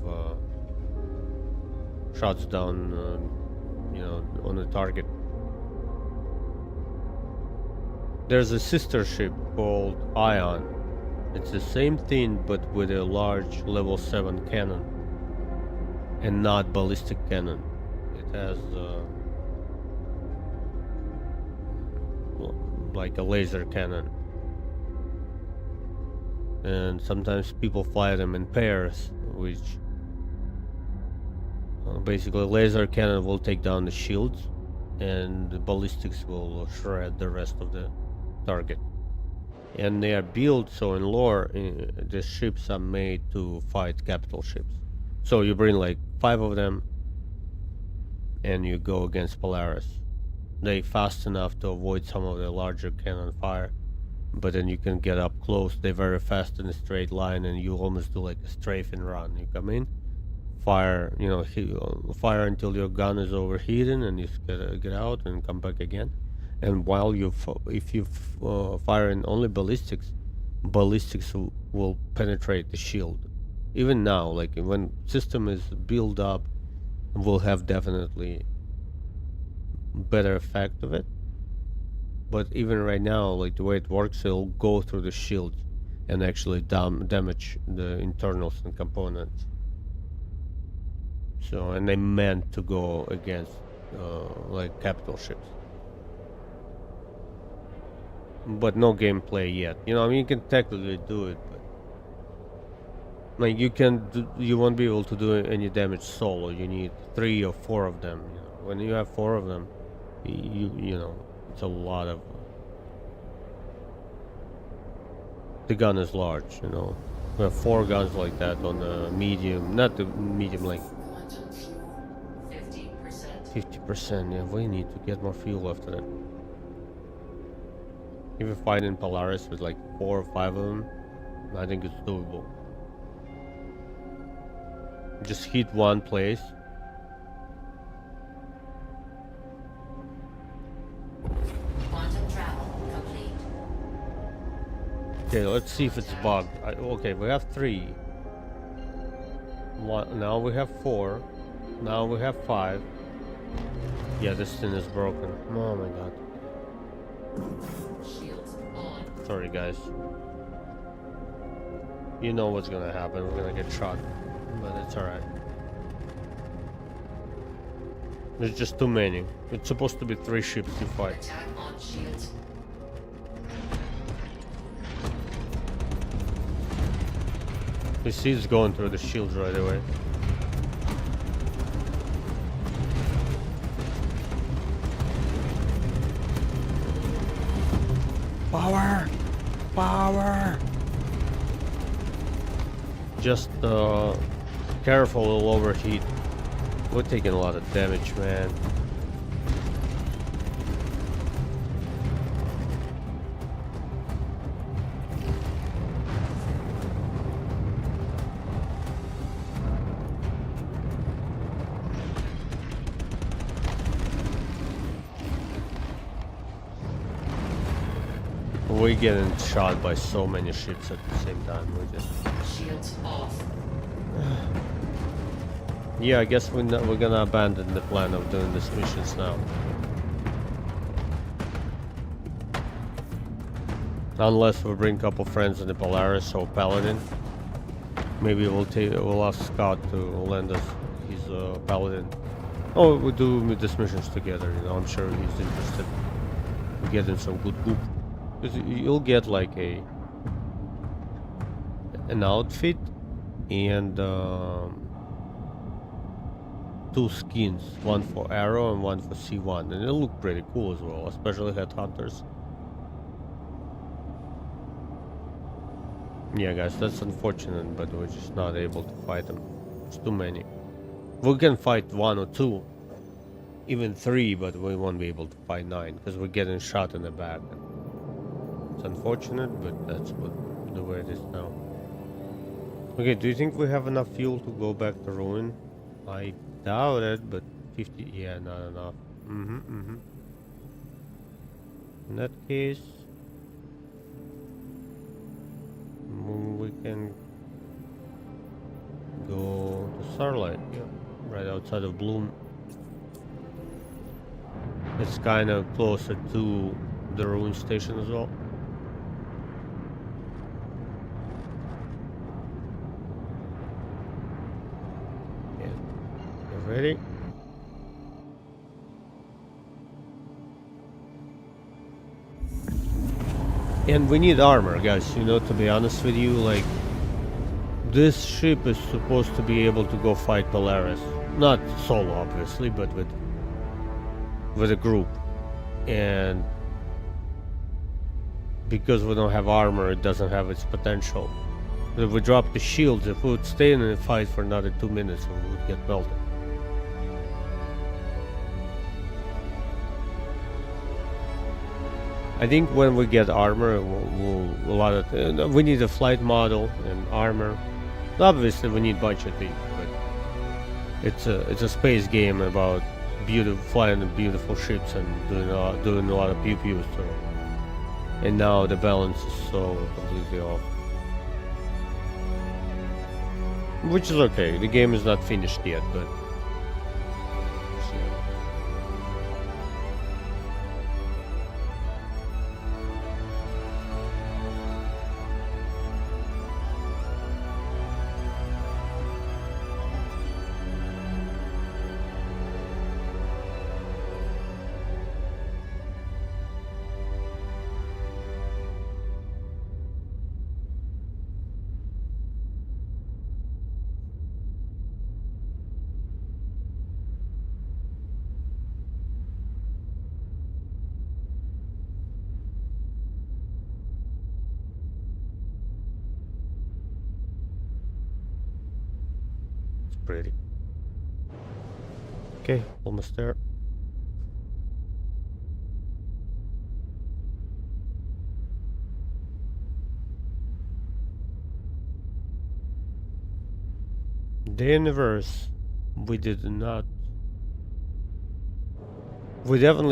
shots down, you know, on the target. There's a sister ship called Ion. It's the same thing but with a large level 7 cannon and not ballistic cannon. It has like a laser cannon. And sometimes people fly them in pairs, which basically laser cannon will take down the shields and the ballistics will shred the rest of the target. And they are built so in lore, the ships are made to fight capital ships. So you bring like 5 of them and you go against Polaris. They fast enough to avoid some of the larger cannon fire, but then you can get up close. They're very fast in a straight line and you almost do like a strafe and run. You come in, fire, you know, fire until your gun is overheating and you get out and come back again. And while if you fire in only ballistics will penetrate the shield. Even now, like when system is built up, will have definitely better effect of it. But even right now, like the way it works, it'll go through the shield and actually damage the internals and components. So, and they meant to go against like capital ships. But no gameplay yet. You know, I mean, you can technically do it, but like you won't be able to do any damage solo. You need 3 or 4 of them. You know? When you have 4 of them, you know, it's a lot of. The gun is large, you know. We have 4 guns like that on the medium, not the medium, like Quantum fuel, 50%. 50%. Yeah, we need to get more fuel after that. If we fight in Polaris with like 4 or 5 of them, I think it's doable. Just hit one place. Quantum travel complete. Okay, let's see if it's bugged. Okay, we have 3. Now we have 4. Now we have 5. Yeah, this thing is broken. Oh my god. Shields on. Sorry guys. You know what's gonna happen. We're gonna get shot. But it's alright. There's just too many. It's supposed to be 3 ships to fight. Attack on shields. You see it's going through the shields right away. Power! Power! Just careful, it'll overheat. We're taking a lot of damage, man. We're getting shot by so many ships at the same time. We just. Shields off. Yeah, I guess we're gonna abandon the plan of doing these missions now. Unless we bring a couple friends in the Polaris or Paladin. Maybe we'll ask Scott to lend us his Paladin. Oh, we'll do these missions together, you know, I'm sure he's interested in getting some good goop. Because you'll get like an outfit and 2 skins, one for Arrow and one for C1, and it'll look pretty cool as well, especially Headhunters. Yeah guys, that's unfortunate, but we're just not able to fight them. It's too many. We can fight 1 or 2, even 3, but we won't be able to fight 9 because we're getting shot in the back. It's unfortunate, but that's the way it is now. Okay, do you think we have enough fuel to go back to Ruin? I doubt it, but 50, yeah, not enough. In that case, we can go to Starlight, yeah, right outside of Bloom. It's kind of closer to the Ruin station as well. Ready? And we need armor, guys, you know, to be honest with you, like, this ship is supposed to be able to go fight Polaris. Not solo, obviously, but with a group. And because we don't have armor, it doesn't have its potential. If we drop the shields, if we would stay in a fight for another 2 minutes, we would get melted. I think when we get armor, we need a flight model and armor. Obviously, we need budgeting, but it's a space game about flying beautiful ships and doing a lot of pew pews. So, and now the balance is so completely off, which is okay. The game is not finished yet, but. Pretty. Okay, almost there. The universe, we definitely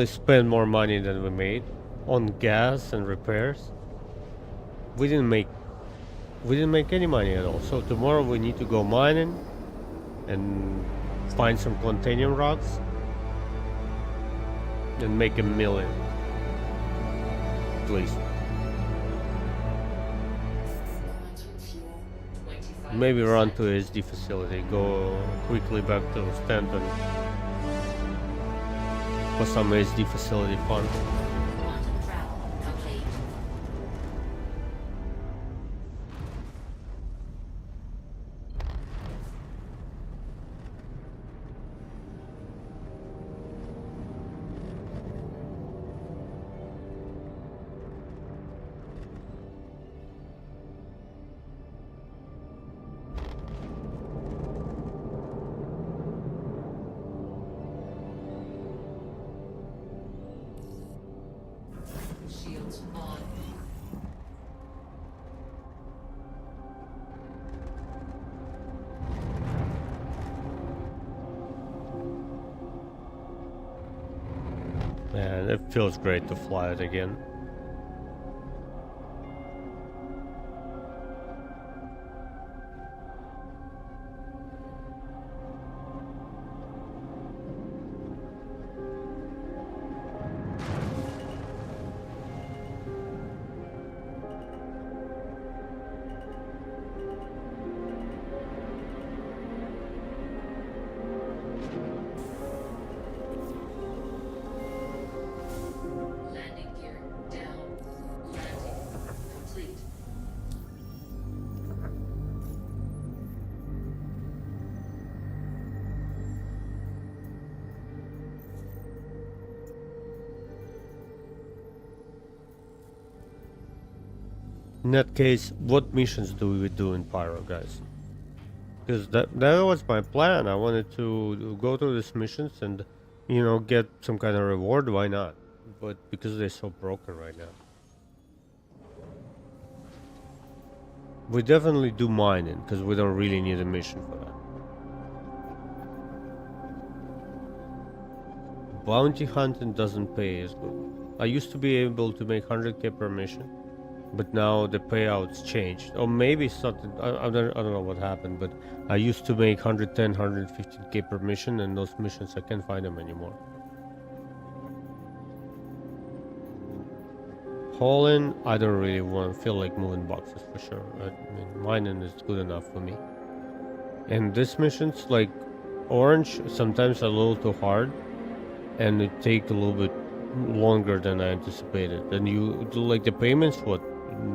spent more money than we made on gas and repairs. We didn't make any money at all. So tomorrow we need to go mining and find some platinum rocks and make $1 million, please. Maybe run to SD facility, go quickly back to Stanton for some SD facility fun. Man, it feels great to fly it again. In that case, what missions do we do in Pyro, guys? Because that was my plan. I wanted to go through these missions and, you know, get some kind of reward. Why not? But because they're so broken right now. We definitely do mining, because we don't really need a mission for that. Bounty hunting doesn't pay as good. I used to be able to make 100k per mission, but now the payouts changed. Or maybe something, I don't know what happened, but I used to make 110, 115k per mission, and those missions, I can't find them anymore. Hauling, I don't really feel like moving boxes for sure. I mean, mining is good enough for me. And these missions, like Orange, sometimes are a little too hard, and it take a little bit longer than I anticipated. And you do like the payments, what?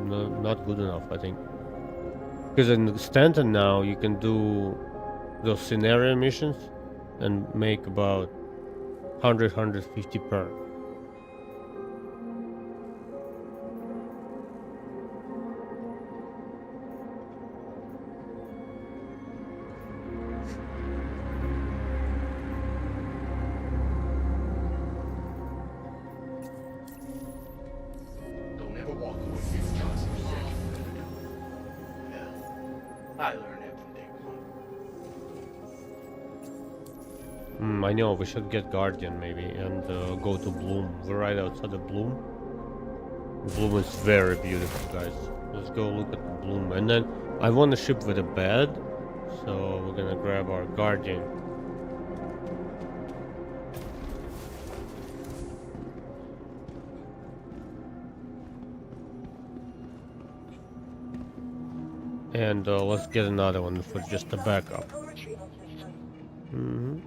Not good enough, I think. Because in Stanton now you can do those scenario missions and make about 150 per. Don't ever walk away from your jobs if you said you were gonna do. Hell, I learned that from day one. I know we should get Guardian maybe and go to Bloom. We're right outside of Bloom. Bloom is very beautiful, guys. Let's go look at Bloom. And then I want a ship with a bed, so we're gonna grab our Guardian. And let's get another one for just a backup. Vehicle retrieval system. Mm-hmm.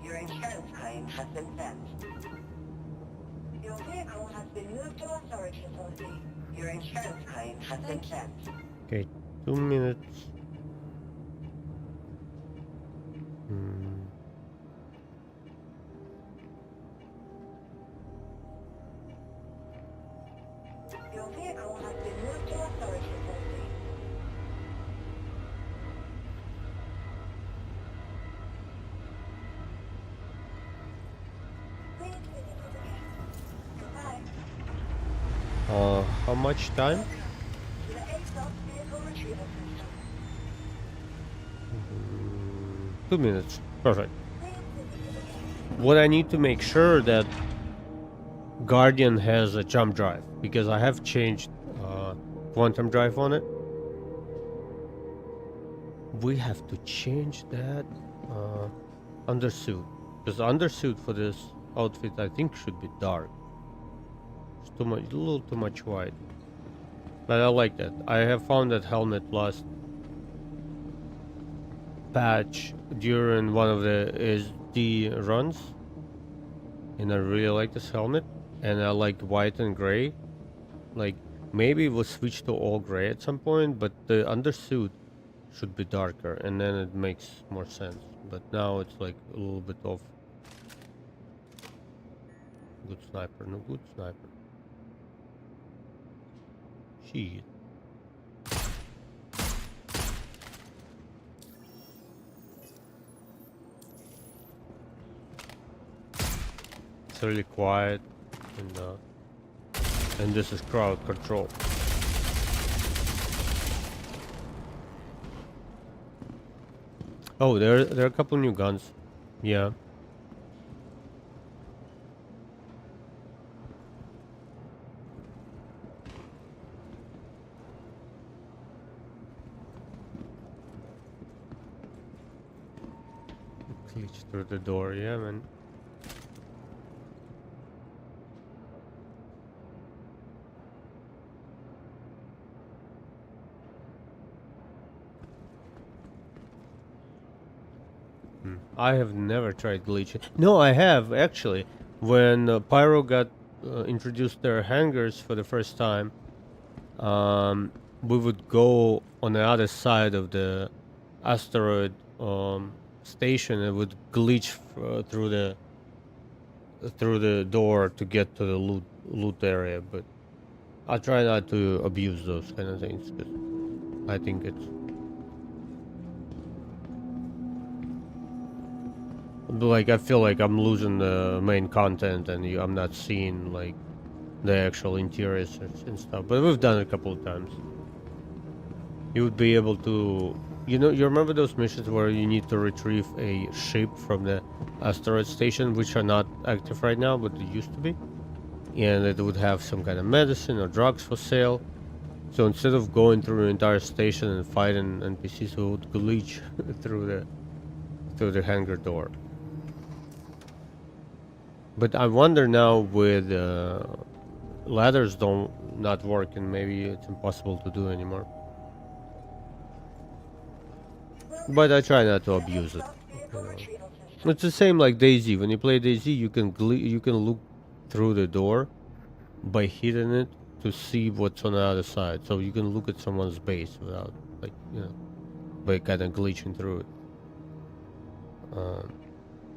Your insurance claim has been sent. Your vehicle has been moved to our storage facility. Your insurance claim has been sent. Okay, 2 minutes. Hmm. Your vehicle has been moved to our storage facility. Please visit us again. Goodbye. How much time? To the ASOS vehicle retrieval system. 2 minutes. Perfect. Please visit us again. What I need to make sure that Guardian has a jump drive, because I have changed quantum drive on it. We have to change that undersuit, because undersuit for this outfit I think should be dark. It's too much, a little too much white, but I like that. I have found that Helmet Plus patch during one of the SD runs, and I really like this helmet. And I like white and gray. Like maybe we'll switch to all gray at some point, but the undersuit should be darker, and then it makes more sense. But now it's like a little bit off. Good sniper, no good sniper. Shit. It's really quiet, and this is crowd control. Oh, there are a couple new guns. Yeah. Glitch through the door, yeah, man. I have never tried glitching. No, I have actually. When Pyro got introduced their hangars for the first time, we would go on the other side of the asteroid station and would glitch through the door to get to the loot area. But I try not to abuse those kind of things, because I think it's like, I feel like I'm losing the main content, and I'm not seeing like the actual interiors and stuff. But we've done it a couple of times. You would be able to, you remember those missions where you need to retrieve a ship from the asteroid station, which are not active right now, but they used to be, and it would have some kind of medicine or drugs for sale. So instead of going through the entire station and fighting NPCs, we would glitch through the hangar door. But I wonder now, with ladders not working, maybe it's impossible to do anymore. But I try not to abuse it. It's the same like DayZ. When you play DayZ, you can look through the door by hitting it to see what's on the other side. So you can look at someone's base without, like, by kind of glitching through it.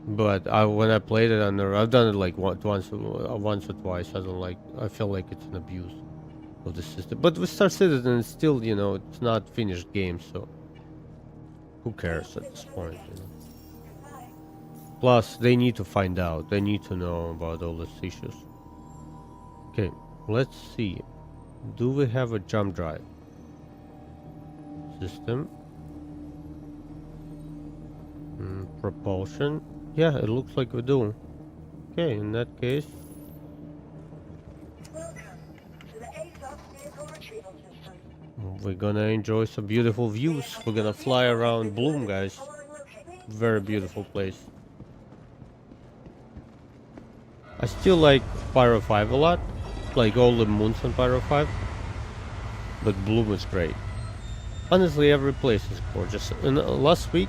But when I played it I've done it like once or twice. I feel like it's an abuse of the system. But with Star Citizen, it's still, it's not finished game, so who cares at this point, Plus, they need to find out. They need to know about all these issues. Okay, let's see. Do we have a jump drive? System. Propulsion. Yeah, it looks like we do. Okay, in that case. Welcome to the ASOS vehicle retrieval system. We're gonna enjoy some beautiful views. We're gonna fly around Bloom, guys. Very beautiful place. I still like Pyro 5 a lot. Like all the moons on Pyro 5. But Bloom is great. Honestly, every place is gorgeous. And last week,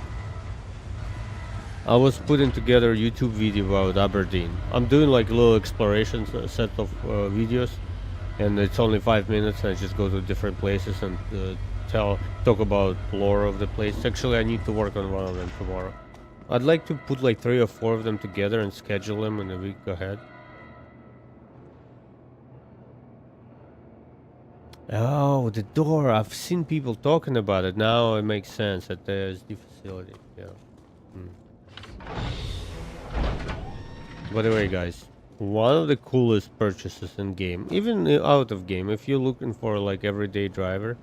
I was putting together a YouTube video about Aberdeen. I'm doing like a little exploration set of videos. And it's only 5 minutes, and I just go to different places and talk about lore of the place. Actually, I need to work on one of them tomorrow. I'd like to put like 3 or 4 of them together and schedule them in a week ahead. Oh, the door. I've seen people talking about it. Now it makes sense that there's the facility. Yeah. By the way, guys, one of the coolest purchases in game, even out of game, if you're looking for like everyday driver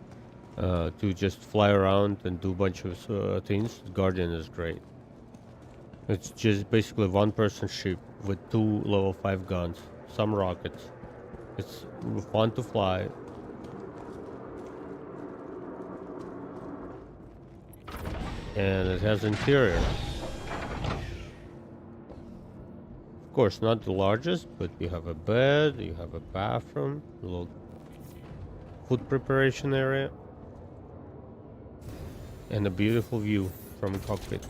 to just fly around and do a bunch of things, Guardian is great. It's just basically one-person ship with 2 level 5 guns, some rockets. It's fun to fly. And it has interior. Of course, not the largest, but you have a bed, you have a bathroom, a little food preparation area, and a beautiful view from the cockpit.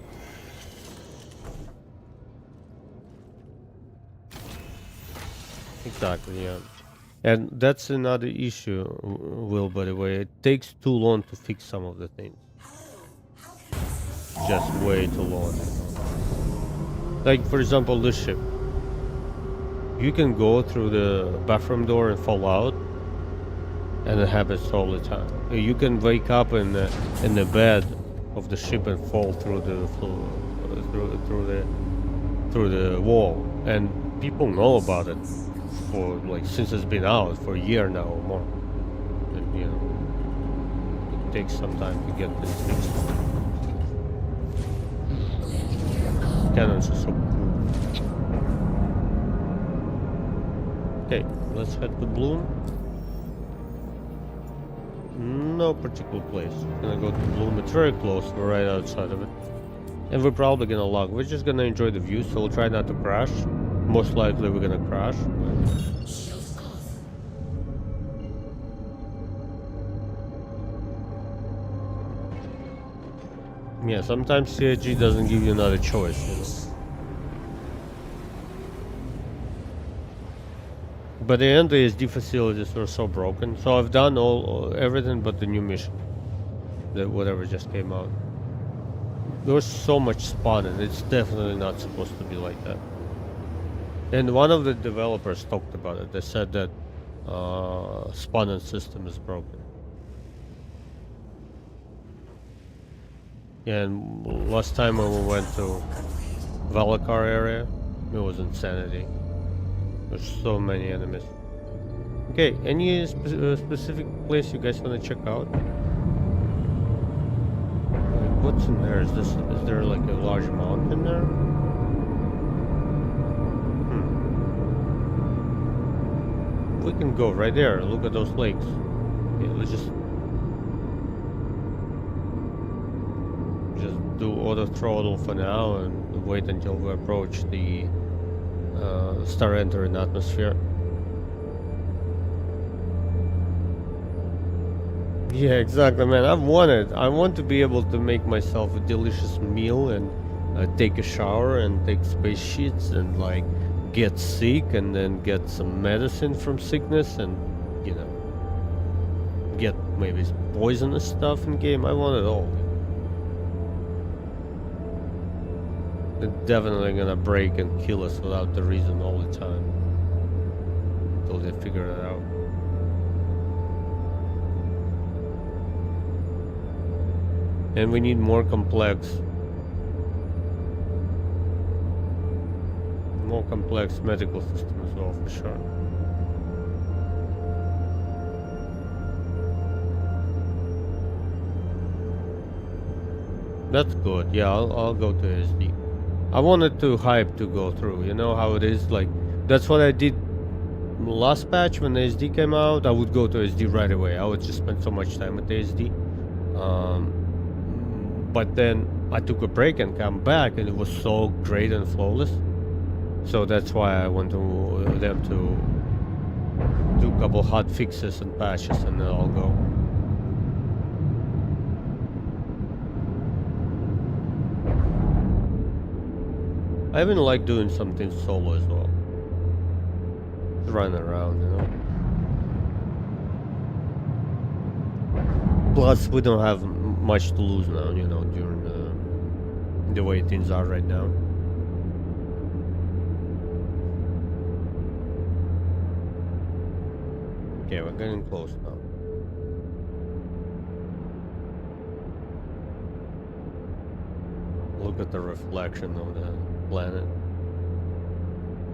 Exactly, yeah. And that's another issue, Will, by the way. It takes too long to fix some of the things. Just way too long. Like, for example, this ship. You can go through the bathroom door and fall out, and it happens all the time. You can wake up in the bed of the ship and fall through the floor, through the wall, and people know about it for like since it's been out for a year now or more. And it takes some time to get this fixed. Cannons are so cool. Okay, let's head to Bloom. No particular place. Gonna go to Bloom. It's very close. We're right outside of it. And we're probably gonna log. We're just gonna enjoy the view, so we'll try not to crash. Most likely we're gonna crash. Yeah, sometimes CIG doesn't give you another choice, But the NDSD facilities were so broken, so I've done everything but the new mission. Whatever just came out. There was so much spawning, it's definitely not supposed to be like that. And one of the developers talked about it. They said that spawning system is broken. And last time when we went to Valakar area, it was insanity. There's so many enemies. Okay, any specific place you guys want to check out? Like, what's in there? Is there like a large mountain there? We can go right there. Look at those lakes. Okay, let's just do auto throttle for now and wait until we approach the star entering atmosphere. Yeah, exactly, man. I want to be able to make myself a delicious meal and take a shower and take space sheets and like get sick and then get some medicine from sickness and you know get maybe poisonous stuff in game. I want it all. They're definitely gonna break and kill us without the reason all the time until they figure it out. And we need more complex medical system as well, for sure. That's good. Yeah, I'll go to SD. I wanted to hype to go through. You know how it is. Like that's what I did last patch when the SD came out. I would go to SD right away. I would just spend so much time at the SD. But then I took a break and come back, and it was so great and flawless. So that's why I want them to do a couple hot fixes and patches, and then I'll go. I even like doing something solo as well. Just running around, you know. Plus, we don't have much to lose now, you know, during the way things are right now. Okay, we're getting close now. Look at the reflection of the planet.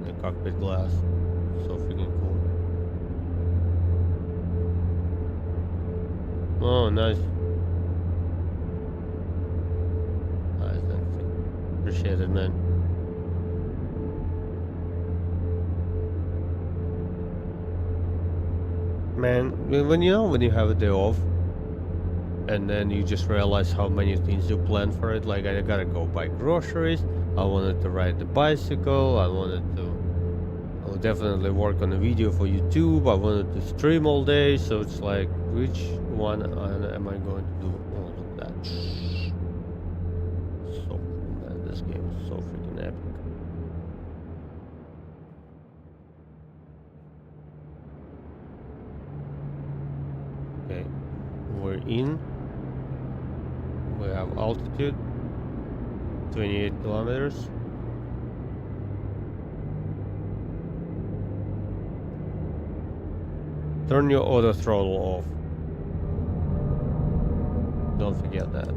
The cockpit glass. So freaking cool. Oh, nice. Nice, thanks. Appreciate it, man. Man, when you have a day off, and then you just realize how many things you plan for it. Like I gotta go buy groceries. I wanted to ride the bicycle. I will definitely work on a video for YouTube. I wanted to stream all day. So it's like, which one am I going to do? Oh, look at that! So cool, man. This game is so freaking epic. Okay, we're in. We have altitude 28 kilometers. Turn your auto throttle off. Don't forget that.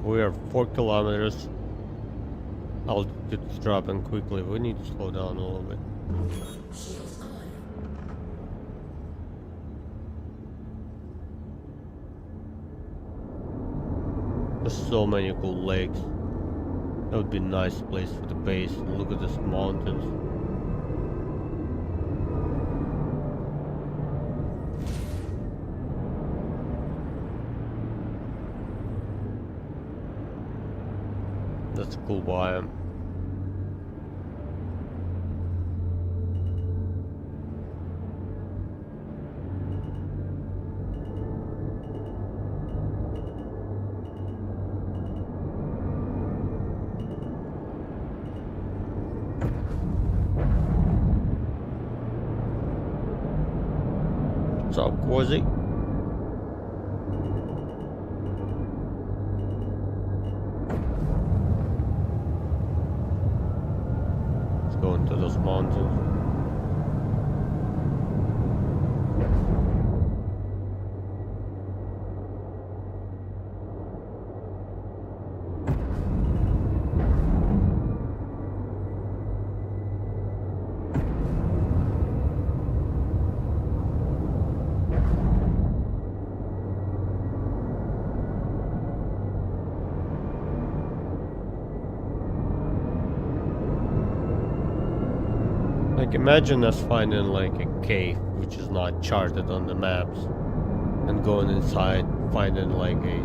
We are 4 kilometers. Altitude is dropping quickly. We need to slow down a little bit. Shields on. There's so many cool lakes. That would be a nice place for the base. Look at these mountains. That's a cool biome. What's up, Quasi? Go into those mountains. Like imagine us finding like a cave which is not charted on the maps and going inside, finding like a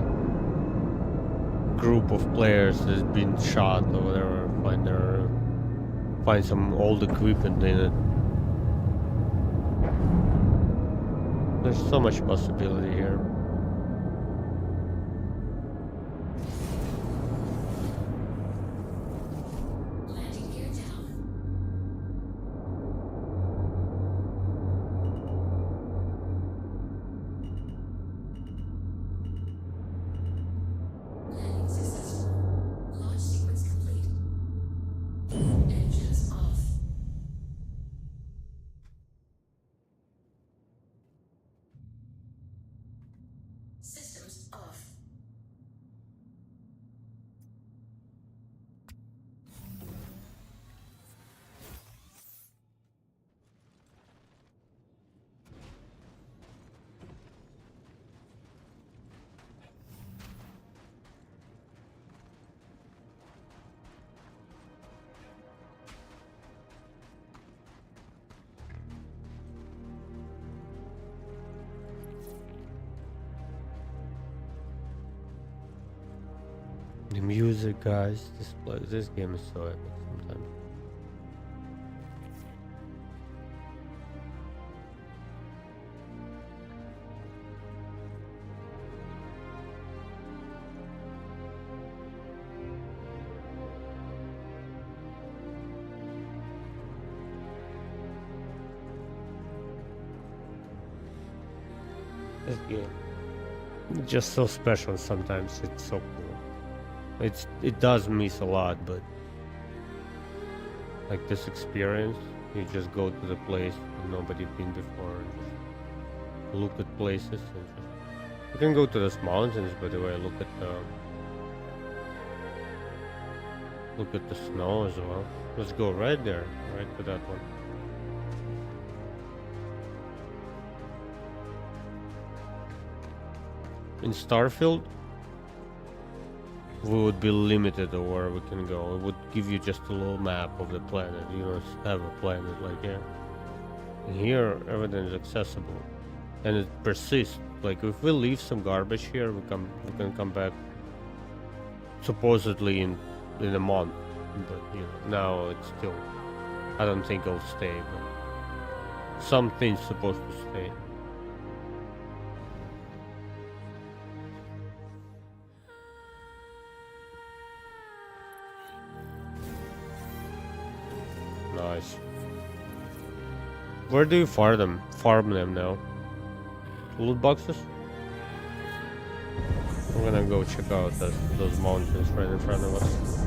group of players that's been shot or whatever, find some old equipment in it. There's so much possibility here. Landing gear down. Landing successful. Launch sequence complete. Engines off. Systems off. The music, guys, this game is so epic sometimes. This game, it's just so special sometimes. It's so cool. It does miss a lot, but like this experience, you just go to the place and nobody been before and just look at places and just, you can go to those mountains, by the way. Look at the snow as well. Let's go right there, right to that one. In Starfield, we would be limited to where we can go. It would give you just a little map of the planet. You don't have a planet like here. And here, everything is accessible, and it persists. Like if we leave some garbage here, we can come back supposedly in a month. But you know, now it's still. I don't think it'll stay. But something's supposed to stay. Nice. Where do you farm them now? Loot boxes? I'm gonna go check out those mountains right in front of us.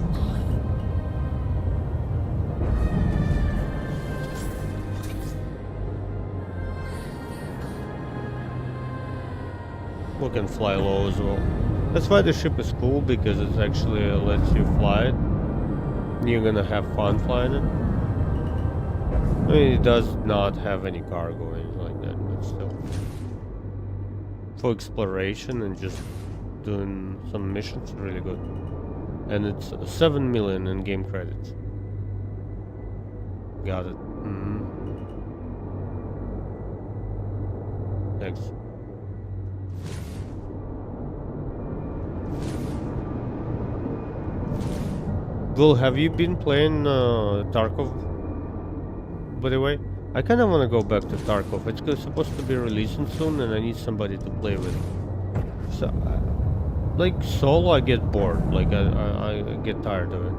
We can fly low as well. That's why the ship is cool, because it actually lets you fly it. You're gonna have fun flying it. I mean, it does not have any cargo or anything like that, but still. For exploration and just doing some missions, really good. And it's 7 million in game credits. Got it. Thanks. Will, have you been playing Tarkov? By the way, I kind of want to go back to Tarkov. It's supposed to be releasing soon, and I need somebody to play with. So, like solo, I get bored. Like I get tired of it.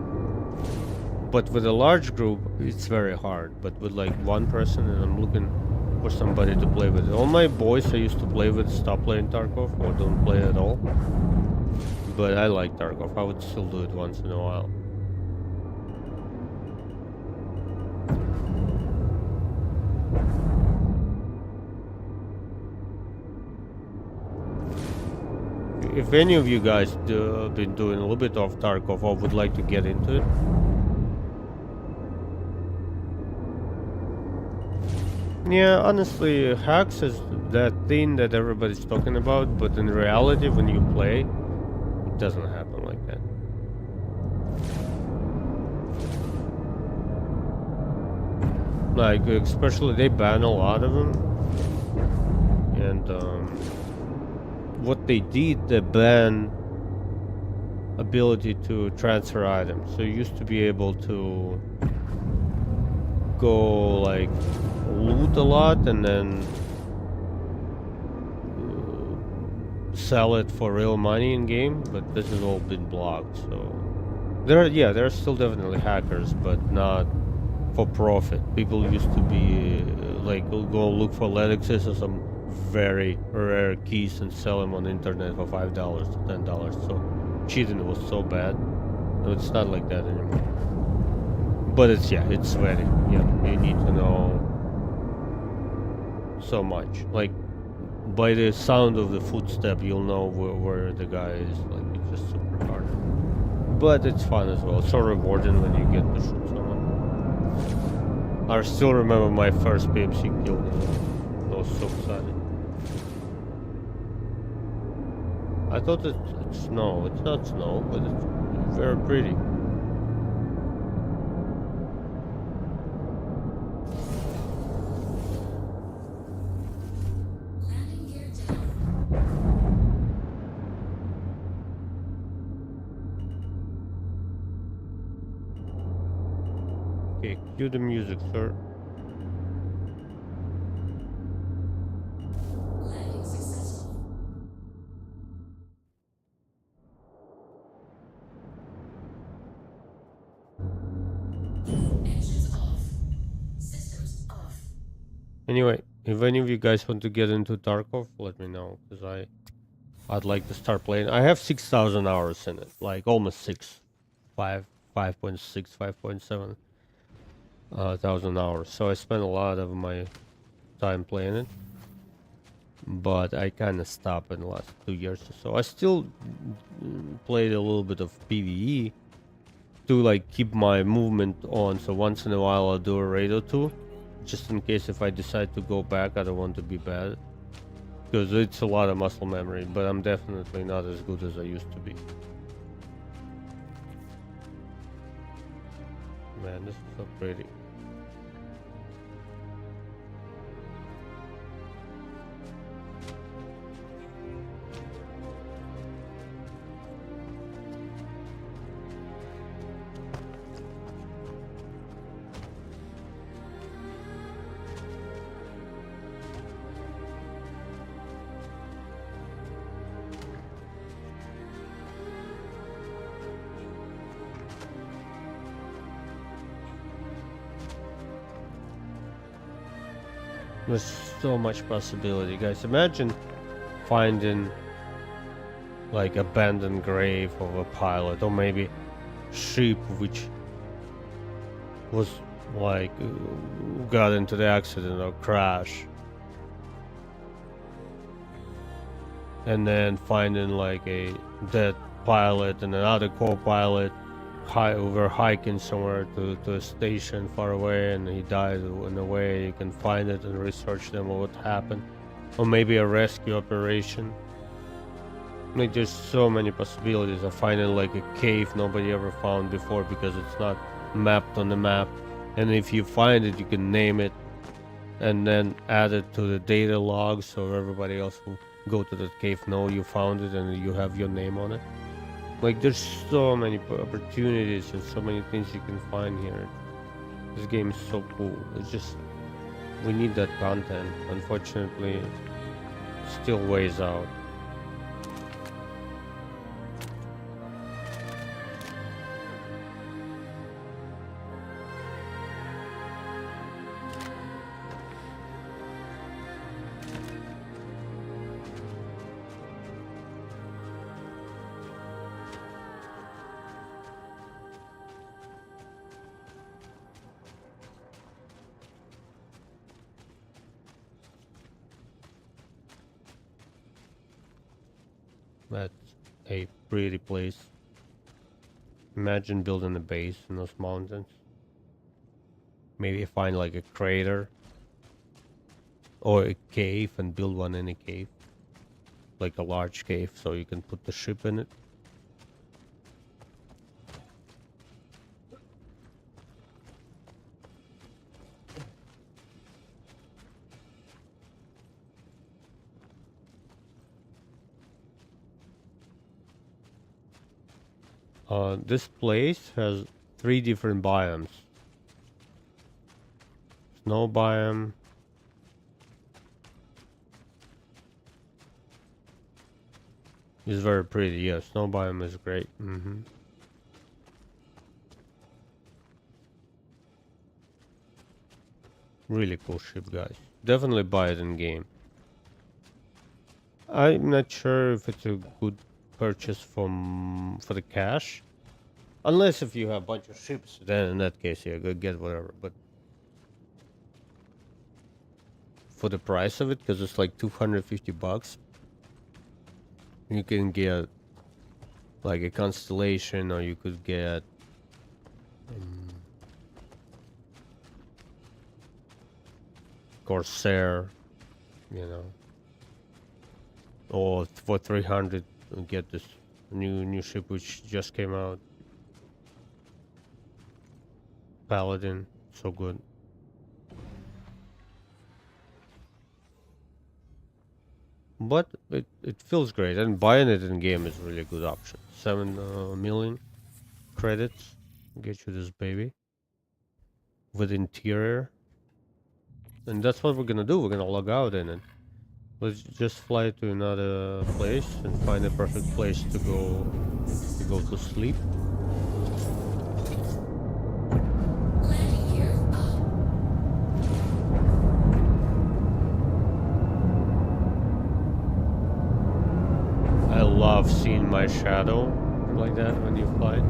But with a large group, it's very hard. But with like one person, and I'm looking for somebody to play with. All my boys I used to play with stop playing Tarkov or don't play at all. But I like Tarkov. I would still do it once in a while. If any of you guys been doing a little bit of Tarkov or would like to get into it, yeah, honestly, hacks is that thing that everybody's talking about, but in reality, when you play, it doesn't happen like that. Like, especially they ban a lot of them. And what they did, they ban ability to transfer items. So you used to be able to go like loot a lot and then sell it for real money in game, but this has all been blocked. So there are still definitely hackers, but not for profit. People used to be like go look for Lennoxes or some very rare keys and sell them on the internet for $5 to $10. So cheating was so bad. No, it's not like that anymore. But it's very you need to know so much. Like by the sound of the footstep, you'll know where the guy is. Like it's just super hard. But it's fun as well. It's so rewarding when you get to shoot someone. I still remember my first PMC kill. I was so excited. I thought it's snow. It's not snow, but it's very pretty. Landing gear down. Okay, cue the music, sir. Landing successful. Engines off. Systems off. Anyway, if any of you guys want to get into Tarkov, let me know, because I'd like to start playing. I have 6,000 hours in it, like almost 5.6, 5.7 thousand hours. So I spent a lot of my time playing it, but I kind of stopped in the last 2 years or so. I still played a little bit of PvE to like keep my movement on. So once in a while I'll do a raid or two, just in case if I decide to go back, I don't want to be bad. Because it's a lot of muscle memory, but I'm definitely not as good as I used to be. Man, this is so pretty. There's so much possibility, guys. Imagine finding like abandoned grave of a pilot, or maybe ship which was like got into the accident or crash, and then finding like a dead pilot and another co-pilot. We're hiking somewhere to a station far away, and he died in a way. You can find it and research them or what happened, or maybe a rescue operation. Like there's so many possibilities of finding like a cave nobody ever found before because it's not mapped on the map, and if you find it you can name it and then add it to the data log so everybody else will go to that cave know you found it and you have your name on it. Like there's so many opportunities and so many things you can find here. This game is so cool. It's just we need that content. Unfortunately, still ways out. That's a pretty place. Imagine building a base in those mountains. Maybe find like a crater or a cave and build one in a cave. Like a large cave so you can put the ship in it. This place has 3 different biomes. Snow biome. It's very pretty, yeah, snow biome is great. Really cool ship, guys. Definitely buy it in game. I'm not sure if it's a good purchase for the cash. Unless if you have a bunch of ships, then in that case, yeah, go get whatever. But for the price of it, because it's like 250 bucks, you can get like a Constellation, or you could get Corsair, you know, or for 300 you get this new ship which just came out, Paladin. So good. But it feels great, and buying it in game is really a good option. 7 million credits get you this baby with interior, and that's what we're gonna do. We're gonna log out in it. Let's just fly to another place and find a perfect place to go to sleep. Landing gear up. I love seeing my shadow like that when you fly.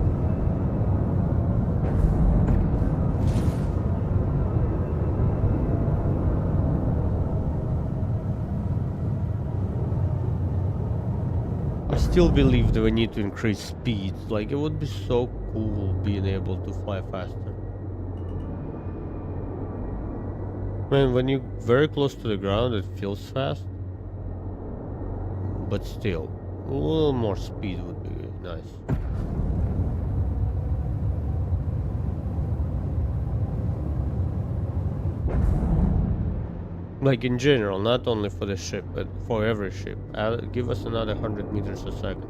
I still believe that we need to increase speed. Like, it would be so cool being able to fly faster. Man, when you're very close to the ground, it feels fast. But still, a little more speed would be nice. Like in general, not only for the ship, but for every ship. Give us another 100 meters a second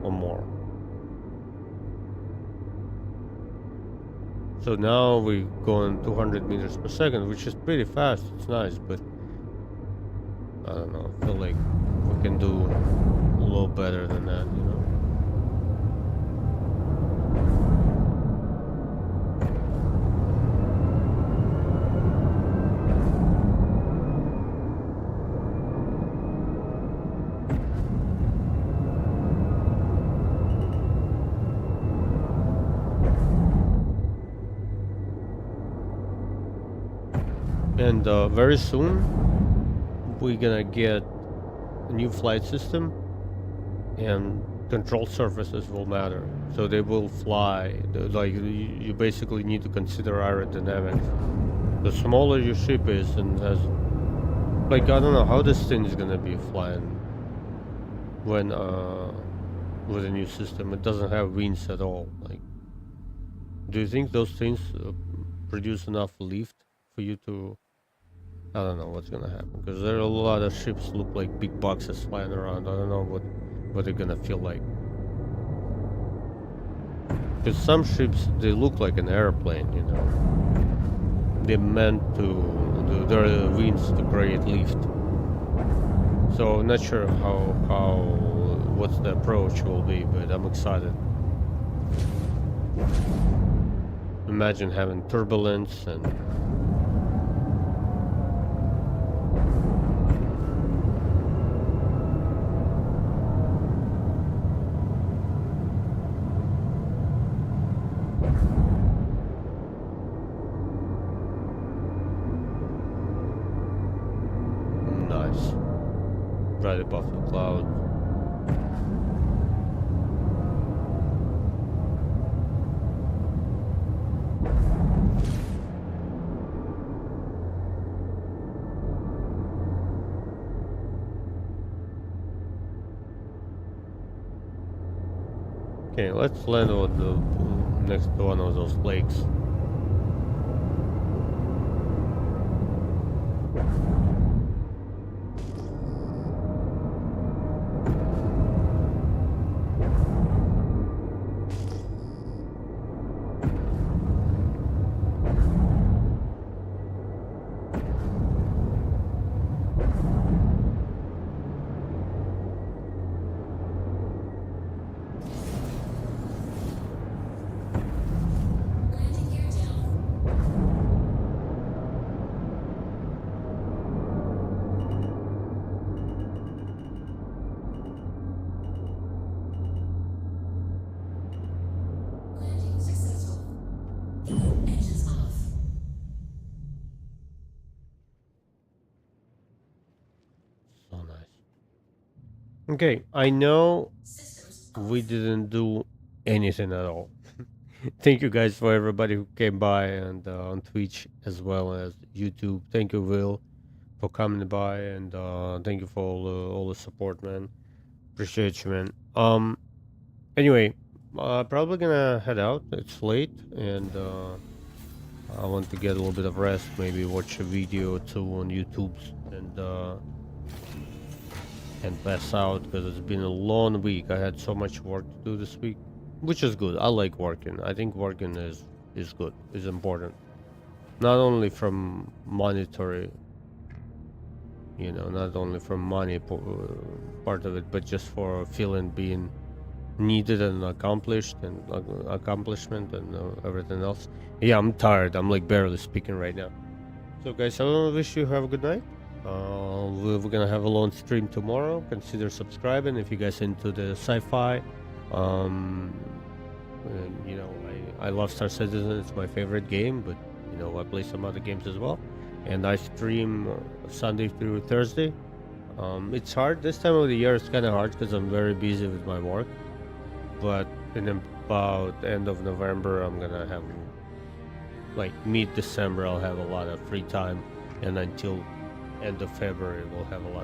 or more. So now we're going 200 meters per second, which is pretty fast. It's nice, but I don't know. I feel like we can do a little better than that, you know? And very soon we're gonna get a new flight system, and control surfaces will matter, so they will fly. Like, you basically need to consider aerodynamics. The smaller your ship is and has, like, I don't know how this thing is gonna be flying when with a new system. It doesn't have wings at all. Like, do you think those things produce enough lift for you to, I don't know what's gonna happen, because there are a lot of ships look like big boxes flying around. I don't know what they're gonna feel like. Because some ships, they look like an airplane, you know. They're meant to do their wings to create lift. So I'm not sure what's the approach will be, but I'm excited. Imagine having turbulence and right above the cloud. Okay, let's land on the next to one of those lakes. Okay, I know Systems we off. didn't do anything at all. Thank you guys for everybody who came by and on Twitch as well as YouTube. Thank you, Will, for coming by, and thank you for all the support, man. Appreciate you, man. Anyway, probably gonna head out. It's late, and I want to get a little bit of rest. Maybe watch a video or two on YouTube, and pass out because it's been a long week. I had so much work to do this week, which is good. I like working. I think working is good. Is important. Not only from monetary, not only from money part of it, but just for feeling being needed and accomplished and accomplishment and everything else. Yeah, I'm tired. I'm like barely speaking right now. So guys, I wish you have a good night. We're gonna have a long stream tomorrow. Consider subscribing if you guys into the sci-fi. And, I love Star Citizen. It's my favorite game, but I play some other games as well. And I stream Sunday through Thursday. It's hard this time of the year. It's kind of hard because I'm very busy with my work. But in about end of November, I'm gonna have like mid-December. I'll have a lot of free time, and until end of February, we'll have a lot of